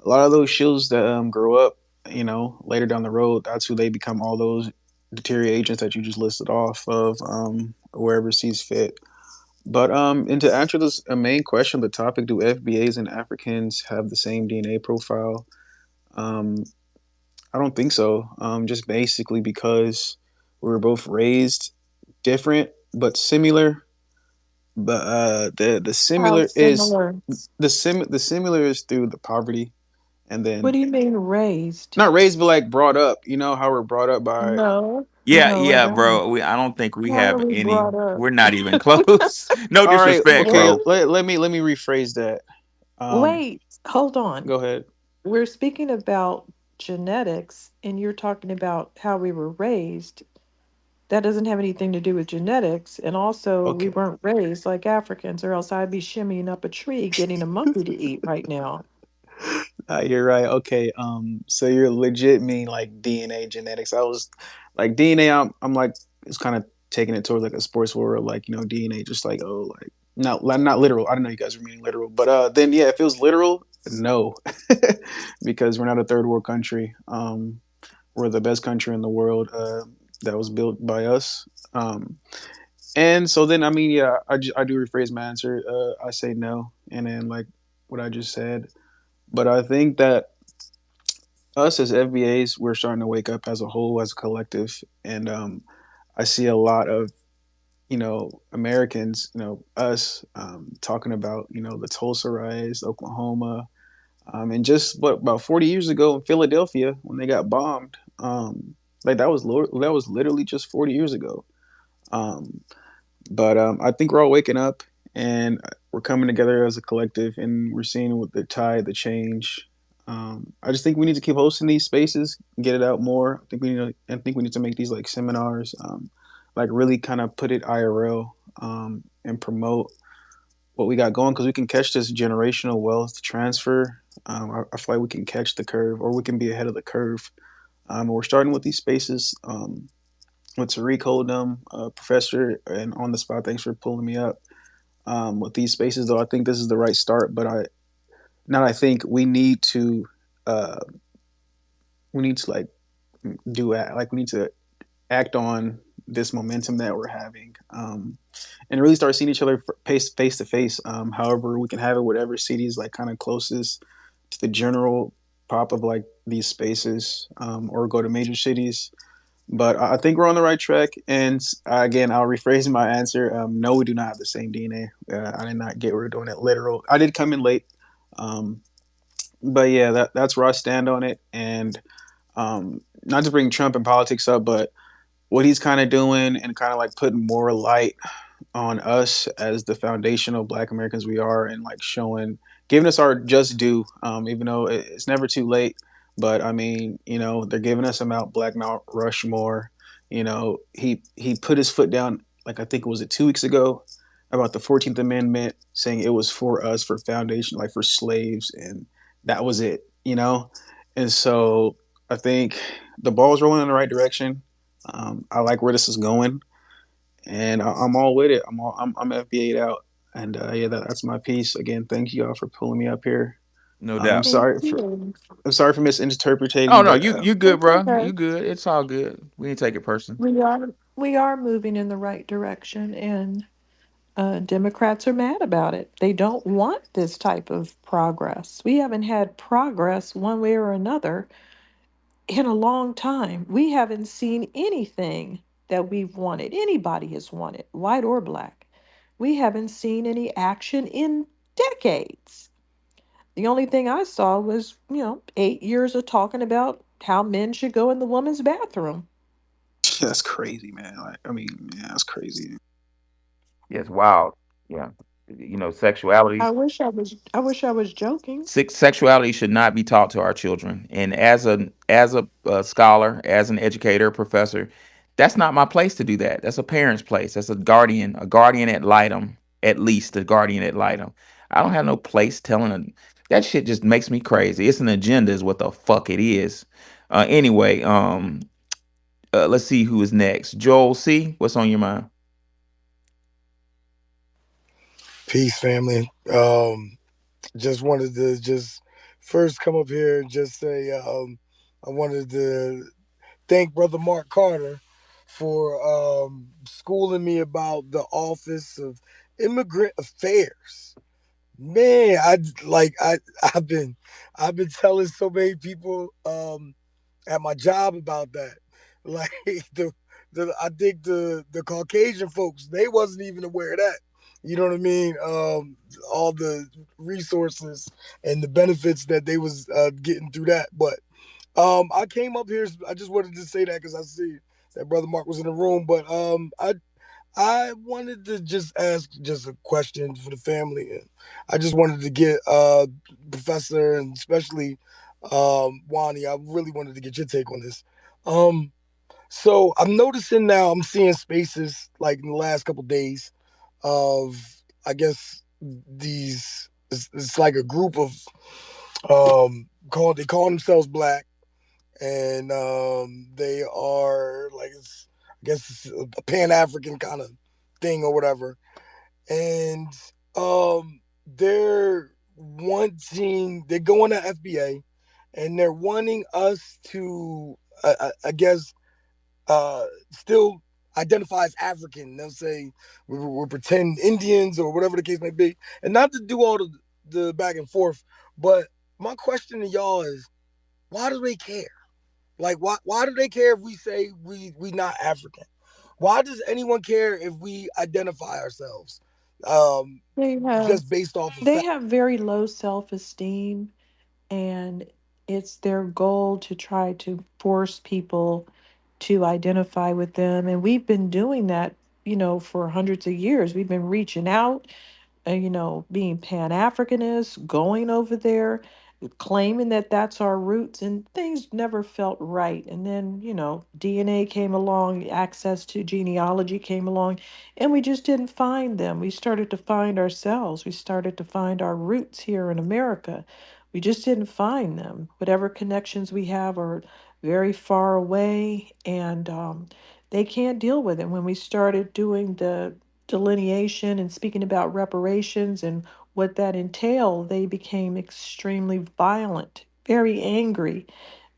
a lot of those shields that grow up, later down the road, that's who they become. All those deteriorating agents that you just listed off of, wherever sees fit. But and to answer this a main question, the topic: do FBAs and Africans have the same DNA profile? Um, I don't think so. Just basically because we were both raised different but similar. But the How similar is similar? the similar is through the poverty, and What then do you mean raised? not raised but like brought up. You know how we're brought up by. No, Yeah, no, I yeah, don't. bro. I don't think we How are have we any. brought up? We're not even close. No All right, disrespect, okay. bro. Let me rephrase that. Um, Wait, hold on. Go ahead. We're speaking about genetics, and you're talking about how we were raised. That doesn't have anything to do with genetics. And also, we Okay. weren't raised like Africans, or else I'd be shimmying up a tree getting a monkey to eat right now. You're right. Okay. So you're legit mean like DNA genetics. I was like DNA. I'm like it's kind of taking it towards like a sports world, like DNA, just like like not literal. I don't know you guys are meaning literal, but then yeah, if it was literal, no, because we're not a third world country. We're the best country in the world. That was built by us. And so then I mean yeah, I do rephrase my answer. I say no, and then like what I just said. But I think that us as FBAs, we're starting to wake up as a whole, as a collective, and I see a lot of Americans, us talking about the Tulsa riots, Oklahoma, and just what about 40 years ago in Philadelphia when they got bombed. Like that was literally just 40 years ago. Um, but I think we're all waking up and we're coming together as a collective, and we're seeing with the tide, the change. I just think we need to keep hosting these spaces, get it out more. I think we need to make these like seminars, like really kind of put it IRL, and promote what we got going because we can catch this generational wealth transfer. I feel like we can catch the curve, or we can be ahead of the curve. We're starting with these spaces. With Tariq Hold'em, professor, and on the spot. Thanks for pulling me up. With these spaces, though, I think this is the right start. But I think uh, we need to like we need to act on this momentum that we're having, and really start seeing each other face to face. However, we can have it whatever city is like kind of closest to the general pop of like these spaces, or go to major cities. But I think we're on the right track. And again, I'll rephrase my answer. No, we do not have the same DNA. I did not get we're doing it literal. I did come in late, um, but yeah, that's where I stand on it. And not to bring Trump and politics up, but what he's kind of doing and kind of like putting more light on us as the foundational Black Americans we are, and like showing, giving us our just due. Even though it's never too late, but I mean, they're giving us a Mount Rushmore. He put his foot down, like I think it was it 2 weeks ago, about the 14th Amendment, saying it was for us, for foundation, like for slaves, and that was it. And so I think the ball's rolling in the right direction. I like where this is going, and I'm all with it. I'm FBA'd out, and yeah, that's my piece. Again, thank you all for pulling me up here. No I'm doubt. Thank sorry for you. Oh misinterpreting, no, but you good, It's bro. okay. You good. It's all good. We didn't take it personal. We are moving in the right direction, and Democrats are mad about it. They don't want this type of progress. We haven't had progress one way or another in a long time. We haven't seen anything that we've wanted, anybody has wanted, white or black. We haven't seen any action in decades. The only thing I saw was, 8 years of talking about how men should go in the woman's bathroom. that's crazy, man. Like, I mean, yeah, that's crazy. Yes, wild. Yeah. Sexuality. I wish I was joking. Sexuality should not be taught to our children. And as a scholar, as an educator, professor, that's not my place to do that. That's a parent's place. That's a guardian ad litem, at least a guardian ad litem. I don't have no place telling them. That shit just makes me crazy. It's an agenda, is what the fuck it is. Anyway, let's see who is next. Joel C. What's on your mind? Peace, family. Just wanted to just first come up here and just say I wanted to thank Brother Mark Carter for schooling me about the Office of Immigrant Affairs. Man, I've been telling so many people at my job about that. Like I think the Caucasian folks, they wasn't even aware of that. You know what I mean? All the resources and the benefits that they was getting through that. But I came up here. I just wanted to say that because I see that Brother Mark was in the room. But I wanted to just ask just a question for the family. And I just wanted to get Professor and especially Wani. I really wanted to get your take on this. Um, so I'm noticing now. I'm seeing spaces like in the last couple days of I guess these. It's like a group of they call themselves black and they are like I guess it's a Pan African kind of thing or whatever, and they're they're going to FBA, and they're wanting us to I guess still identify as African. They'll say we're pretend Indians or whatever the case may be, and not to do all the back and forth, but my question to y'all is why do they care? Like why do they care if we say we not African? Why does anyone care if we identify ourselves? Um, They have just based off of they fact. have very low self-esteem, and it's their goal to try to force people to identify with them, and we've been doing that, for hundreds of years. We've been reaching out, being Pan Africanist, going over there, claiming that that's our roots, and things never felt right. And then, DNA came along, access to genealogy came along, and we just didn't find them. We started to find ourselves. We started to find our roots here in America. We just didn't find them. Whatever connections we have are very far away, and they can't deal with it. When we started doing the delineation and speaking about reparations and what that entailed, they became extremely violent, very angry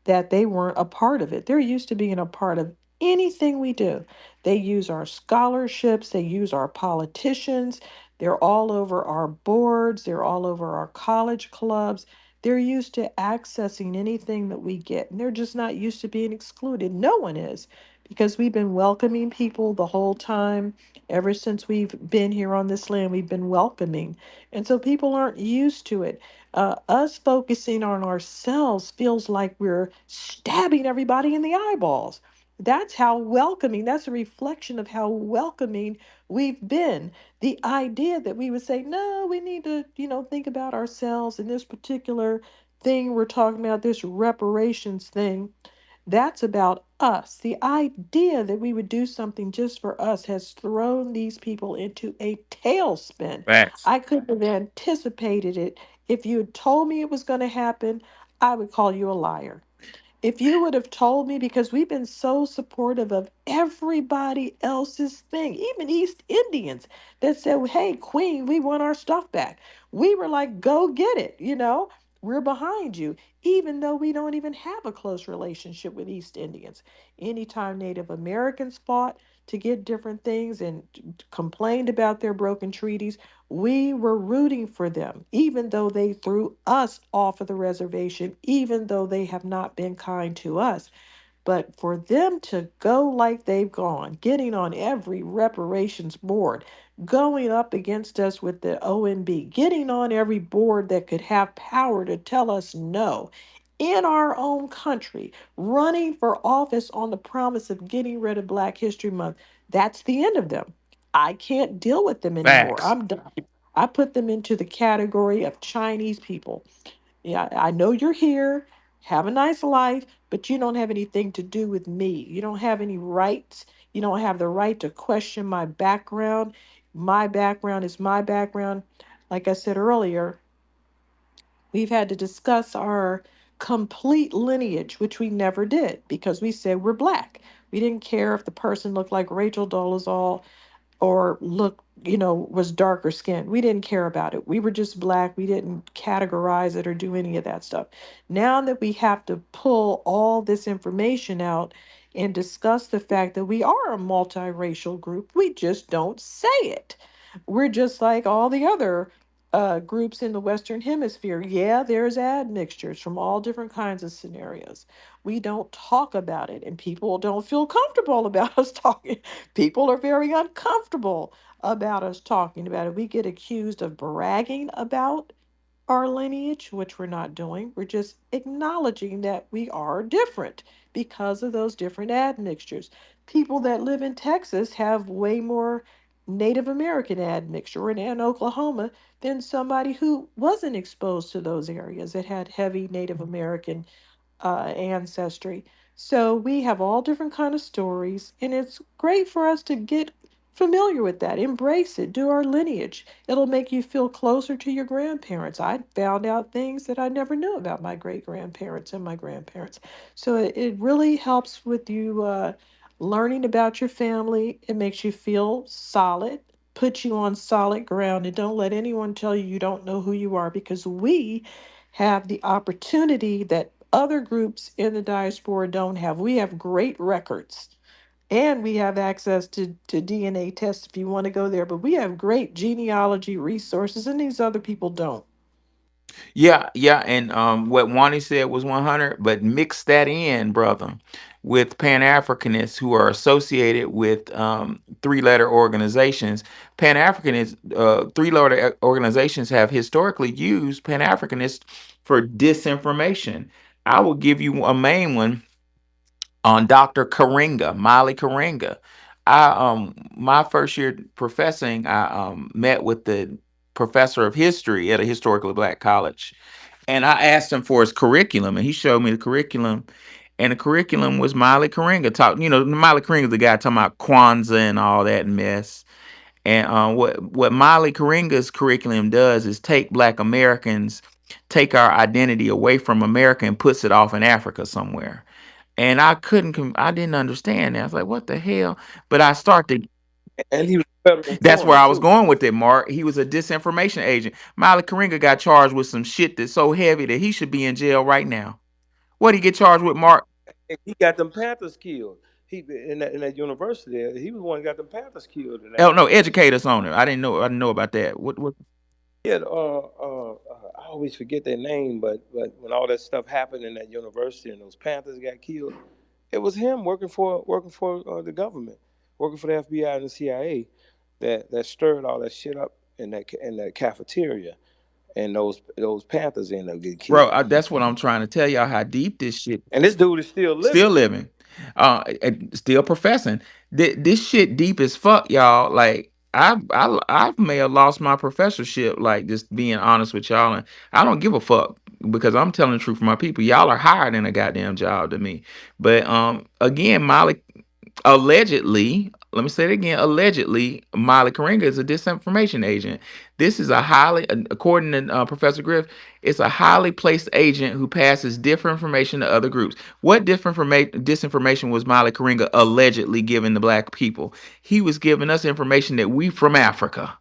that they weren't a part of it. They're used to being a part of anything we do. They use our scholarships, they use our politicians, they're all over our boards, they're all over our college clubs. They're used to accessing anything that we get, and they're just not used to being excluded. No one is, because we've been welcoming people the whole time. Ever since we've been here on this land, we've been welcoming. And so people aren't used to it. Us focusing on ourselves feels like we're stabbing everybody in the eyeballs. That's how welcoming, that's a reflection of how welcoming we've been. The idea that we would say, no, we need to, think about ourselves in this particular thing we're talking about, this reparations thing. That's about us. The idea that we would do something just for us has thrown these people into a tailspin. Facts. I couldn't have anticipated it. If you had told me it was going to happen, I would call you a liar. If you would have told me, because we've been so supportive of everybody else's thing, even East Indians that said, hey, Queen, we want our stuff back. We were like, go get it. We're behind you, even though we don't even have a close relationship with East Indians. Anytime Native Americans fought to get different things and complained about their broken treaties, we were rooting for them, even though they threw us off of the reservation, even though they have not been kind to us. But for them to go like they've gone, getting on every reparations board, going up against us with the OMB, getting on every board that could have power to tell us no, in our own country, running for office on the promise of getting rid of Black History Month, that's the end of them. I can't deal with them anymore. Facts. I'm done. I put them into the category of Chinese people. Yeah, I know you're here. Have a nice life, but you don't have anything to do with me. You don't have any rights. You don't have the right to question my background. My background is my background. Like I said earlier, we've had to discuss our complete lineage, which we never did because we said we're black. We didn't care if the person looked like Rachel Dolezal or looked was darker skinned. We didn't care about it. We were just black. We didn't categorize it or do any of that stuff. Now that we have to pull all this information out and discuss the fact that we are a multiracial group, we just don't say it. We're just like all the other groups in the Western Hemisphere. Yeah, there's admixtures from all different kinds of scenarios. We don't talk about it, and people don't feel comfortable about us talking. People are very uncomfortable about us talking about it. We get accused of bragging about our lineage, which we're not doing. We're just acknowledging that we are different because of those different admixtures. People that live in Texas have way more Native American admixture in Oklahoma than somebody who wasn't exposed to those areas that had heavy Native American ancestry. So we have all different kind of stories, and it's great for us to get familiar with that, embrace it, do our lineage. It'll make you feel closer to your grandparents. I found out things that I never knew about my great grandparents and my grandparents. So it really helps with you learning about your family. It makes you feel solid, put you on solid ground, and don't let anyone tell you you don't know who you are, because we have the opportunity that other groups in the diaspora don't have. We have great records, and we have access to DNA tests if you want to go there, but we have great genealogy resources, and these other people don't. Yeah, yeah, and what Wani said was 100, but mix that in, brother, with Pan Africanists who are associated with three-letter organizations. Pan Africanist three-letter organizations have historically used Pan Africanists for disinformation. I will give you a main one on Dr. Karinga, Molly Karinga. I My first year professing, I met with the professor of history at a historically black college, and I asked him for his curriculum, and he showed me the curriculum. And the curriculum was Miley Karinga talking. Miley Karinga's the guy talking about Kwanzaa and all that mess. And what Miley Karinga's curriculum does is take Black Americans, take our identity away from America and puts it off in Africa somewhere. And I didn't understand that. I was like, what the hell? But I started. And he was a federal That's where informant I was too. going with it, Mark. He was a disinformation agent. Miley Karinga got charged with some shit that's so heavy that he should be in jail right now. What did he get charged with, Mark? And he got them Panthers killed. He in that university. He was the one who got them Panthers killed in Oh no, Africa. educate us on it. I didn't know. I didn't know about that. What? Yeah, I always forget their name, but when all that stuff happened in that university and those Panthers got killed, it was him working for the government, working for the FBI and the CIA, that stirred all that shit up in that cafeteria, and those Panthers ended up getting Bro, killed. that's what I'm trying to tell y'all how deep this shit. And this dude is still Still living. living, and still professing. This shit deep as fuck, y'all. Like I may have lost my professorship. Like just being honest with y'all, and I don't give a fuck because I'm telling the truth for my people. Y'all are higher than a goddamn job to me. But again, Molly allegedly, let me say it again, allegedly, Molly Karinga is a disinformation agent. This is a highly, according to Professor Griff, it's a highly placed agent who passes different information to other groups. What different disinformation was Molly Karinga allegedly giving the black people? He was giving us information that we from Africa,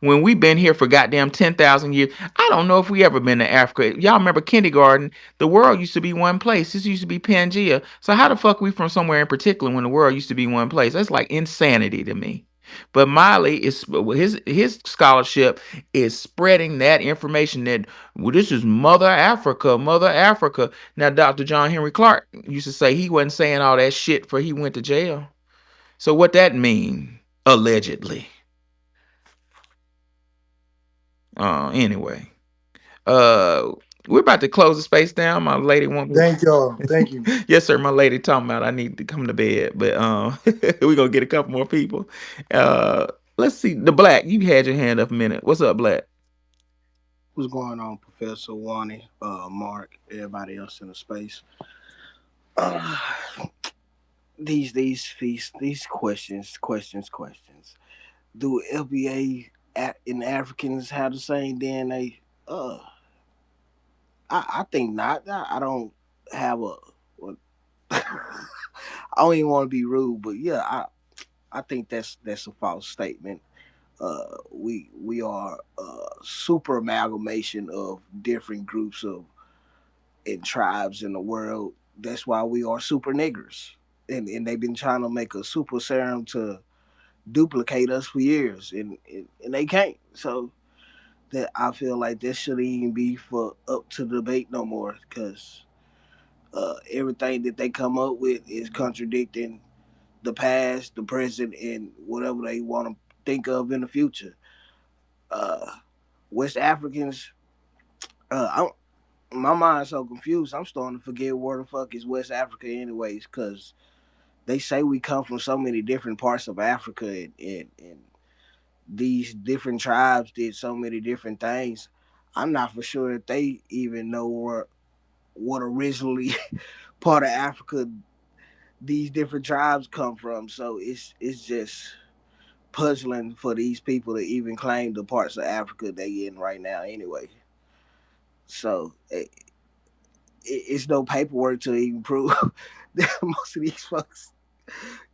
when we've been here for goddamn 10,000 years. I don't know if we ever been to Africa. Y'all remember kindergarten? The world used to be one place. This used to be Pangea. So how the fuck we from somewhere in particular when the world used to be one place? That's like insanity to me. But Miley is his scholarship is spreading that information that, well, this is Mother Africa, Mother Africa. Now, Dr. John Henry Clark used to say he wasn't saying all that shit for he went to jail. So what that mean? Allegedly. Anyway. Uh, we're about to close the space down. My lady want me. Thank y'all. Thank you. Yes, sir. My lady talking about I need to come to bed, but we gonna get a couple more people. Uh, let's see. The Black, you had your hand up a minute. What's up, Black? What's going on, Professor Wani, Mark, everybody else in the space? Uh, these questions. Do FBA and Africans have the same DNA? Uh, I think not. I don't have a. I don't even want to be rude, but yeah, I think that's a false statement. We are a super amalgamation of different groups of and tribes in the world. That's why we are super niggers. And they've been trying to make a super serum to duplicate us for years, and they can't. So that I feel like this shouldn't even be for up to debate no more, because everything that they come up with is contradicting the past, the present, and whatever they want to think of in the future. Uh, West Africans, my mind's so confused. I'm starting to forget where the fuck is West Africa, anyways, because they say we come from so many different parts of Africa, and these different tribes did so many different things. I'm not for sure if they even know what originally part of Africa these different tribes come from. So it's just puzzling for these people to even claim the parts of Africa they in right now anyway. So it's no paperwork to even prove that most of these folks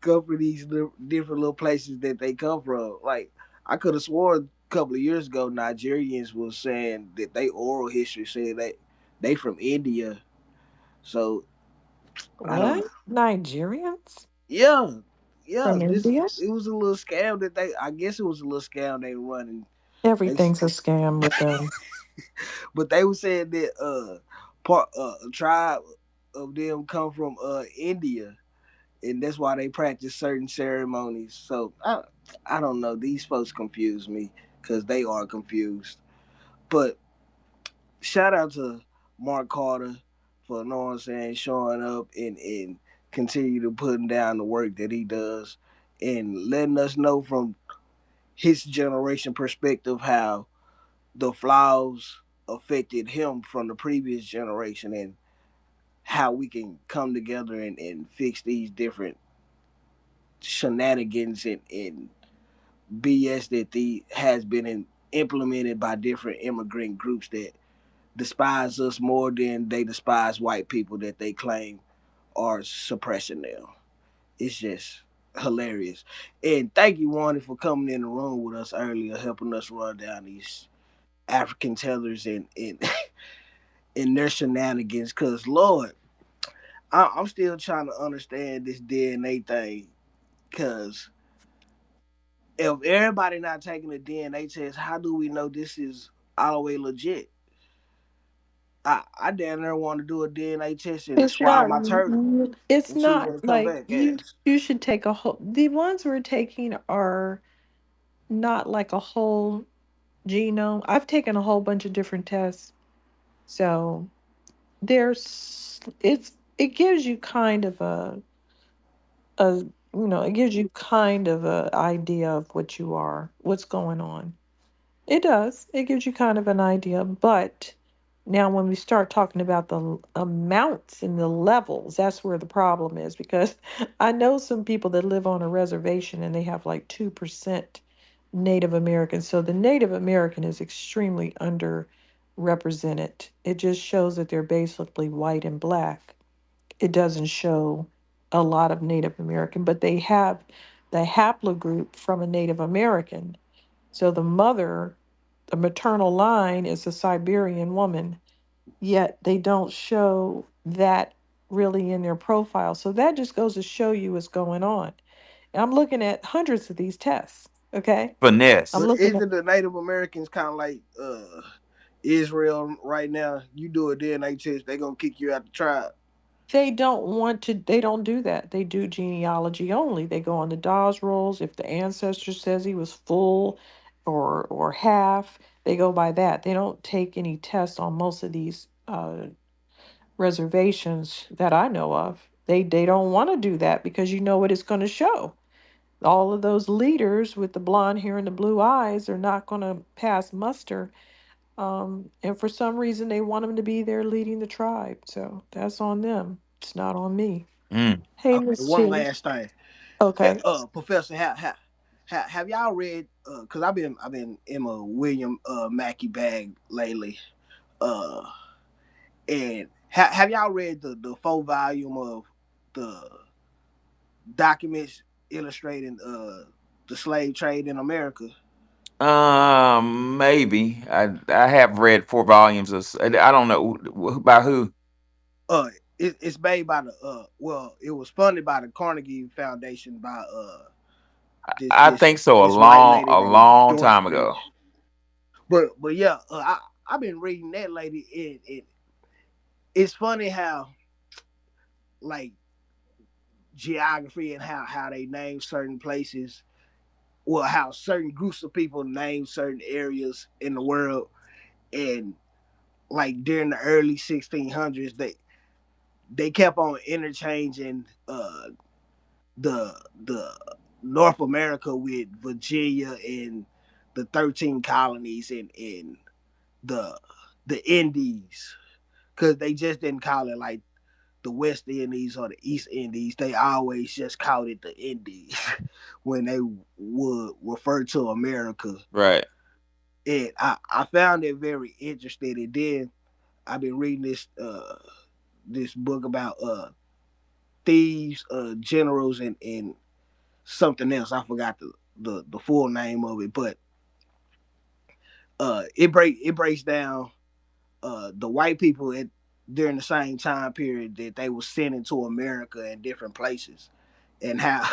come from these different little places that they come from. Like, I could have sworn a couple of years ago Nigerians was saying that they oral history said they from India. So I don't What? know. Nigerians Yeah, yeah. from This India? it was a little scam that they. I guess it was a little scam they were running. They, Everything's a scam with them. but they were saying that part a tribe of them come from India, and that's why they practice certain ceremonies. So I don't know. These folks confuse me because they are confused. But shout out to Mark Carter for, know what I'm saying, showing up and continue to putting down the work that he does and letting us know from his generation perspective how the flaws affected him from the previous generation, and how we can come together and fix these different shenanigans and BS that the has been implemented by different immigrant groups that despise us more than they despise white people that they claim are suppressing them. It's just hilarious. And thank you, Wanda, for coming in the room with us earlier, helping us run down these African tellers and and their shenanigans. Cause Lord, I'm still trying to understand this DNA thing. Cause if everybody not taking a DNA test, how do we know this is all the way legit? I damn near want to do a DNA test and It's swab not. my turtle It's and see not what it come like back you. as. You should take a whole. The ones we're taking are not like a whole genome. I've taken a whole bunch of different tests, so it gives you kind of a it gives you kind of a idea of what you are, what's going on. It does. It gives you kind of an idea. But now, when we start talking about the amounts and the levels, that's where the problem is. Because I know some people that live on a reservation and they have like 2% Native American. So the Native American is extremely underrepresented. It just shows that they're basically white and black. It doesn't show a lot of Native American, but they have the haplogroup from a Native American. So the maternal line is a Siberian woman, yet they don't show that really in their profile. So that just goes to show you what's going on. And I'm looking at hundreds of these tests. Okay. I'm Finesse. But looking at, isn't the Native Americans kind of like Israel right now? You do a DNA test, they gonna kick you out the tribe. they don't do that. They do genealogy only. They go on the Dawes rolls. If the ancestor says he was full or half, they go by that. They don't take any tests on most of these reservations that I know of. They don't want to do that because you know what it's going to show. All of those leaders with the blonde hair and the blue eyes are not going to pass muster. And for some reason, they want them to be there leading the tribe. So that's on them. It's not on me. Mm. Hey, Okay, Miss one Chili. last thing. Okay. Professor, have y'all read? Cause I've been in a William Mackey bag lately. Uh, and have y'all read the full volume of the documents illustrating the slave trade in America? Maybe I have read 4 volumes of. I don't know by who. Uh, it's made by the well, it was funded by the Carnegie Foundation by this I this think so. this white lady A named long Doris time Day. ago. But yeah, I've been reading that lady. It's funny how like geography and how they name certain places, well, how certain groups of people name certain areas in the world, and like during the early 1600s, they kept on interchanging the North America with Virginia and the 13 colonies and the the Indies, because they just didn't call it like the West Indies or the East Indies. They always just called it the Indies when they would refer to America. Right. And I found it very interesting. And then I've been reading this book about thieves, generals, and something else. I forgot the full name of it, but it breaks down the white people at during the same time period that they were sent into America in different places, and how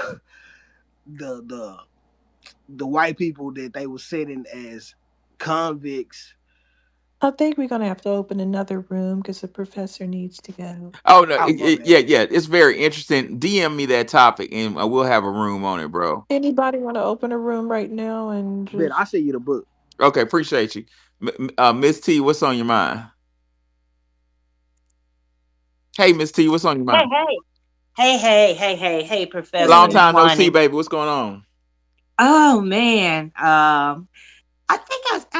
the the white people that they were sitting as convicts. I think we're gonna have to open another room because the professor needs to go. Oh no, Oh my bad. yeah, yeah. It's very interesting. DM me that topic, and we'll have a room on it, bro. Anybody want to open a room right now and Ben, I just send you the book. Okay, appreciate you, Miss T. What's on your mind? Hey, Miss T. What's on your Hey, mind? hey, hey, Long Professor hey? time no see, Juaning. baby. What's going on? Oh man, I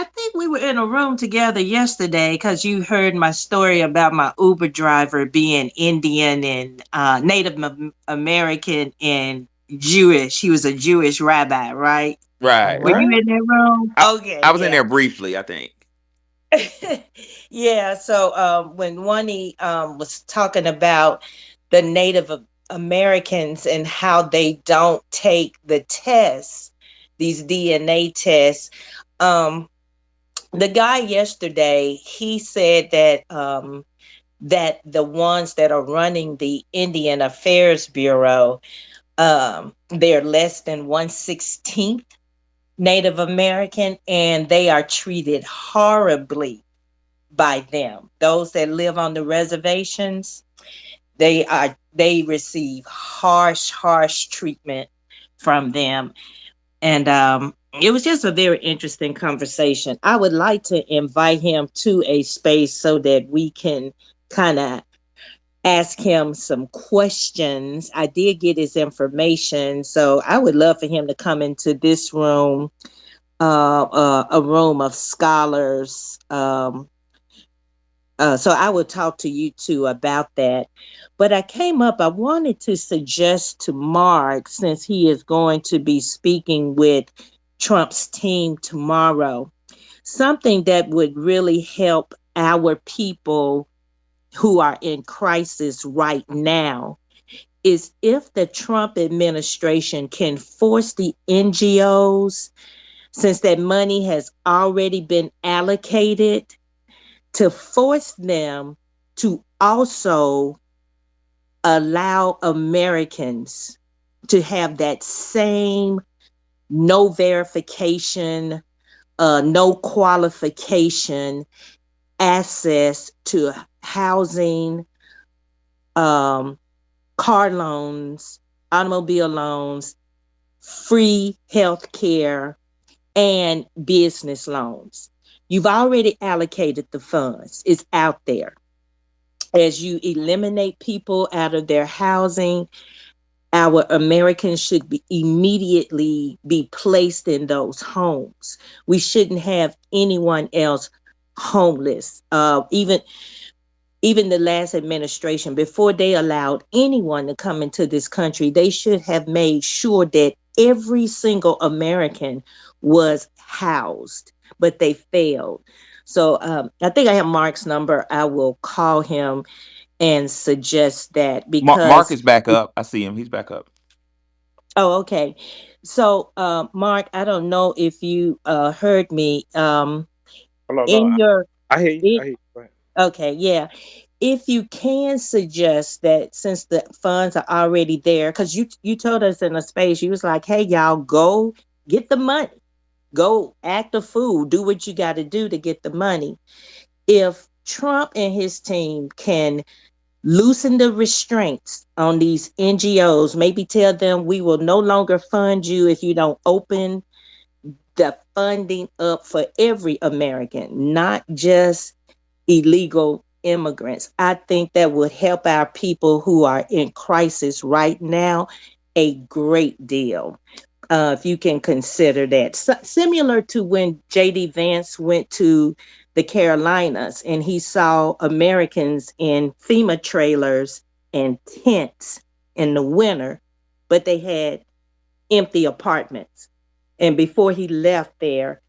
think we were in a room together yesterday because you heard my story about my Uber driver being Indian and American and Jewish. He was a Jewish rabbi, right? Right. Were you What? in that room? I, Okay, I was in yeah. there briefly, I think. Yeah, so when Wani was talking about the Americans and how they don't take the tests, these DNA tests, um, the guy yesterday he said that the ones that are running the Indian Affairs Bureau, they're less than 1/16th Native American, and they are treated horribly by them. Those that live on the reservations, they receive harsh treatment from them. And it was just a very interesting conversation. I would like to invite him to a space so that we can kind of ask him some questions. I did get his information, so I would love for him to come into this room, a room of scholars. So I will talk to you too about that. But I came up, I wanted to suggest to Mark, since he is going to be speaking with Trump's team tomorrow, something that would really help our people who are in crisis right now is if the Trump administration can force the NGOs, since that money has already been allocated, to force them to also allow Americans to have that same no verification, no qualification access to housing, um, car loans, automobile loans, free health care, and business loans. You've already allocated the funds, it's out there. As you eliminate people out of their housing, our Americans should be immediately be placed in those homes. We shouldn't have anyone else homeless. Even the last administration, before they allowed anyone to come into this country, they should have made sure that every single American was housed, but they failed. So I think I have Mark's number. I will call him and suggest that Mark because is back up. I see him. He's back up. oh, okay. So, Mark, I don't know if you heard me. Oh, no, no, In your I hear you. it, I hear you. Go ahead. okay, yeah. If you can suggest that since the funds are already there, because you told us in a space, you was like, hey, y'all, go get the money, go act a fool, do what you got to do to get the money. If Trump and his team can loosen the restraints on these NGOs, maybe tell them we will no longer fund you if you don't open the funding up for every American, not just illegal immigrants. I think that would help our people who are in crisis right now a great deal. If you can consider that. Similar to when J.D. Vance went to the Carolinas and he saw Americans in FEMA trailers and tents in the winter, but they had empty apartments. And before he left there,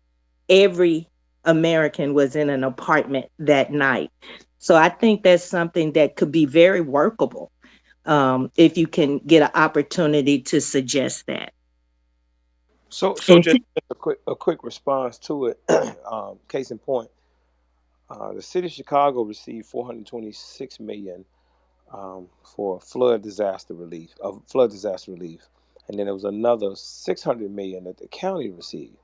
every American was in an apartment that night. So I think that's something that could be very workable if you can get an opportunity to suggest that. So And just a quick response to it. Case in point, the city of Chicago received 426 million for flood disaster relief, and then there was another 600 million that the county received.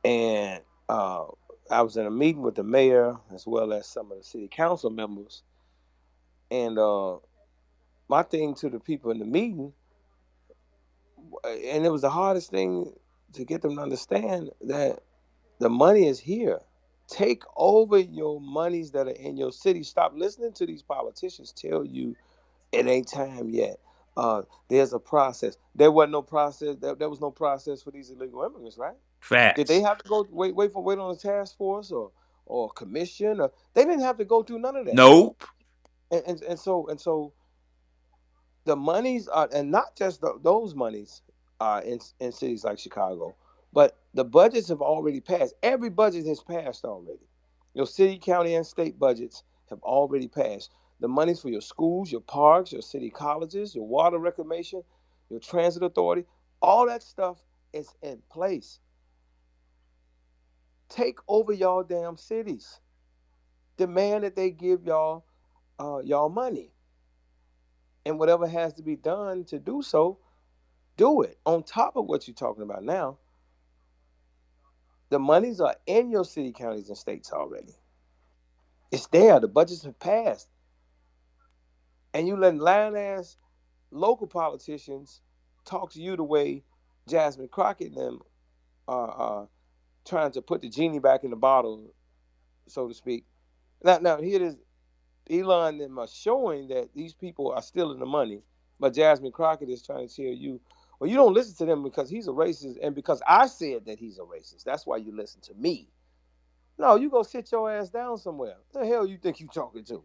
And uh, I was in a meeting with the mayor as well as some of the city council members, and my thing to the people in the meeting, and it was the hardest thing to get them to understand that the money is here. Take over your monies that are in your city. Stop listening to these politicians tell you it ain't time yet. There's a process. There wasn't no process. There was no process for these illegal immigrants, right? Did they Facts. have to go wait on a task force or commission? Or they didn't have to go through none of that. Nope. And so the monies are, and not just those monies are in cities like Chicago, but the budgets have already passed. Every budget has passed already. Your city, county, and state budgets have already passed. The monies for your schools, your parks, your city colleges, your water reclamation, your transit authority, all that stuff is in place. Take over y'all damn cities. Demand that they give y'all money, and whatever has to be done to do so, do it. On top of what you're talking about now, the monies are in your city, counties, and states already. It's there. The budgets have passed, and you let lying ass local politicians talk to you the way Jasmine Crockett and them are trying to put the genie back in the bottle, so to speak. Now here it is. Elon and them are showing that these people are stealing the money, but Jasmine Crockett is trying to tell you, well, you don't listen to them because he's a racist, and because I said that he's a racist. That's why you listen to me. No, you go sit your ass down somewhere. What the hell you think you talking to?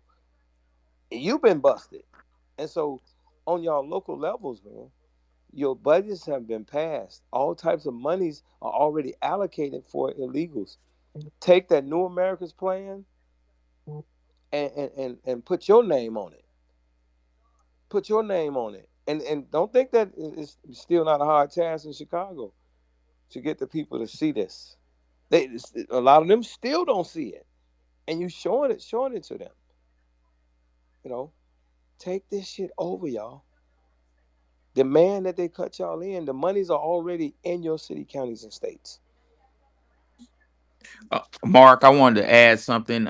You've been busted. And so on y'all local levels, man, your budgets have been passed. All types of monies are already allocated for illegals. Take that New Americans plan and put your name on it. Put your name on it. And don't think that it's still not a hard task in Chicago to get the people to see this. A lot of them still don't see it. And you showing it to them. You know, take this shit over, y'all. Demand that they cut y'all in. The monies are already in your city, counties, and states. Mark, I wanted to add something.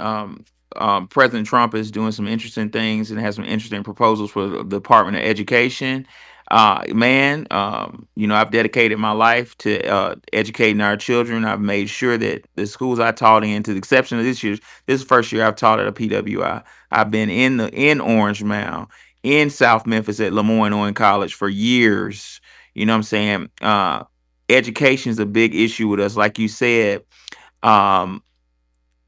President Trump is doing some interesting things and has some interesting proposals for the Department of Education. Man, I've dedicated my life to educating our children. I've made sure that the schools I taught in, to the exception of this is the first year I've taught at a PWI. I've been in Orange Mound, in South Memphis at Lemoyne College for years. You know what I'm saying? Education is a big issue with us, like you said. um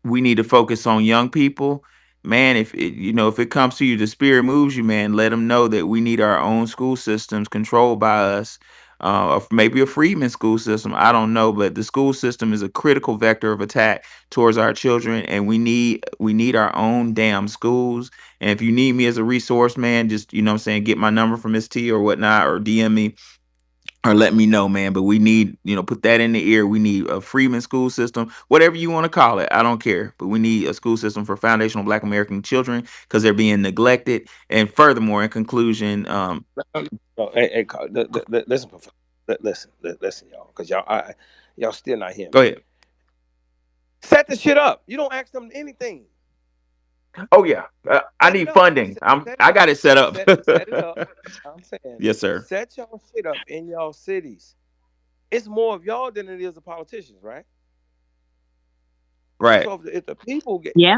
we need to focus on young people, man. If it comes to you, the spirit moves you, man, let them know that we need our own school systems controlled by us, or maybe a freedman school system, I don't know, but the school system is a critical vector of attack towards our children, and we need our own damn schools. And if you need me as a resource, man, just, what I'm saying, get my number from Miss T or whatnot, or DM me. or let me know, man. But we need, put that in the ear. We need a Freeman school system, whatever you want to call it. I don't care. But we need a school system for foundational Black American children because they're being neglected. And furthermore, in conclusion, No, hey, listen, listen, y'all, because y'all still not hearing go me. ahead. Set the shit up. You don't ask them anything. Oh yeah, I Set it need up. funding. Set it I up. got it set up. Set it up. I'm saying, Yes, sir. set y'all shit up in y'all cities. It's more of y'all than it is the politicians, right? Right. So if the people get Yeah.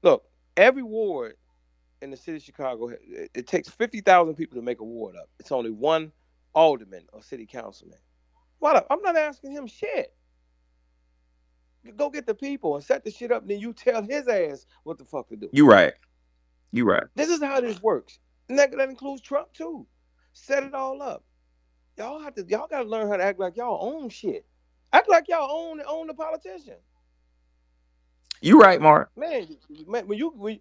look, every ward in the city of Chicago, it takes 50,000 people to make a ward up. It's only one alderman or city councilman. What? I'm not asking him shit. Go get the people and set the shit up, and then you tell his ass what the fuck to do. You right. You right. This is how this works. And that includes Trump too. Set it all up. Y'all gotta learn how to act like y'all own shit. Act like y'all own the politician. You right, Mark. Man, man, when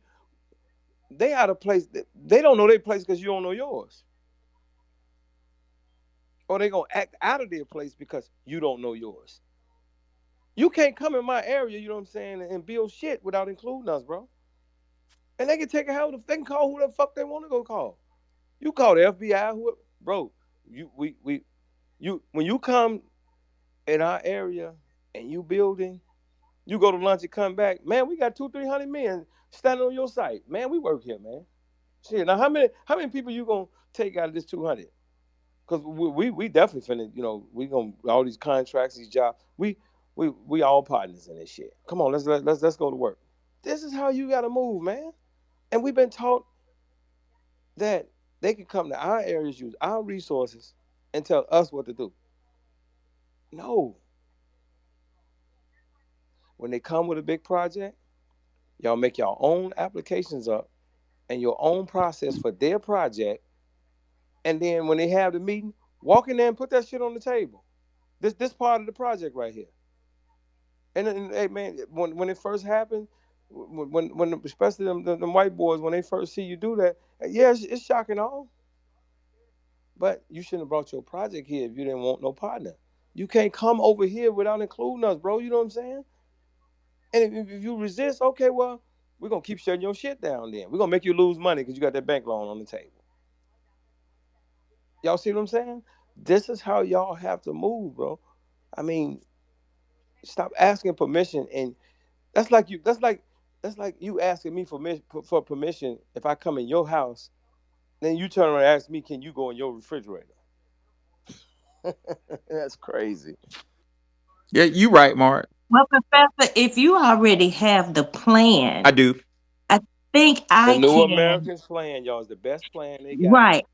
they out of place, they don't know their place because you don't know yours. Or they gonna act out of their place because you don't know yours. You can't come in my area, you know what I'm saying, and build shit without including us, bro. And they can take a hell of they can call who the fuck they want to go call. You call the FBI, who, bro. You when you come in our area and you building, you go to lunch and come back, man. We got 200-300 men standing on your site, man. We work here, man. Shit. Now how many people you gonna take out of this 200? Because we definitely finna, we gonna all these contracts, these jobs. We all partners in this shit. Come on, let's go to work. This is how you gotta move, man. And we've been taught that they can come to our areas, use our resources, and tell us what to do. No, when they come with a big project, y'all make your own applications up and your own process for their project. And then when they have the meeting, walk in there and put that shit on the table. This part of the project right here. And hey man, when it first happened, when especially them white boys when they first see you do that, yeah, it's shocking all. But you shouldn't have brought your project here if you didn't want no partner. You can't come over here without including us, bro. You know what I'm saying? And if you resist, okay, well, we're gonna keep shutting your shit down. Then we're gonna make you lose money because you got that bank loan on the table. Y'all see what I'm saying? This is how y'all have to move, bro. I mean, stop asking permission, and that's like you. That's like you asking me for permission if I come in your house. Then you turn around and ask me, can you go in your refrigerator? That's crazy. Yeah, you right, Mark. Well, Professor, if you already have the I plan, do. I think The I New can, Americans plan, y'all, is the best plan they got right.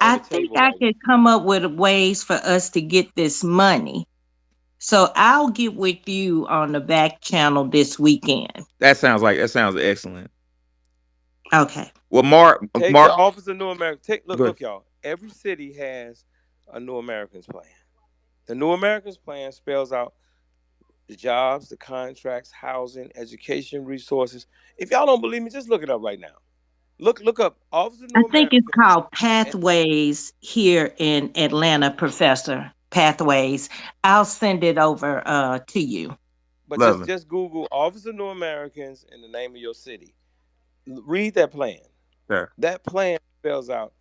on I the think table I right now. can come up with ways for us to get this money. So I'll get with you on the back channel this weekend. That sounds excellent. Okay. Well, Mark, Take the Mark, Office of New Americans. go ahead. Look, y'all. Every city has a New Americans plan. The New Americans plan spells out the jobs, the contracts, housing, education, resources. If y'all don't believe me, just look it up right now. Look up Office of I New think it's Americans. called And, Pathways here in Atlanta, Professor. Pathways. I'll send it over to you. but just Lovely. just Google Office of New Americans and the name of your city. Read that plan. Sure. That plan spells out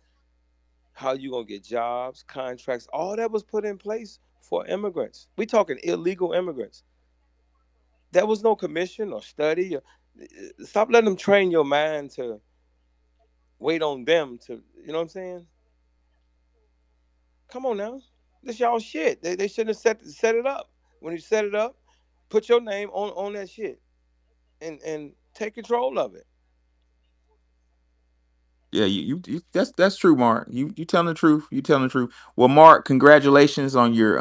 how you gonna get jobs, contracts, all that was put in place for immigrants. We talking illegal immigrants. There was no commission or study. Stop letting them train your mind to wait on them to. You know what I'm saying? Come on now, this y'all shit. They shouldn't have set it up. When you set it up, put your name on that shit and take control of it. Yeah, that's true, Mark. You telling the truth. You telling the truth. Well, Mark, congratulations on your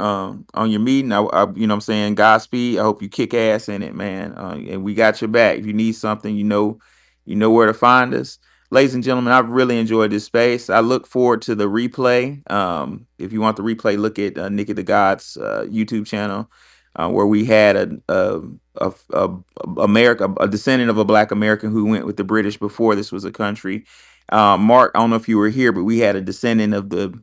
meeting. What I'm saying, Godspeed. I hope you kick ass in it, man. And we got your back. If you need something, you know where to find us. Ladies and gentlemen, I've really enjoyed this space. I look forward to the replay. If you want the replay, look at Nikki the God's YouTube channel, where we had a America, a descendant of a Black American who went with the British before this was a country. Mark, I don't know if you were here, but we had a descendant of the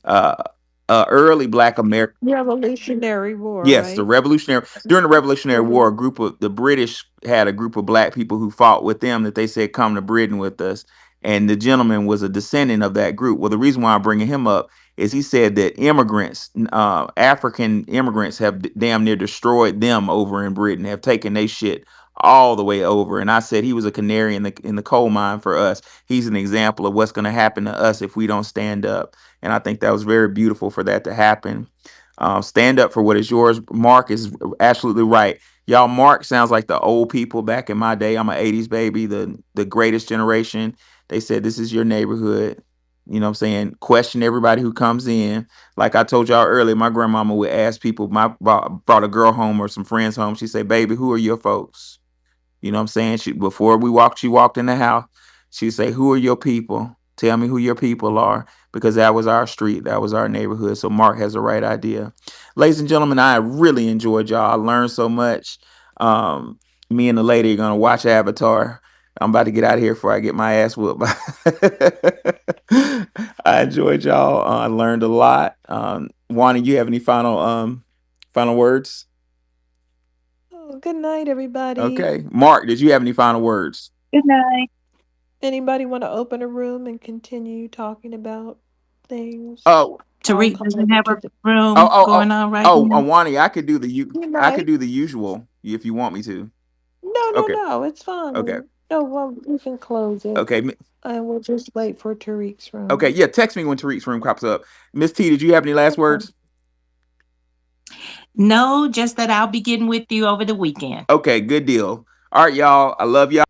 uh, early Black American. Revolutionary War, Yes, the right? Revolutionary during the Revolutionary War, Mhm. a group of the British had a group of black people who fought with them that they said come to Britain with us, and the gentleman was a descendant of that group. Well, the reason why I'm bringing him up is he said that immigrants, African immigrants, have damn near destroyed them over in Britain, have taken their shit all the way over. And I said he was a canary in the coal mine for us. He's an example of what's going to happen to us if we don't stand up. And I think that was very beautiful for that to happen. Stand up for what is yours. Mark is absolutely right. Y'all, Mark sounds like the old people back in my day. I'm an 80s baby, the greatest generation. They said this is your neighborhood. You know what I'm saying? Question everybody who comes in. Like I told y'all earlier, my grandmama would ask people, brought a girl home or some friends home. She'd say, baby, who are your folks? You know what I'm saying? Before she walked in the house, she'd say, who are your people? Tell me who your people are, because that was our street, that was our neighborhood. So Mark has the right idea. Ladies and gentlemen, I really enjoyed y'all. I learned so much. Um, Me and the lady are gonna watch Avatar. I'm about to get out of here before I get my ass whooped. I enjoyed y'all. I learned a lot. Wani, you have any final words? Oh, good night, everybody. Okay. Mark, did you have any final words? Good night. Anybody want to open a room and continue talking about things? Oh, I'll Tariq come doesn't over have to a the. oh, room oh, oh, going on right oh, now. Wani, Good I could night. do the usual if you want me to. No, no, Okay. no. It's Okay. fine. No, well, we can close it, Okay. and we'll just wait for Tariq's Okay. room. Yeah. Text me when Tariq's room pops up. Miss T, did you have any last Okay. words? No, just that I'll be getting with you over the weekend. Okay. Good deal. All right, y'all. I love y'all.